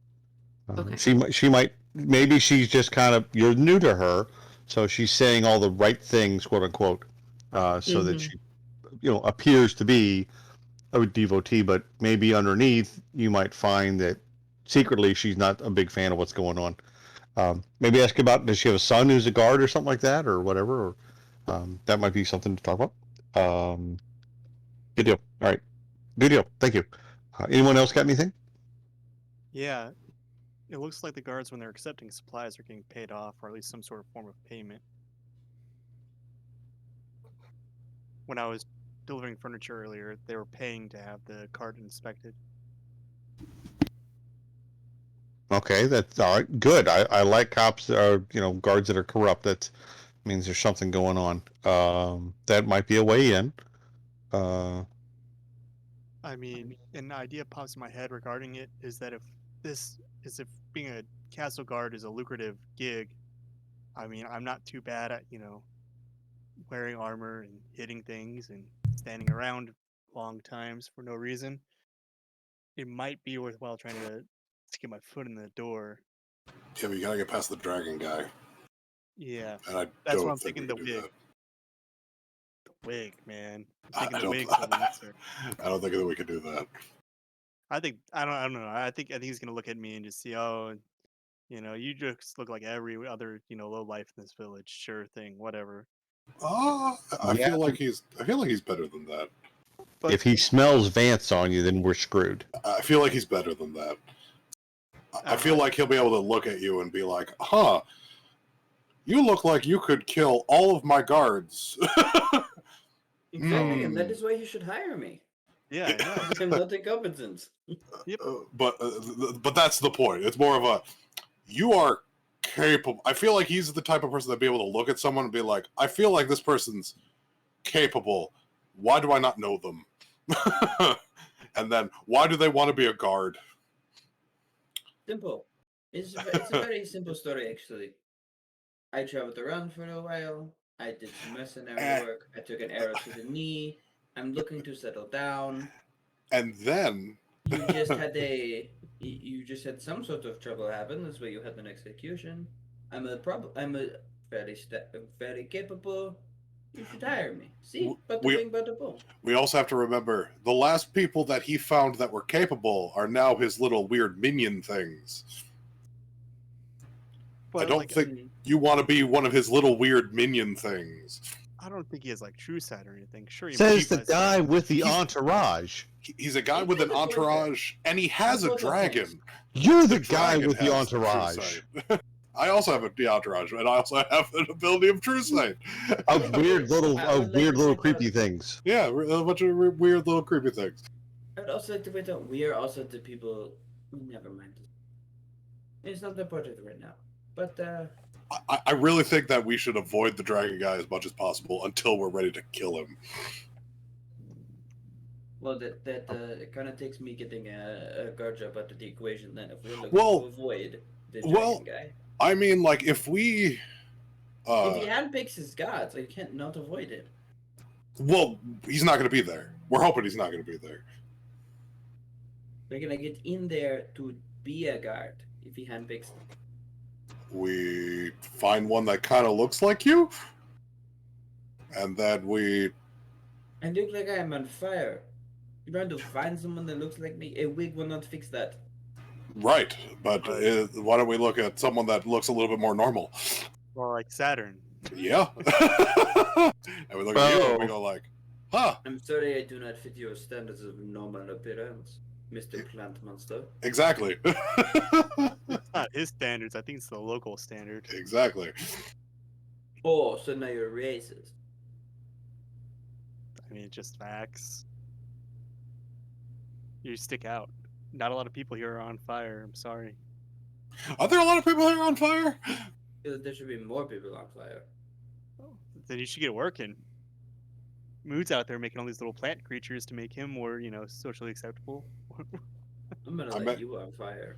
[SPEAKER 2] Okay.
[SPEAKER 4] She might, maybe she's just kind of, you're new to her, so she's saying all the right things, quote unquote, so that she, appears to be a devotee, but maybe underneath you might find that secretly she's not a big fan of what's going on. Maybe ask about, does she have a son who's a guard or something like that, or whatever, or that might be something to talk about. Good deal. All right. Good deal. Thank you. Anyone else got anything?
[SPEAKER 1] Yeah, it looks like the guards, when they're accepting supplies, are getting paid off, or at least some sort of form of payment. When I was delivering furniture earlier, they were paying to have the cart inspected.
[SPEAKER 4] Okay, that's all right. Good. I like cops that are, guards that are corrupt. That means there's something going on. That might be a way in.
[SPEAKER 1] I mean, an idea pops in my head regarding it is that if being a castle guard is a lucrative gig, I mean, I'm not too bad at, wearing armor and hitting things and standing around long times for no reason. It might be worthwhile trying to get my foot in the door.
[SPEAKER 7] Yeah, but you gotta get past the dragon guy.
[SPEAKER 1] Yeah,
[SPEAKER 7] And I
[SPEAKER 1] that's
[SPEAKER 7] don't
[SPEAKER 1] what I'm
[SPEAKER 7] think
[SPEAKER 1] thinking.
[SPEAKER 7] we
[SPEAKER 1] The
[SPEAKER 7] can do
[SPEAKER 1] wig. The wig, man.
[SPEAKER 7] that.
[SPEAKER 1] I'm thinking
[SPEAKER 7] I
[SPEAKER 1] the
[SPEAKER 7] don't,
[SPEAKER 1] wig's the answer.
[SPEAKER 7] I don't think that we could do that.
[SPEAKER 1] I don't know. I think he's gonna look at me and just see, oh, you just look like every other, low life in this village. Sure thing, whatever.
[SPEAKER 7] I
[SPEAKER 4] Yeah.
[SPEAKER 7] feel like he's better than that.
[SPEAKER 1] But
[SPEAKER 4] If he smells Vance on you, then we're screwed.
[SPEAKER 7] I feel like he's better than that. I feel like he'll be able to look at you and be like, huh, you look like you could kill all of my guards.
[SPEAKER 5] Exactly, and that is why you should hire me.
[SPEAKER 1] yeah, I know.
[SPEAKER 5] I'm not incompetent.
[SPEAKER 7] But that's the point. It's more of a, you are capable. I feel like he's the type of person that'd be able to look at someone and be like, I feel like this person's capable. Why do I not know them? And then, why do they want to be a guard?
[SPEAKER 5] Simple. It's a very simple story, actually. I traveled around for a while. I did some mercenary work. I took an arrow to the knee. I'm looking to settle down.
[SPEAKER 7] And then
[SPEAKER 5] You just had some sort of trouble happen. That's why you had an execution. I'm a very capable. You should hire me. See, bada
[SPEAKER 7] we-
[SPEAKER 5] bing, bada boom.
[SPEAKER 7] We also have to remember the last people that he found that were capable are now his little weird minion things.
[SPEAKER 1] But
[SPEAKER 7] I don't
[SPEAKER 1] like,
[SPEAKER 7] think you want to be one of his little weird minion things.
[SPEAKER 1] I don't think he has like true sight or anything. Sure, he
[SPEAKER 4] Says the
[SPEAKER 1] has
[SPEAKER 4] guy
[SPEAKER 1] sight.
[SPEAKER 4] with the
[SPEAKER 7] He's-
[SPEAKER 4] entourage.
[SPEAKER 7] He's a guy
[SPEAKER 5] He's
[SPEAKER 7] with an
[SPEAKER 5] the boy
[SPEAKER 7] entourage, and he has a
[SPEAKER 5] both of
[SPEAKER 7] dragon.
[SPEAKER 5] things.
[SPEAKER 4] You're the guy
[SPEAKER 7] dragon
[SPEAKER 4] with the
[SPEAKER 7] has true
[SPEAKER 4] entourage.
[SPEAKER 7] sight. I also have the entourage, and I also have an ability of true sight.
[SPEAKER 4] Of weird little,
[SPEAKER 5] I would like to point
[SPEAKER 4] creepy
[SPEAKER 5] out-
[SPEAKER 4] things.
[SPEAKER 7] Yeah, a bunch of weird little creepy things.
[SPEAKER 5] I would also like to point out we are also the people. Never mind. It's not important right now. But
[SPEAKER 7] I really think that we should avoid the dragon guy as much as possible until we're ready to kill him.
[SPEAKER 5] well, that it kind of takes me getting a guard job out of the equation. Then, if we're looking
[SPEAKER 7] Well-
[SPEAKER 5] to avoid the
[SPEAKER 7] well,
[SPEAKER 5] dragon guy,
[SPEAKER 7] I mean, like, if we...
[SPEAKER 5] if he handpicks his gods, I can't not avoid it.
[SPEAKER 7] well, he's not going to be there. We're hoping he's not going to be there.
[SPEAKER 5] We're gonna get in there to be a guard if he handpicks them.
[SPEAKER 7] We find one that kind of looks like you, and then we...
[SPEAKER 5] I look like I'm on fire. You're trying to find someone that looks like me? A wig will not fix that.
[SPEAKER 7] Right, but why don't we look at someone that looks a little bit more normal?
[SPEAKER 1] Or like Saturn.
[SPEAKER 7] Yeah. And we look at you and we go like, huh,
[SPEAKER 5] I'm sorry I do not fit your standards of normal appearance, Mr. Plant Monster.
[SPEAKER 7] exactly.
[SPEAKER 1] It's not his standards. I think it's the local standard.
[SPEAKER 7] Exactly.
[SPEAKER 5] Oh, so now you're racist.
[SPEAKER 1] I mean, it's just facts. You stick out. Not a lot of people here are on fire. I'm sorry.
[SPEAKER 7] Are there a lot of people here on fire?
[SPEAKER 5] There should be more people on fire.
[SPEAKER 1] Then you should get working. Mood's out there making all these little plant creatures to make him more, socially acceptable.
[SPEAKER 5] I'm gonna
[SPEAKER 7] I
[SPEAKER 5] light
[SPEAKER 7] bet-
[SPEAKER 5] you on fire.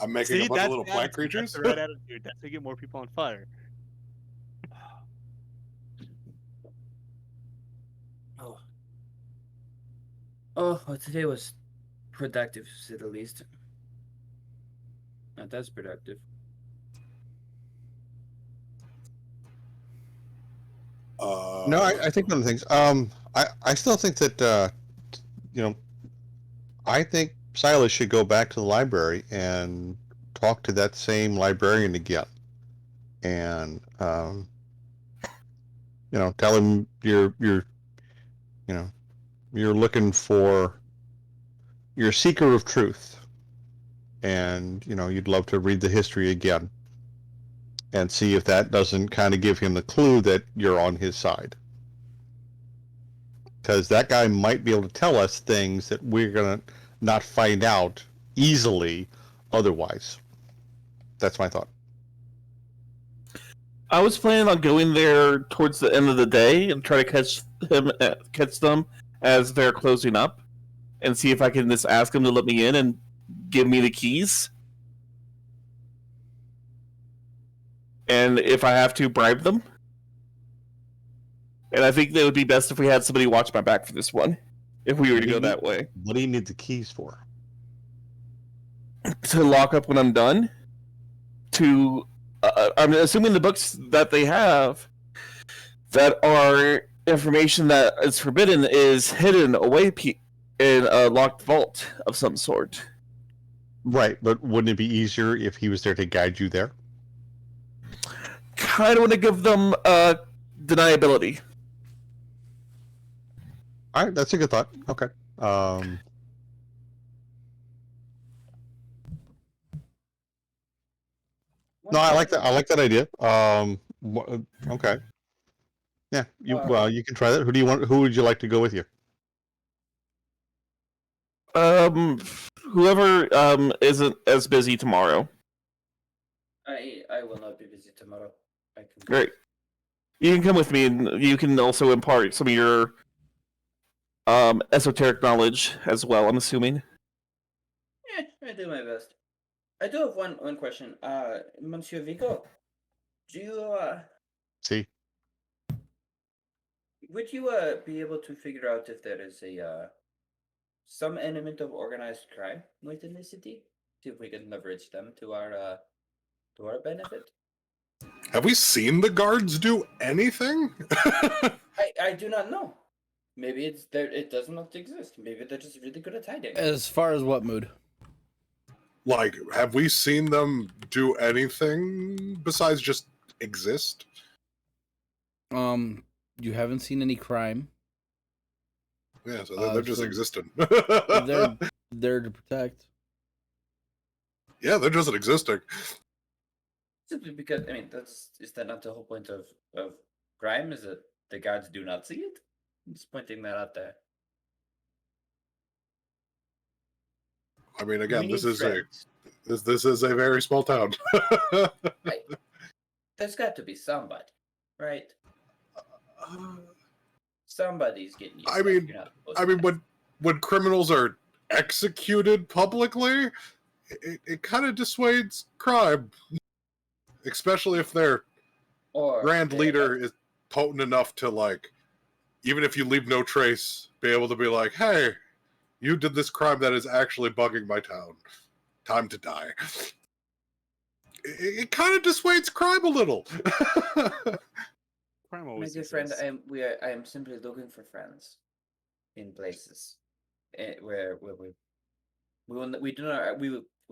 [SPEAKER 7] I'm making a bunch of little
[SPEAKER 1] the
[SPEAKER 7] plant
[SPEAKER 1] attitude,
[SPEAKER 7] creatures.
[SPEAKER 1] That's the right attitude. That's to get more people on fire.
[SPEAKER 5] Oh, well, today was productive, to say the least. Not that's productive.
[SPEAKER 4] No, I think one of the things. I still think that I think Silas should go back to the library and talk to that same librarian again, and tell him you're looking for you're a seeker of truth, and you'd love to read the history again and see if that doesn't kind of give him the clue that you're on his side. Because that guy might be able to tell us things that we're going to not find out easily otherwise. That's my thought.
[SPEAKER 6] I was planning on going there towards the end of the day and try to catch them as they're closing up, and see if I can just ask them to let me in and give me the keys. And if I have to, bribe them. And I think that it would be best if we had somebody watch my back for this one, if we were to go that way.
[SPEAKER 4] What do you need the keys for?
[SPEAKER 6] To lock up when I'm done. To, I'm assuming the books that they have that are information that is forbidden is hidden away in a locked vault of some sort.
[SPEAKER 4] Right, but wouldn't it be easier if he was there to guide you there?
[SPEAKER 6] Kind of want to give them deniability.
[SPEAKER 4] All right, that's a good thought. Okay. No, I like that. I like that idea. Okay. Yeah. You can try that. Who do you want? Who would you like to go with you?
[SPEAKER 6] Whoever isn't as busy tomorrow.
[SPEAKER 5] I will not be busy tomorrow. I can.
[SPEAKER 6] Great. You can come with me, and you can also impart some of your esoteric knowledge as well, I'm assuming.
[SPEAKER 5] I do my best. I do have one question. Monsieur Vigo, do you
[SPEAKER 4] See.
[SPEAKER 5] would you be able to figure out if there is a some element of organized crime within the city? See if we can leverage them to our benefit.
[SPEAKER 7] Have we seen the guards do anything?
[SPEAKER 5] I do not know. Maybe it's there. It does not exist. Maybe they're just really good at hiding.
[SPEAKER 3] As far as what mood?
[SPEAKER 7] Like, have we seen them do anything besides just exist?
[SPEAKER 3] You haven't seen any crime.
[SPEAKER 7] Yeah, so they're just
[SPEAKER 3] so
[SPEAKER 7] existing.
[SPEAKER 3] They're there to protect.
[SPEAKER 7] Yeah, they're just existing.
[SPEAKER 5] Simply because is that not the whole point of crime? Is that the guards do not see it? I'm just pointing that out there.
[SPEAKER 7] I mean,
[SPEAKER 5] We
[SPEAKER 7] again,
[SPEAKER 5] need
[SPEAKER 7] this is
[SPEAKER 5] friends.
[SPEAKER 7] this is a very small town.
[SPEAKER 5] Right. There's got to be somebody, right? Somebody's getting you.
[SPEAKER 7] I mean,
[SPEAKER 5] You're not supposed to.
[SPEAKER 7] when criminals are executed publicly, it kind of dissuades crime, especially if their
[SPEAKER 5] Or
[SPEAKER 7] grand
[SPEAKER 5] they-
[SPEAKER 7] leader is potent enough to, like, even if you leave no trace, be able to be like, hey, you did this crime that is actually bugging my town. Time to die. It kind of dissuades crime a little.
[SPEAKER 1] Crime
[SPEAKER 5] My
[SPEAKER 1] always
[SPEAKER 5] dear friend,
[SPEAKER 1] exists.
[SPEAKER 5] I am simply looking for friends in places where we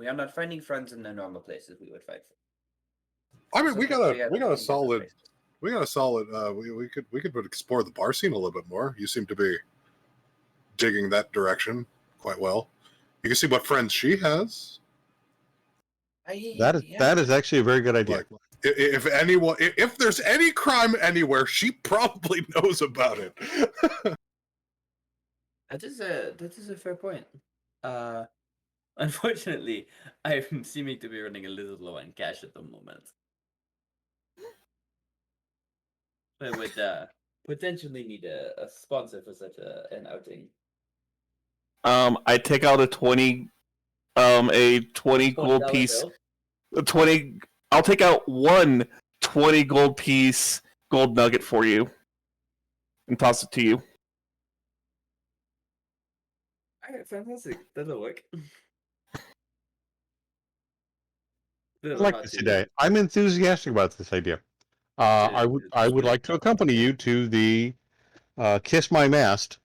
[SPEAKER 5] are not finding friends in the normal places we would find.
[SPEAKER 7] I mean,
[SPEAKER 5] So
[SPEAKER 7] we got
[SPEAKER 5] are
[SPEAKER 7] a
[SPEAKER 5] in different
[SPEAKER 7] solid.
[SPEAKER 5] places.
[SPEAKER 7] We got a solid. We could explore the bar scene a little bit more. You seem to be digging that direction quite well. You can see what friends she has.
[SPEAKER 4] That is actually a very good idea.
[SPEAKER 7] Like, if there's any crime anywhere, she probably knows about it.
[SPEAKER 5] That is a fair point. Unfortunately, I'm seeming to be running a little low on cash at the moment. I would potentially need a sponsor for such an outing.
[SPEAKER 6] I take out a 20 gold
[SPEAKER 5] $20
[SPEAKER 6] piece.
[SPEAKER 5] bill.
[SPEAKER 6] 20 I'll take out one 20 gold piece gold nugget for you and toss it to you.
[SPEAKER 5] Alright, fantastic. That'll work.
[SPEAKER 4] I like this today. I'm enthusiastic about this idea. I would like to accompany you to the Kiss My Mast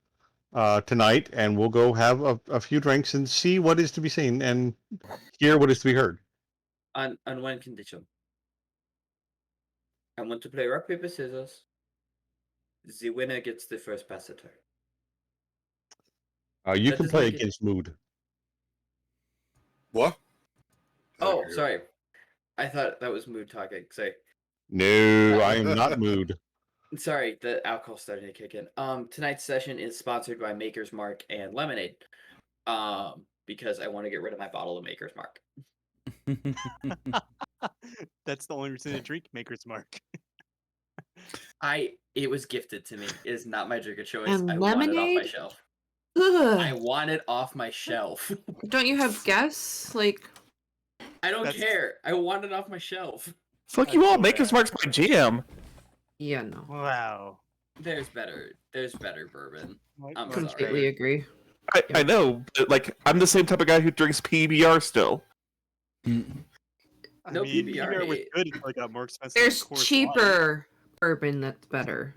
[SPEAKER 4] tonight, and we'll go have a few drinks and see what is to be seen and hear what is to be heard.
[SPEAKER 5] On one condition. I want to play rock, paper, scissors. The winner gets the first pass at her.
[SPEAKER 4] You
[SPEAKER 5] That
[SPEAKER 4] can
[SPEAKER 5] doesn't
[SPEAKER 4] play
[SPEAKER 5] make it-
[SPEAKER 4] against mood.
[SPEAKER 7] What?
[SPEAKER 5] Oh, sorry. I thought that was mood talking. Sorry.
[SPEAKER 4] No, I am not mood.
[SPEAKER 5] Sorry, the alcohol's starting to kick in. Tonight's session is sponsored by Maker's Mark and Lemonade. Because I want to get rid of my bottle of Maker's Mark.
[SPEAKER 1] That's the only reason to drink Maker's Mark.
[SPEAKER 5] It was gifted to me. It is not my drink of choice.
[SPEAKER 2] And
[SPEAKER 5] I want it off my
[SPEAKER 2] lemonade?
[SPEAKER 5] shelf.
[SPEAKER 2] Ugh.
[SPEAKER 5] I want it off my shelf.
[SPEAKER 2] Don't you have guests? Like,
[SPEAKER 5] I don't
[SPEAKER 1] That's-
[SPEAKER 5] care. I want it off my shelf.
[SPEAKER 6] Fuck you all. Maker's Mark's my jam.
[SPEAKER 2] yeah, no.
[SPEAKER 1] Wow.
[SPEAKER 5] There's better bourbon.
[SPEAKER 1] Like,
[SPEAKER 5] I'm
[SPEAKER 1] that's
[SPEAKER 5] sorry.
[SPEAKER 2] Completely agree.
[SPEAKER 6] I know, but like I'm the same type of guy who drinks PBR still.
[SPEAKER 1] I
[SPEAKER 5] No
[SPEAKER 1] mean,
[SPEAKER 5] PBR
[SPEAKER 1] was
[SPEAKER 5] hate.
[SPEAKER 1] good until it got more expensive. than
[SPEAKER 2] There's
[SPEAKER 1] Coors Light.
[SPEAKER 2] cheaper bourbon that's better.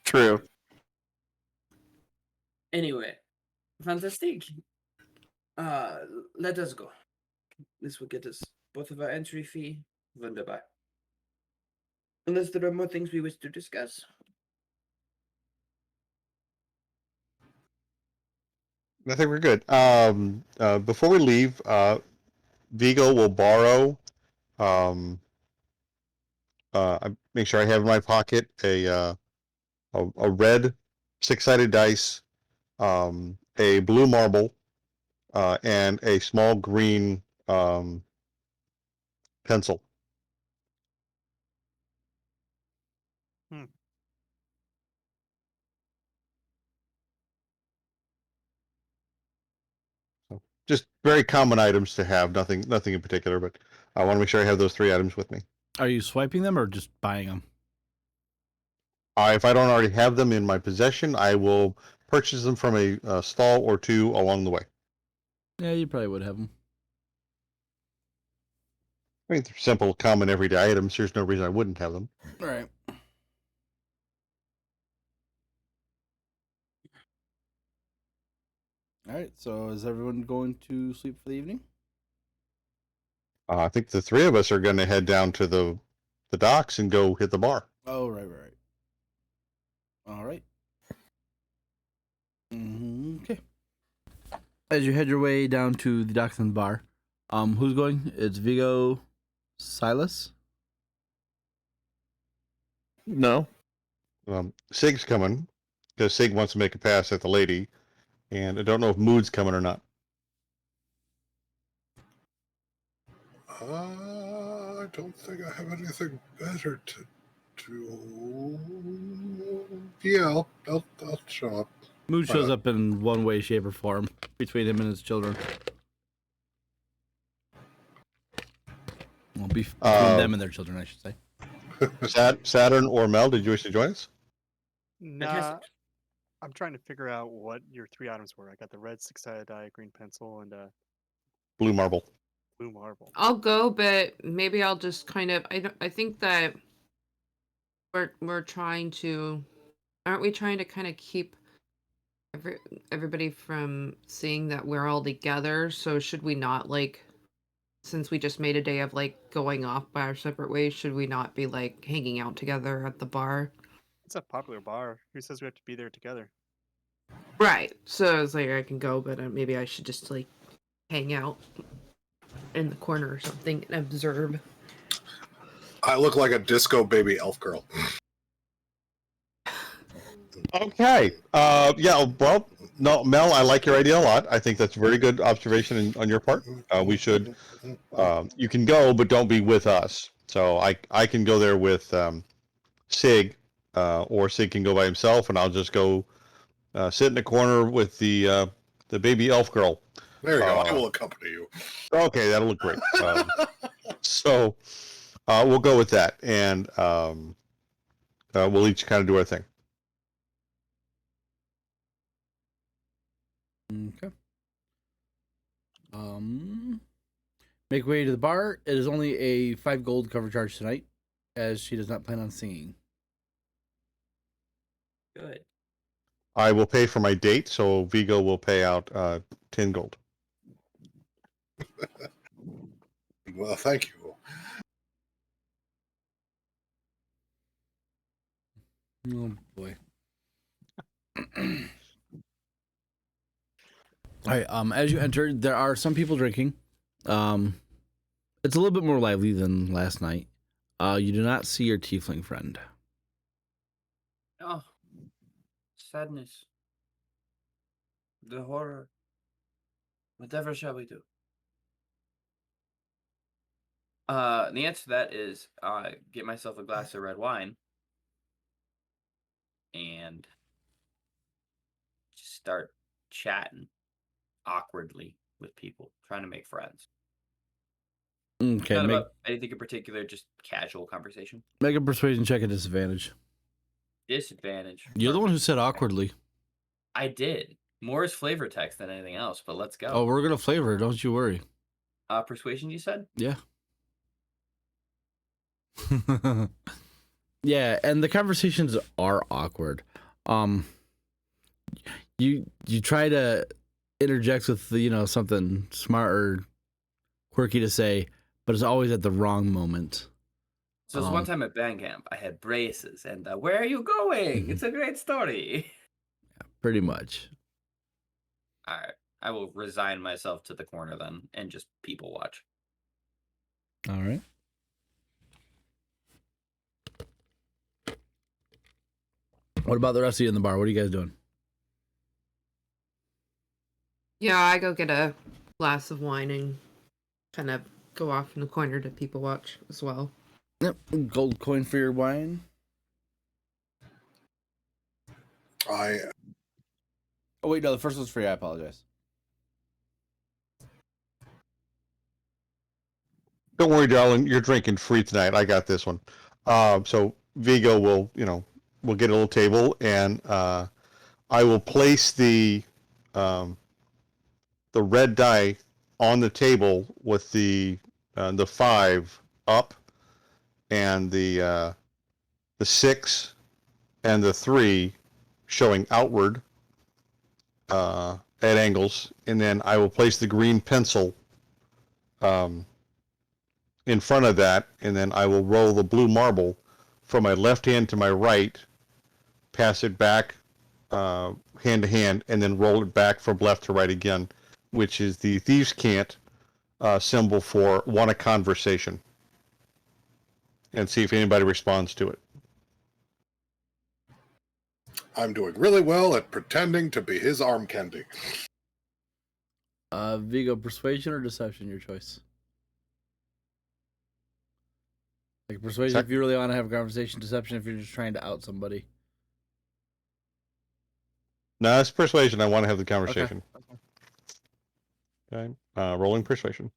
[SPEAKER 6] True.
[SPEAKER 5] Anyway, fantastic. Let us go. This will get us both of our entry fee. Wunderbar. Unless there are more things we wish to discuss.
[SPEAKER 4] I think we're good. Before we leave, Vigo will borrow. Make sure I have in my pocket a red six-sided dice, a blue marble, and a small green pencil. Just very common items to have. Nothing in particular, but I want to make sure I have those three items with me.
[SPEAKER 3] Are you swiping them or just buying them?
[SPEAKER 4] If I don't already have them in my possession, I will purchase them from a stall or two along the way.
[SPEAKER 3] Yeah, you probably would have them.
[SPEAKER 4] I mean, they're simple, common, everyday items. There's no reason I wouldn't have them.
[SPEAKER 3] All right. All right. So is everyone going to sleep for the evening?
[SPEAKER 4] I think the three of us are going to head down to the docks and go hit the bar.
[SPEAKER 3] Oh, right. All right. Okay. As you head your way down to the docks and bar, who's going? It's Vigo, Silas.
[SPEAKER 6] No.
[SPEAKER 4] Sig's coming because Sig wants to make a pass at the lady, and I don't know if Mood's coming or not.
[SPEAKER 7] I don't think I have anything better to do. Yeah, I'll show up.
[SPEAKER 3] Mood shows up in one way, shape, or form between him and his children. Well, between them and their children, I should say.
[SPEAKER 4] Saturn or Mel, did you wish to join us?
[SPEAKER 1] Nah, I'm trying to figure out what your 3 items were. I got the red 6-sided die, green pencil, and
[SPEAKER 4] Blue marble.
[SPEAKER 1] blue marble.
[SPEAKER 2] I'll go, but maybe I'll just kind of. I think that we're trying to. Aren't we trying to kind of keep everybody from seeing that we're all together? So should we not, like, since we just made a day of like going off by our separate ways, should we not be like hanging out together at the bar?
[SPEAKER 1] It's a popular bar. Who says we have to be there together?
[SPEAKER 2] Right. So I was like, I can go, but maybe I should just like hang out in the corner or something and observe.
[SPEAKER 7] I look like a disco baby elf girl.
[SPEAKER 4] Okay. Yeah. Well, no, Mel, I like your idea a lot. I think that's a very good observation on your part. We should. You can go, but don't be with us. So I can go there with Sig, or Sig can go by himself, and I'll just go sit in the corner with the baby elf girl.
[SPEAKER 7] There you go. I will accompany you.
[SPEAKER 4] Okay, that'll look great. So we'll go with that, and we'll each kind of do our thing.
[SPEAKER 3] Okay. Make way to the bar. It is only a 5 gold cover charge tonight, as she does not plan on singing.
[SPEAKER 5] Good.
[SPEAKER 4] I will pay for my date, so Vigo will pay out 10 gold.
[SPEAKER 7] Well, thank you.
[SPEAKER 3] Oh boy. All right. As you enter, there are some people drinking. It's a little bit more lively than last night. You do not see your tiefling friend.
[SPEAKER 5] Oh, sadness. The horror. Whatever shall we do? The answer to that is get myself a glass of red wine and just start chatting awkwardly with people, trying to make friends.
[SPEAKER 3] Okay.
[SPEAKER 5] Not about anything in particular, just casual conversation.
[SPEAKER 3] Make a persuasion check at disadvantage.
[SPEAKER 5] Disadvantage.
[SPEAKER 3] You're the one who said awkwardly.
[SPEAKER 5] I did. More is flavor text than anything else, but let's go.
[SPEAKER 3] Oh, we're gonna flavor. Don't you worry.
[SPEAKER 5] Persuasion, you said?
[SPEAKER 3] Yeah. Yeah, and the conversations are awkward. You try to interject with something smart or quirky to say, but it's always at the wrong moment.
[SPEAKER 5] So this one time at band camp, I had braces, and where are you going? It's a great story.
[SPEAKER 3] Yeah, pretty much.
[SPEAKER 5] All right, I will resign myself to the corner then, and just people watch.
[SPEAKER 3] All right. What about the rest of you in the bar? What are you guys doing?
[SPEAKER 2] Yeah, I go get a glass of wine and kind of go off in the corner to people watch as well.
[SPEAKER 3] Yep. Gold coin for your wine.
[SPEAKER 7] I
[SPEAKER 3] Oh wait, no, the first one's free. I apologize.
[SPEAKER 4] Don't worry, darling. You're drinking free tonight. I got this one. So Vigo will, we'll get a little table, and I will place the red die on the table with the the 5 up, and the 6 and the 3 showing outward at angles, and then I will place the green pencil in front of that, and then I will roll the blue marble from my left hand to my right, pass it back hand to hand, and then roll it back from left to right again, which is the thieves' cant symbol for want a conversation, and see if anybody responds to it.
[SPEAKER 7] I'm doing really well at pretending to be his arm candy.
[SPEAKER 3] Vigo, persuasion or deception, your choice. Like persuasion if you really want to have a conversation, deception if you're just trying to out somebody.
[SPEAKER 4] No, it's persuasion. I want to have the conversation. Okay. Rolling persuasion.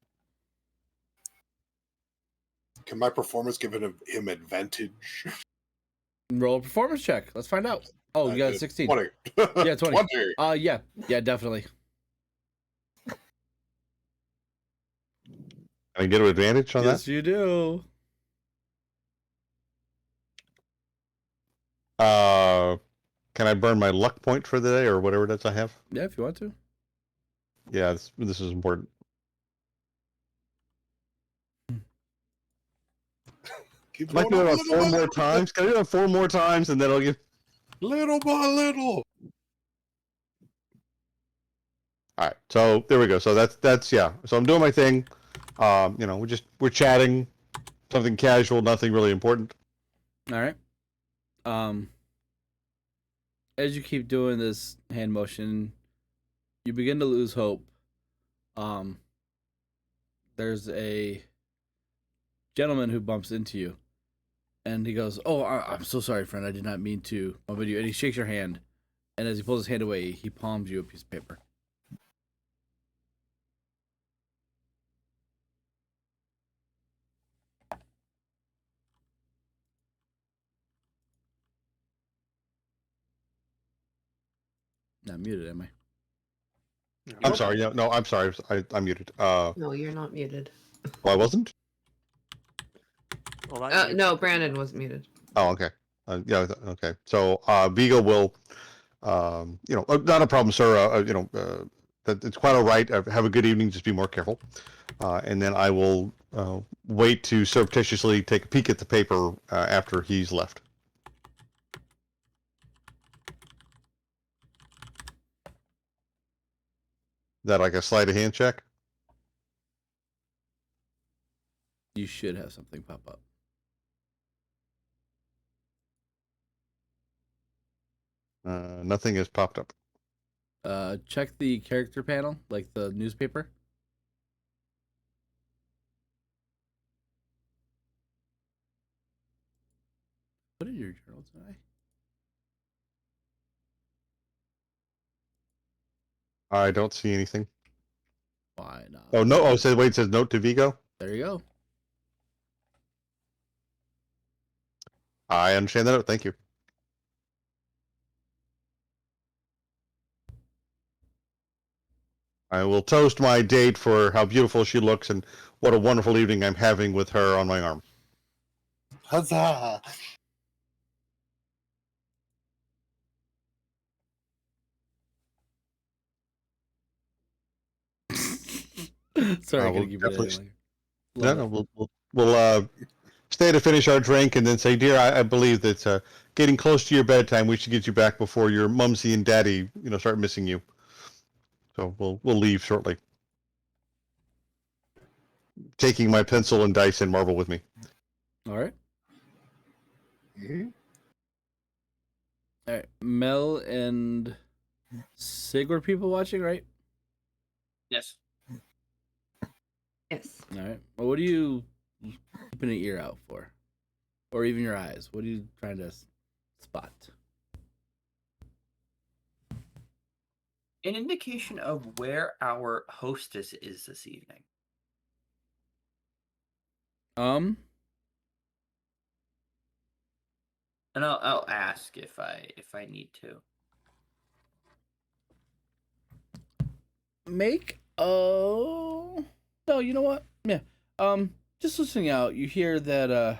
[SPEAKER 7] Can my performance give him advantage?
[SPEAKER 3] Roll a performance check. Let's find out. Oh, you got a 16.
[SPEAKER 7] 20.
[SPEAKER 3] Yeah, 20.
[SPEAKER 7] 20.
[SPEAKER 3] Yeah, definitely.
[SPEAKER 4] Can I get an advantage on
[SPEAKER 3] Yes,
[SPEAKER 4] that?
[SPEAKER 3] you do.
[SPEAKER 4] Can I burn my luck point for the day or whatever it is I have?
[SPEAKER 3] Yeah, if you want to.
[SPEAKER 4] Yeah, this is important.
[SPEAKER 7] Keep
[SPEAKER 4] I'd like to do it on 4 more times. Can I do it 4 more times and then I'll give...
[SPEAKER 7] Little by little.
[SPEAKER 4] All right, so there we go. So that's yeah. So I'm doing my thing. We're chatting, something casual, nothing really important.
[SPEAKER 3] All right. As you keep doing this hand motion, you begin to lose hope. There's a gentleman who bumps into you, and he goes, "Oh, I'm so sorry, friend. I did not mean to bump into you." And he shakes your hand, and as he pulls his hand away, he palms you a piece of paper. Not muted, am I?
[SPEAKER 4] I'm sorry. Yeah, no, I'm sorry. I'm muted.
[SPEAKER 2] No, you're not muted.
[SPEAKER 4] Well, I wasn't.
[SPEAKER 1] Well,
[SPEAKER 2] No, Brandon was muted.
[SPEAKER 4] Oh, okay. Yeah. Okay. So Vigo will, not a problem, sir. That it's quite all right. Have a good evening. Just be more careful. And then I will wait to surreptitiously take a peek at the paper after he's left. Is that like a sleight of hand check?
[SPEAKER 3] You should have something pop up.
[SPEAKER 4] Nothing has popped up.
[SPEAKER 3] Check the character panel, like the newspaper. Put in your journal tonight.
[SPEAKER 4] I don't see anything.
[SPEAKER 3] Why not?
[SPEAKER 4] Oh no! Oh, it says note to Vigo.
[SPEAKER 3] There you go.
[SPEAKER 4] I understand that. Thank you. I will toast my date for how beautiful she looks and what a wonderful evening I'm having with her on my arm.
[SPEAKER 7] Huzzah!
[SPEAKER 3] Sorry, I
[SPEAKER 4] we'll
[SPEAKER 3] gotta keep it
[SPEAKER 4] definitely-
[SPEAKER 3] in.
[SPEAKER 4] No, we'll stay to finish our drink and then say, dear, I believe that getting close to your bedtime, we should get you back before your mumsy and daddy, start missing you. So we'll leave shortly. Taking my pencil and dice and marble with me.
[SPEAKER 3] All right.
[SPEAKER 7] Mm-hmm.
[SPEAKER 3] All right. Mel and Sig were people watching, right?
[SPEAKER 5] Yes.
[SPEAKER 2] Yes.
[SPEAKER 3] All right. Well, what are you keeping an ear out for? Or even your eyes? What are you trying to spot?
[SPEAKER 5] An indication of where our hostess is this evening. And I'll ask if I need to.
[SPEAKER 3] No, you know what? Yeah. Just listening out, you hear that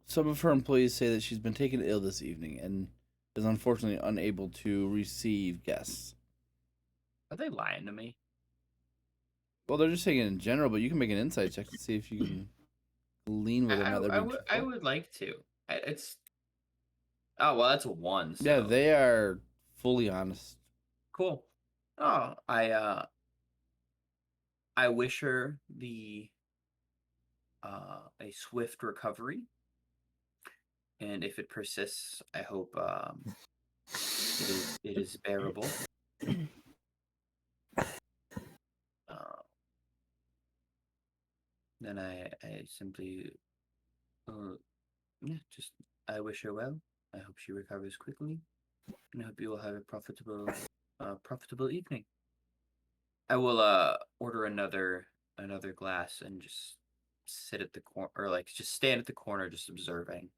[SPEAKER 3] some of her employees say that she's been taken ill this evening and is unfortunately unable to receive guests.
[SPEAKER 5] Are they lying to me?
[SPEAKER 3] Well, they're just saying it in general, but you can make an insight check to see if you can lean whether or not they're being
[SPEAKER 5] I
[SPEAKER 3] truthful.
[SPEAKER 5] would like to. It's oh well, that's a 1. So.
[SPEAKER 3] Yeah, they are fully honest.
[SPEAKER 5] Cool. Oh, I wish her a swift recovery, and if it persists, I hope it is bearable. Then I simply just I wish her well. I hope she recovers quickly, and I hope you will have a profitable evening. I will order another glass and just sit at the corner, or like just stand at the corner, just observing.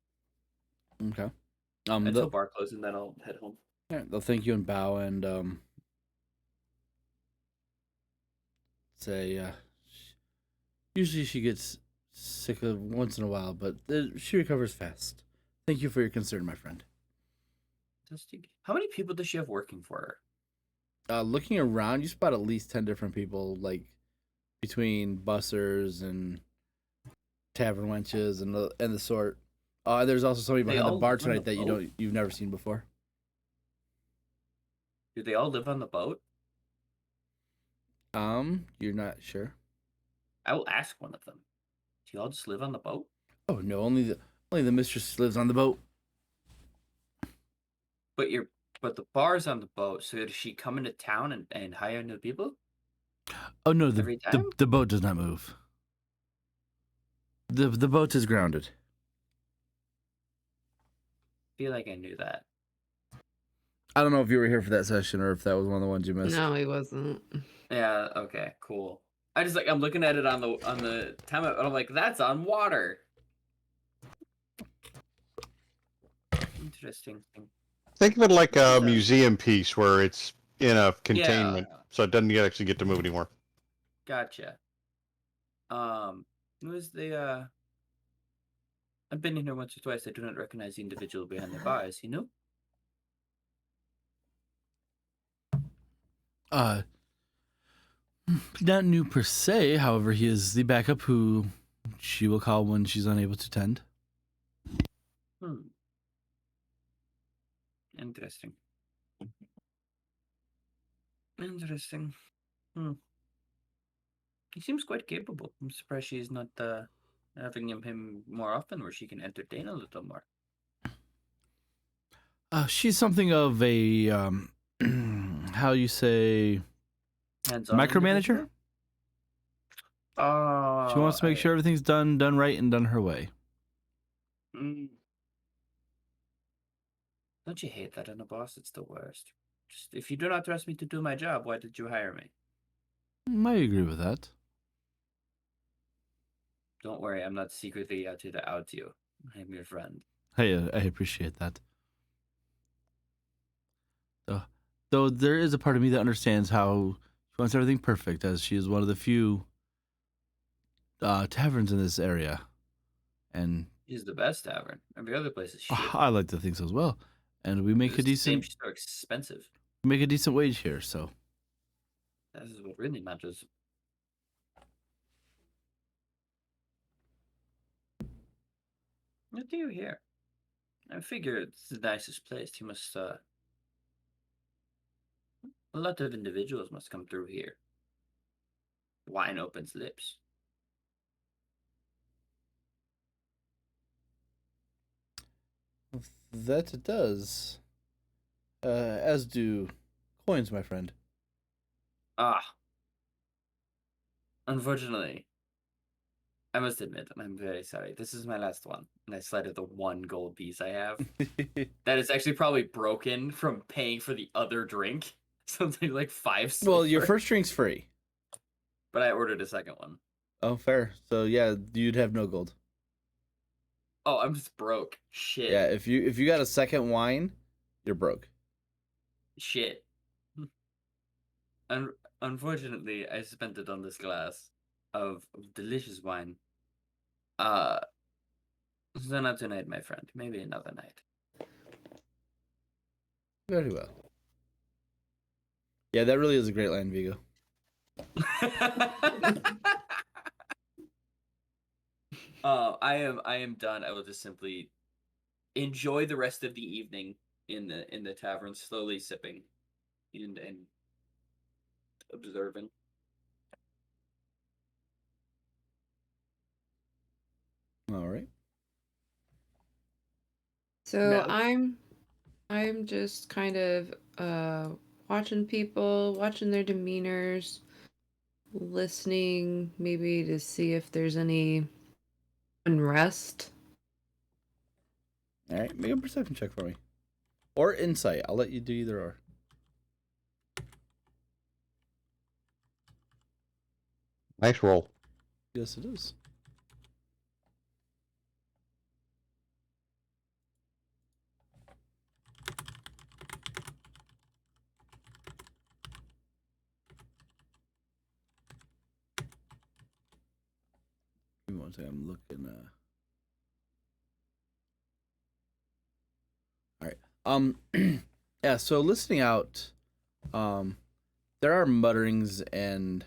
[SPEAKER 3] Okay.
[SPEAKER 5] Until bar closes, and then I'll head home.
[SPEAKER 3] Yeah, they'll thank you and bow and say, usually she gets sick once in a while, but she recovers fast. Thank you for your concern, my friend.
[SPEAKER 5] How many people does she have working for her?
[SPEAKER 3] Looking around, you spot at least 10 different people, like between bussers and tavern wenches and the sort. There's also somebody behind the bar tonight that you've never seen before.
[SPEAKER 5] Do they all live on the boat?
[SPEAKER 3] You're not sure?
[SPEAKER 5] I will ask one of them. Do you all just live on the boat?
[SPEAKER 3] Oh no, only the mistress lives on the boat.
[SPEAKER 5] But the bar's on the boat, so does she come into town and hire new people?
[SPEAKER 3] Oh no,
[SPEAKER 5] Every time?
[SPEAKER 3] the boat does not move. The boat is grounded.
[SPEAKER 5] I feel like I knew that.
[SPEAKER 3] I don't know if you were here for that session or if that was one of the ones you missed.
[SPEAKER 2] No, he wasn't.
[SPEAKER 5] Yeah, okay, cool. I'm looking at it on the time, and I'm like, that's on water. Interesting.
[SPEAKER 4] Think of it like a museum piece where it's in a containment, so it doesn't actually get to move anymore.
[SPEAKER 5] Gotcha. Who is the I've been in here once or twice. I do not recognize the individual behind the bar. Is he new?
[SPEAKER 3] Not new per se. However, he is the backup who she will call when she's unable to tend.
[SPEAKER 5] Interesting. He seems quite capable. I'm surprised she's not having him more often, where she can entertain a little more.
[SPEAKER 3] She's something of a how you say
[SPEAKER 5] Hands-on
[SPEAKER 3] micromanager.
[SPEAKER 5] Oh,
[SPEAKER 3] She wants to make sure everything's done right and done her way.
[SPEAKER 5] Don't you hate that in a boss? It's the worst. Just if you do not trust me to do my job, why did you hire me?
[SPEAKER 3] I agree with that.
[SPEAKER 5] Don't worry, I'm not secretly out to out you. I'm your friend.
[SPEAKER 3] Hey, I appreciate that. Though there is a part of me that understands how she wants everything perfect, as she is one of the few taverns in this area, and
[SPEAKER 5] She's the best tavern. Every other place is shit.
[SPEAKER 3] I like to think so as well. And we make a decent.
[SPEAKER 5] She's so expensive.
[SPEAKER 3] Make a decent wage here, so
[SPEAKER 5] That is what really matters. What do you hear? I figure it's the nicest place. You must a lot of individuals must come through here. Wine opens lips.
[SPEAKER 3] that it does. As do coins, my friend.
[SPEAKER 5] Unfortunately, I must admit, and I'm very sorry, this is my last one. And I slighted the 1 gold piece I have. That is actually probably broken from paying for the other drink. Something like 5 silver.
[SPEAKER 3] Well, your first drink's free.
[SPEAKER 5] But I ordered a second one.
[SPEAKER 3] Oh, fair. So yeah, you'd have no gold.
[SPEAKER 5] Oh, I'm just broke. Shit.
[SPEAKER 3] Yeah, if you got a second wine, you're broke.
[SPEAKER 5] Shit. And Unfortunately, I spent it on this glass of delicious wine. So not tonight, my friend. Maybe another night.
[SPEAKER 3] Very well. Yeah, that really is a great line, Vigo.
[SPEAKER 5] I am done. I will just simply enjoy the rest of the evening in the tavern, slowly sipping and observing.
[SPEAKER 3] All right.
[SPEAKER 2] So
[SPEAKER 5] Mel?
[SPEAKER 2] I'm just kind of watching people, watching their demeanors, listening maybe to see if there's any unrest.
[SPEAKER 3] All right. Make a perception check for me. Or insight. I'll let you do either or.
[SPEAKER 4] Nice roll.
[SPEAKER 3] Yes, it is. Give me one second. I'm looking. All right. Yeah. So listening out, there are mutterings and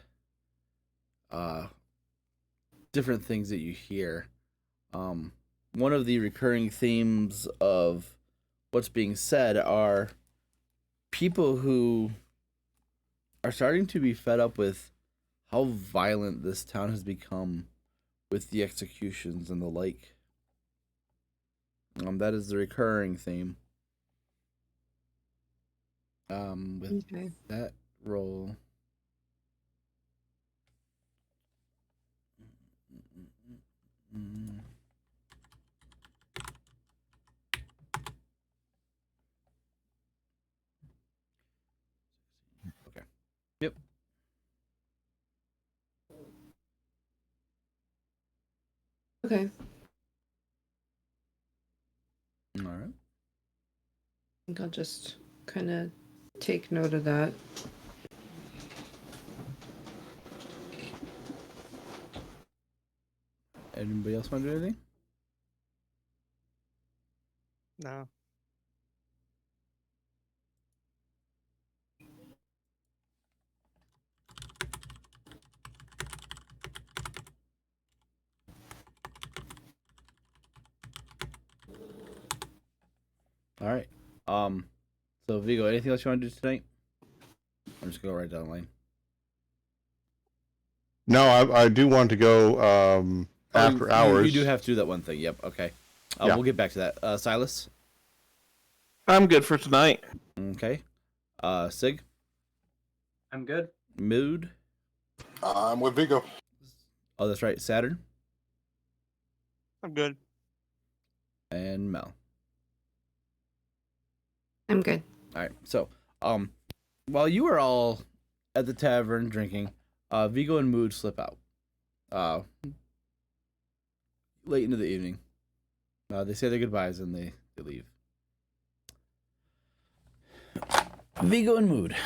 [SPEAKER 3] different things that you hear. One of the recurring themes of what's being said are people who are starting to be fed up with how violent this town has become with the executions and the like. That is the recurring theme. With
[SPEAKER 2] Okay.
[SPEAKER 3] that roll. Okay. Yep.
[SPEAKER 2] Okay.
[SPEAKER 3] All right.
[SPEAKER 2] I think I'll just kind of take note of that.
[SPEAKER 3] Anybody else want to do anything?
[SPEAKER 1] No.
[SPEAKER 3] All right. So Vigo, anything else you want to do tonight? I'm just gonna go right down the line.
[SPEAKER 4] No, I do want to go after hours.
[SPEAKER 3] You do have to do that one thing. Yep. Okay.
[SPEAKER 4] Yeah.
[SPEAKER 3] We'll get back to that. Silas.
[SPEAKER 6] I'm good for tonight.
[SPEAKER 3] Okay. Sig.
[SPEAKER 5] I'm good.
[SPEAKER 3] Mood.
[SPEAKER 7] I'm with Vigo.
[SPEAKER 3] Oh, that's right. Saturn.
[SPEAKER 1] I'm good.
[SPEAKER 3] And Mel.
[SPEAKER 2] I'm good.
[SPEAKER 3] All right. So, while you are all at the tavern drinking, Vigo and Mood slip out. Late into the evening. They say their goodbyes and they leave. Vigo and Mood.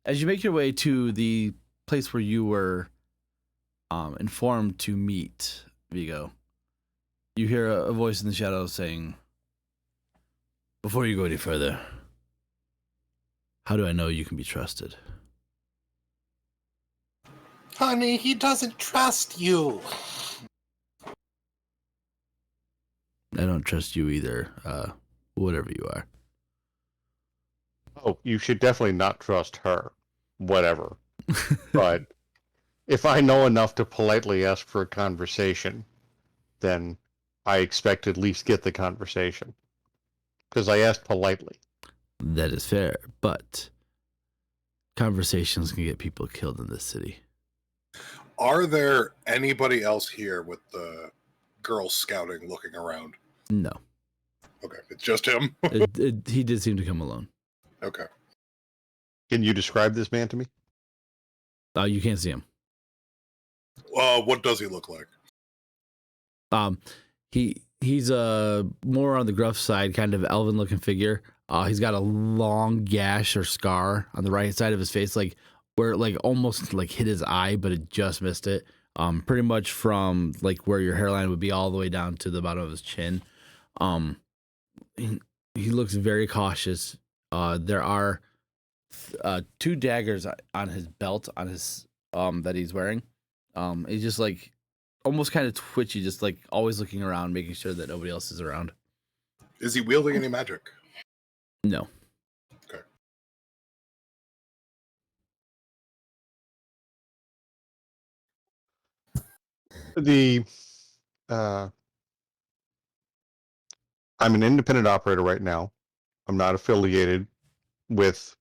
[SPEAKER 3] As you make your way to the place where you were informed to meet Vigo, you hear a voice in the shadows saying, "Before you go any further, how do I know you can be trusted?"
[SPEAKER 7] Honey, he doesn't trust you.
[SPEAKER 3] I don't trust you either, whatever you are.
[SPEAKER 4] Oh, you should definitely not trust her. Whatever. But if I know enough to politely ask for a conversation, then I expect to at least get the conversation. Because I asked politely.
[SPEAKER 3] That is fair, but conversations can get people killed in this city.
[SPEAKER 7] Are there anybody else here with the Girl Scouting looking around?
[SPEAKER 3] No.
[SPEAKER 7] Okay, it's just him.
[SPEAKER 3] He did seem to come alone.
[SPEAKER 7] Okay.
[SPEAKER 4] Can you describe this man to me?
[SPEAKER 3] You can't see him.
[SPEAKER 7] What does he look like?
[SPEAKER 3] He's more on the gruff side, kind of elven looking figure. He's got a long gash or scar on the right side of his face, like where it like almost like hit his eye, but it just missed it. Pretty much from like where your hairline would be all the way down to the bottom of his chin. He looks very cautious. There are 2 daggers on his belt on his that he's wearing. He's just like almost kind of twitchy, just like always looking around, making sure that nobody else is around.
[SPEAKER 7] Is he wielding any magic?
[SPEAKER 3] No.
[SPEAKER 7] Okay.
[SPEAKER 4] I'm an independent operator right now. I'm not affiliated with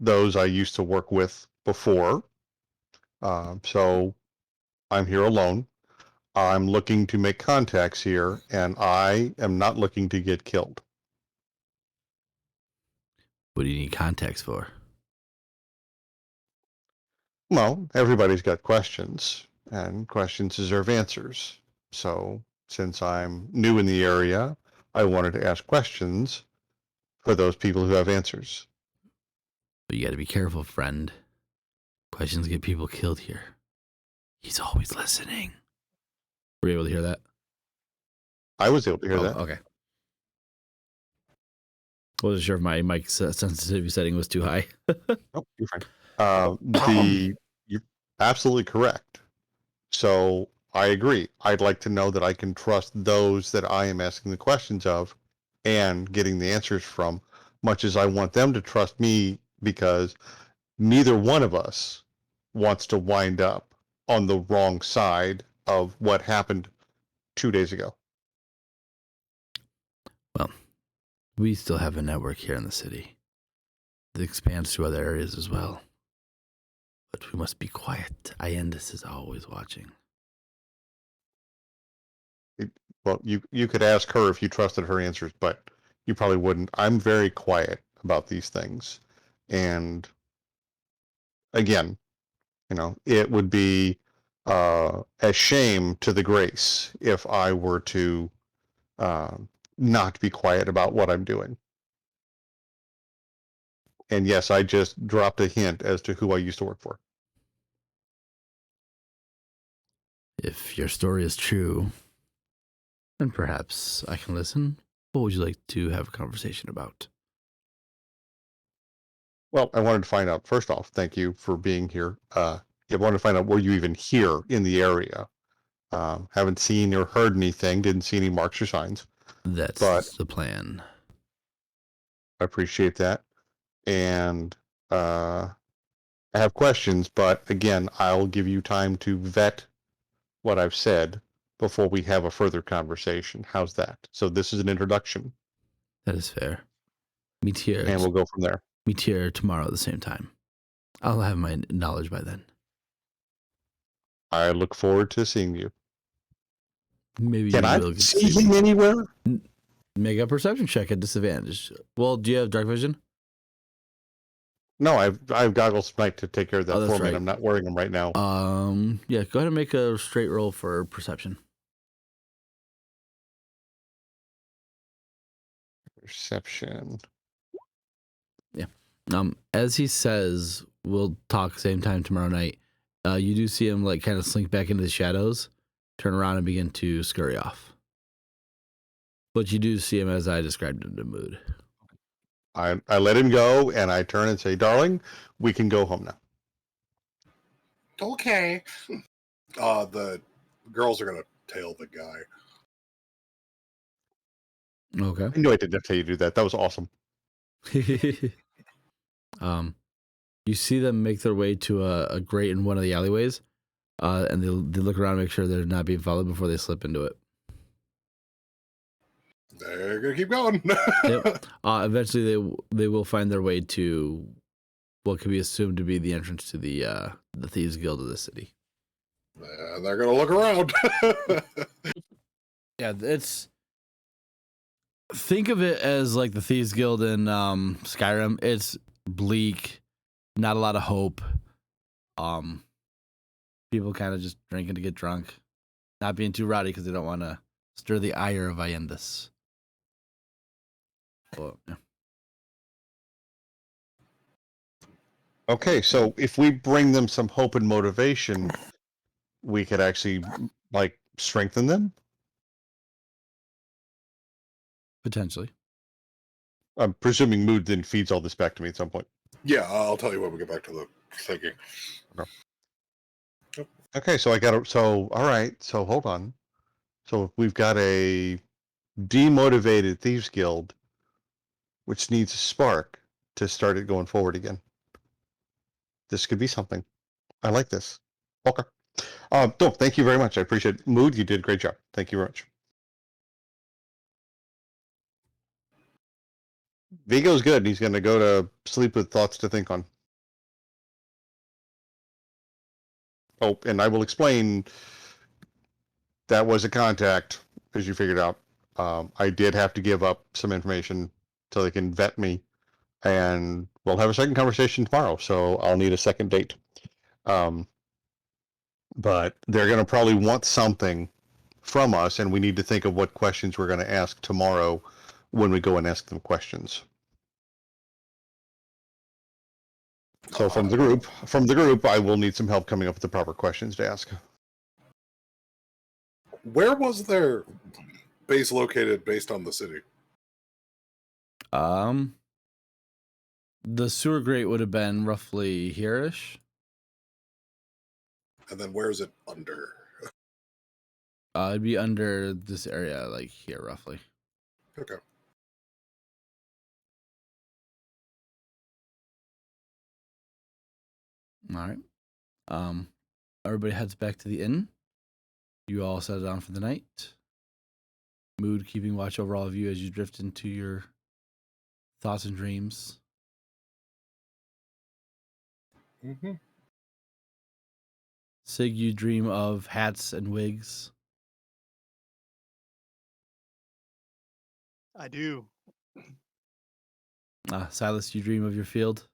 [SPEAKER 4] those I used to work with before. So I'm here alone. I'm looking to make contacts here, and I am not looking to get killed.
[SPEAKER 3] What do you need contacts for?
[SPEAKER 4] Well, everybody's got questions, and questions deserve answers. So since I'm new in the area, I wanted to ask questions for those people who have answers.
[SPEAKER 3] But you got to be careful, friend. Questions get people killed here. He's always listening. Were you able to hear that?
[SPEAKER 4] I was able to hear that.
[SPEAKER 3] Okay. I wasn't sure if my mic sensitivity setting was too high.
[SPEAKER 4] Oh, you're fine. You're absolutely correct. So I agree. I'd like to know that I can trust those that I am asking the questions of and getting the answers from, much as I want them to trust me, because neither one of us wants to wind up on the wrong side of what happened 2 days ago.
[SPEAKER 3] Well, we still have a network here in the city that expands to other areas as well. But we must be quiet. Iendis is always watching.
[SPEAKER 4] Well, you could ask her if you trusted her answers, but you probably wouldn't. I'm very quiet about these things. And again, it would be a shame to the grace if I were to not be quiet about what I'm doing. And yes, I just dropped a hint as to who I used to work for.
[SPEAKER 3] If your story is true, then perhaps I can listen. What would you like to have a conversation about?
[SPEAKER 4] Well, I wanted to find out, first off, thank you for being here. I wanted to find out, were you even here in the area? Haven't seen or heard anything, didn't see any marks or signs.
[SPEAKER 3] That's the plan.
[SPEAKER 4] I appreciate that. And I have questions, but again, I'll give you time to vet what I've said before we have a further conversation. How's that? So this is an introduction.
[SPEAKER 3] That is fair. Meet here.
[SPEAKER 4] And we'll go from there.
[SPEAKER 3] Meet here tomorrow at the same time. I'll have my knowledge by then.
[SPEAKER 4] I look forward to seeing you.
[SPEAKER 3] Maybe
[SPEAKER 4] Can
[SPEAKER 3] you
[SPEAKER 4] I
[SPEAKER 3] will
[SPEAKER 4] see him anywhere?
[SPEAKER 3] Make a perception check at disadvantage. Well, do you have dark vision?
[SPEAKER 4] No, I've goggles tonight to take care of that
[SPEAKER 3] Oh, that's
[SPEAKER 4] for me.
[SPEAKER 3] right.
[SPEAKER 4] I'm not wearing them right now.
[SPEAKER 3] Yeah, go ahead and make a straight roll for perception.
[SPEAKER 4] Perception.
[SPEAKER 3] Yeah. As he says, we'll talk same time tomorrow night. You do see him like kind of slink back into the shadows, turn around and begin to scurry off. But you do see him as I described in the mood.
[SPEAKER 4] I let him go, and I turn and say, "Darling, we can go home now."
[SPEAKER 7] Okay. The girls are gonna tail the guy.
[SPEAKER 3] Okay.
[SPEAKER 4] I knew I didn't have to tell you to do that. That was awesome.
[SPEAKER 3] You see them make their way to a grate in one of the alleyways, and they look around and make sure they're not being followed before they slip into it.
[SPEAKER 7] They're gonna keep going.
[SPEAKER 3] Yep. Eventually, they will find their way to what could be assumed to be the entrance to the Thieves Guild of the city.
[SPEAKER 7] And they're gonna look around.
[SPEAKER 3] Yeah, think of it as like the Thieves Guild in Skyrim. It's bleak, not a lot of hope. People kind of just drinking to get drunk, not being too rowdy because they don't want to stir the ire of Iendis. Well, yeah.
[SPEAKER 4] Okay, so if we bring them some hope and motivation, we could actually like strengthen them.
[SPEAKER 3] Potentially.
[SPEAKER 4] I'm presuming Mood then feeds all this back to me at some point.
[SPEAKER 7] Yeah, I'll tell you when we get back to the thinking.
[SPEAKER 4] Okay, so I got to. So all right, so hold on. So we've got a demotivated thieves guild, which needs a spark to start it going forward again. This could be something. I like this. Okay. No, thank you very much. I appreciate it. Mood, you did a great job. Thank you very much. Vigo's good. He's going to go to sleep with thoughts to think on. Oh, and I will explain that was a contact, as you figured out. I did have to give up some information so they can vet me, and we'll have a second conversation tomorrow, so I'll need a second date. But they're going to probably want something from us, and we need to think of what questions we're going to ask tomorrow when we go and ask them questions. So from the group, I will need some help coming up with the proper questions to ask.
[SPEAKER 7] Where was their base located based on the city?
[SPEAKER 3] The sewer grate would have been roughly here-ish.
[SPEAKER 7] And then where is it under?
[SPEAKER 3] It'd be under this area, like here, roughly.
[SPEAKER 7] Okay.
[SPEAKER 3] All right. Everybody heads back to the inn. You all settle down for the night. Mood keeping watch over all of you as you drift into your thoughts and dreams.
[SPEAKER 7] Mm-hmm.
[SPEAKER 3] Sig, you dream of hats and wigs.
[SPEAKER 1] I do.
[SPEAKER 3] Silas, you dream of your field.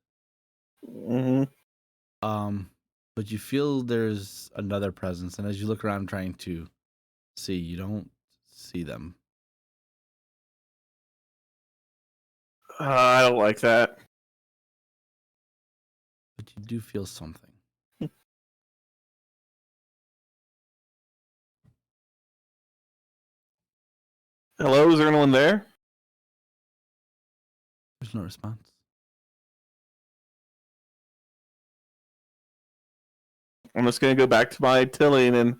[SPEAKER 6] Mm-hmm.
[SPEAKER 3] But you feel there's another presence, and as you look around trying to see, you don't see them.
[SPEAKER 6] I don't like that.
[SPEAKER 3] But you do feel something.
[SPEAKER 6] Hello, is there anyone there?
[SPEAKER 3] There's no response.
[SPEAKER 6] I'm just gonna go back to my tilling and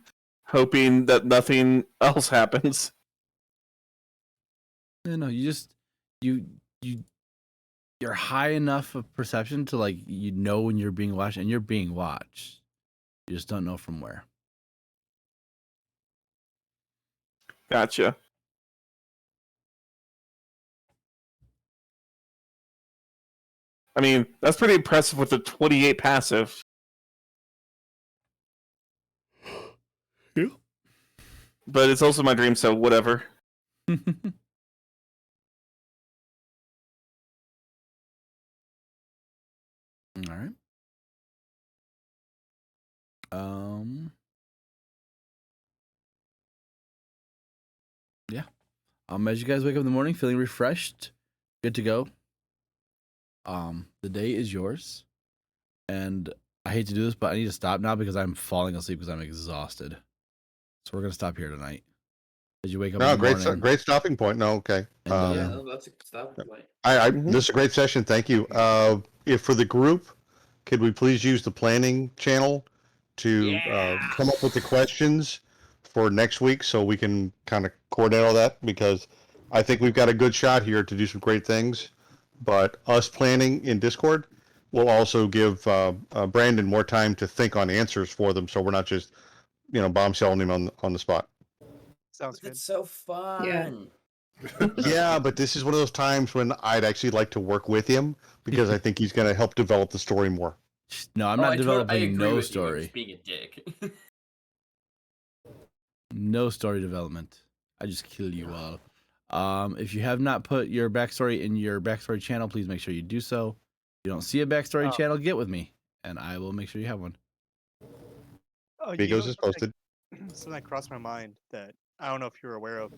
[SPEAKER 6] hoping that nothing else happens.
[SPEAKER 3] No, you're high enough of perception to like you know when you're being watched, and you're being watched. You just don't know from where.
[SPEAKER 6] Gotcha. I mean, that's pretty impressive with the 28 passive.
[SPEAKER 3] Yeah.
[SPEAKER 6] But it's also my dream, so whatever.
[SPEAKER 3] All right. Yeah. As you guys wake up in the morning feeling refreshed, good to go. The day is yours. And I hate to do this, but I need to stop now because I'm falling asleep because I'm exhausted. So we're gonna stop here tonight. As you wake up
[SPEAKER 4] No,
[SPEAKER 3] in the morning.
[SPEAKER 4] great stopping point. No, okay.
[SPEAKER 3] And,
[SPEAKER 5] Yeah, that's a stop point.
[SPEAKER 4] This is a great session. Thank you. If for the group, could we please use the planning channel to come up with the questions for next week so we can kind of coordinate all that? Because I think we've got a good shot here to do some great things. But us planning in Discord will also give Brandon more time to think on answers for them, so we're not just bombshelling him on the spot.
[SPEAKER 1] Sounds good.
[SPEAKER 5] It's so fun.
[SPEAKER 4] Yeah, but this is one of those times when I'd actually like to work with him because I think he's going to help develop the story more.
[SPEAKER 3] No, I'm not developing no
[SPEAKER 5] You,
[SPEAKER 3] story.
[SPEAKER 5] just being a dick.
[SPEAKER 3] No story development. I just kill you all. If you have not put your backstory in your backstory channel, please make sure you do so. If you don't see a backstory channel, get with me, and I will make sure you have one.
[SPEAKER 4] Vigos is posted.
[SPEAKER 1] Something that crossed my mind that I don't know if you're aware of.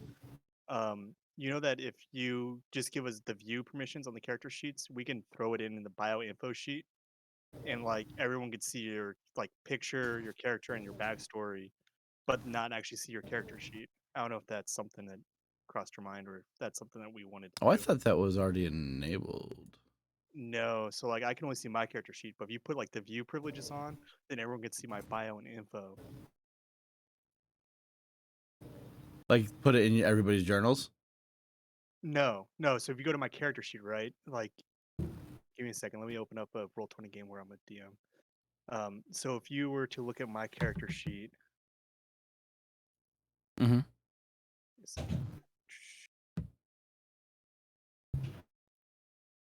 [SPEAKER 1] you know that if you just give us the view permissions on the character sheets, we can throw it in the bio info sheet, and like everyone could see your like picture, your character, and your backstory, but not actually see your character sheet. I don't know if that's something that crossed your mind, or if that's something that we wanted to
[SPEAKER 3] Oh, I
[SPEAKER 1] do.
[SPEAKER 3] thought that was already enabled.
[SPEAKER 1] No, so like I can only see my character sheet, but if you put like the view privileges on, then everyone can see my bio and info.
[SPEAKER 3] Like, put it in everybody's journals.
[SPEAKER 1] No, no. So if you go to my character sheet, right? Like, give me a second. Let me open up a Roll20 game where I'm a DM. So if you were to look at my character sheet,
[SPEAKER 3] Mm-hmm.
[SPEAKER 1] a second.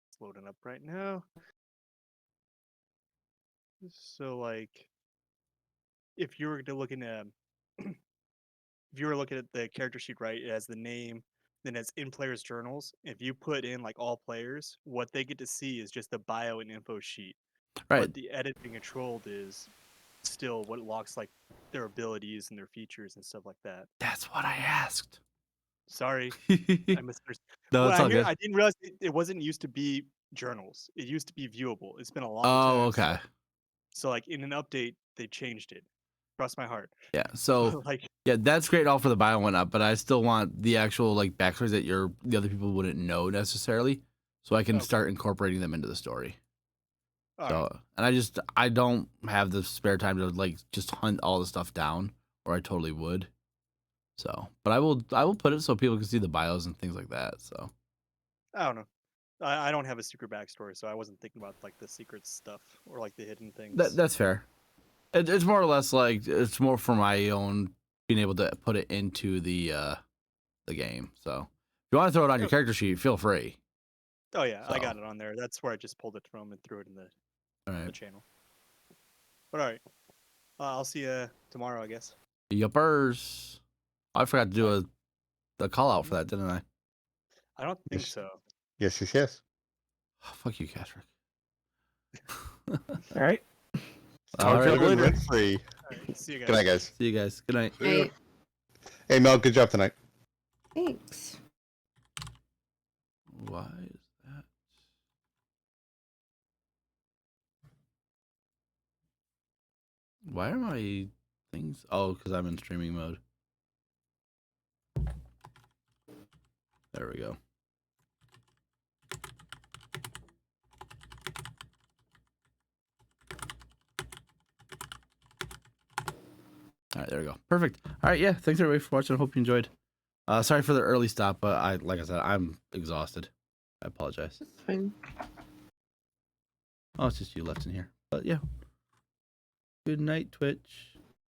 [SPEAKER 1] It's loading up right now. So like, if you were to look in if you were looking at the character sheet, right, it has the name, then it's in players' journals. If you put in like all players, what they get to see is just the bio and info sheet.
[SPEAKER 3] Right.
[SPEAKER 1] What the edit being controlled is still what locks like their abilities and their features and stuff like that.
[SPEAKER 3] That's what I asked.
[SPEAKER 1] Sorry, I misunderstood.
[SPEAKER 3] No,
[SPEAKER 1] Well,
[SPEAKER 3] it's all good.
[SPEAKER 1] I didn't realize it wasn't used to be journals. It used to be viewable. It's been a long
[SPEAKER 3] Oh,
[SPEAKER 1] time.
[SPEAKER 3] okay.
[SPEAKER 1] So like in an update, they changed it. Cross my heart.
[SPEAKER 3] Yeah. So
[SPEAKER 1] Like,
[SPEAKER 3] yeah, that's great all for the bio one up, but I still want the actual like backstories that the other people wouldn't know necessarily, so I can
[SPEAKER 1] Okay.
[SPEAKER 3] start incorporating them into the story.
[SPEAKER 1] all
[SPEAKER 3] So
[SPEAKER 1] right.
[SPEAKER 3] and I don't have the spare time to like just hunt all the stuff down, or I totally would. So, but I will put it so people can see the bios and things like that. So
[SPEAKER 1] I don't know. I don't have a secret backstory, so I wasn't thinking about like the secret stuff or like the hidden things.
[SPEAKER 3] that's fair. It's more or less like it's more for my own being able to put it into the game. So if you want to throw it on your
[SPEAKER 1] Okay.
[SPEAKER 3] character sheet, feel free.
[SPEAKER 1] Oh yeah, I
[SPEAKER 3] So.
[SPEAKER 1] got it on there. That's where I just pulled it from and threw it in the
[SPEAKER 3] All right.
[SPEAKER 1] channel. But all right, I'll see you tomorrow, I guess.
[SPEAKER 3] Yuppers. I forgot to do a call out for that, didn't I?
[SPEAKER 1] I don't think
[SPEAKER 4] Yes.
[SPEAKER 1] so.
[SPEAKER 4] Yes.
[SPEAKER 3] Oh, fuck you, Catrick.
[SPEAKER 6] All right.
[SPEAKER 3] All
[SPEAKER 6] Okay.
[SPEAKER 3] right.
[SPEAKER 6] Later.
[SPEAKER 4] Rent-free.
[SPEAKER 1] All right, see you guys.
[SPEAKER 4] Good night, guys.
[SPEAKER 3] See you guys. Good night.
[SPEAKER 7] Yeah.
[SPEAKER 2] Hey,
[SPEAKER 4] Hey, Mel, good job tonight.
[SPEAKER 2] thanks.
[SPEAKER 3] Why is that? Why are my things? Oh, because I'm in streaming mode. There we go. All right, there we go. Perfect. All right, yeah. Thanks everybody for watching. I hope you enjoyed. Sorry for the early stop, but like I said, I'm exhausted. I apologize.
[SPEAKER 2] That's fine.
[SPEAKER 3] Oh, it's just you left in here. But yeah. Good night, Twitch.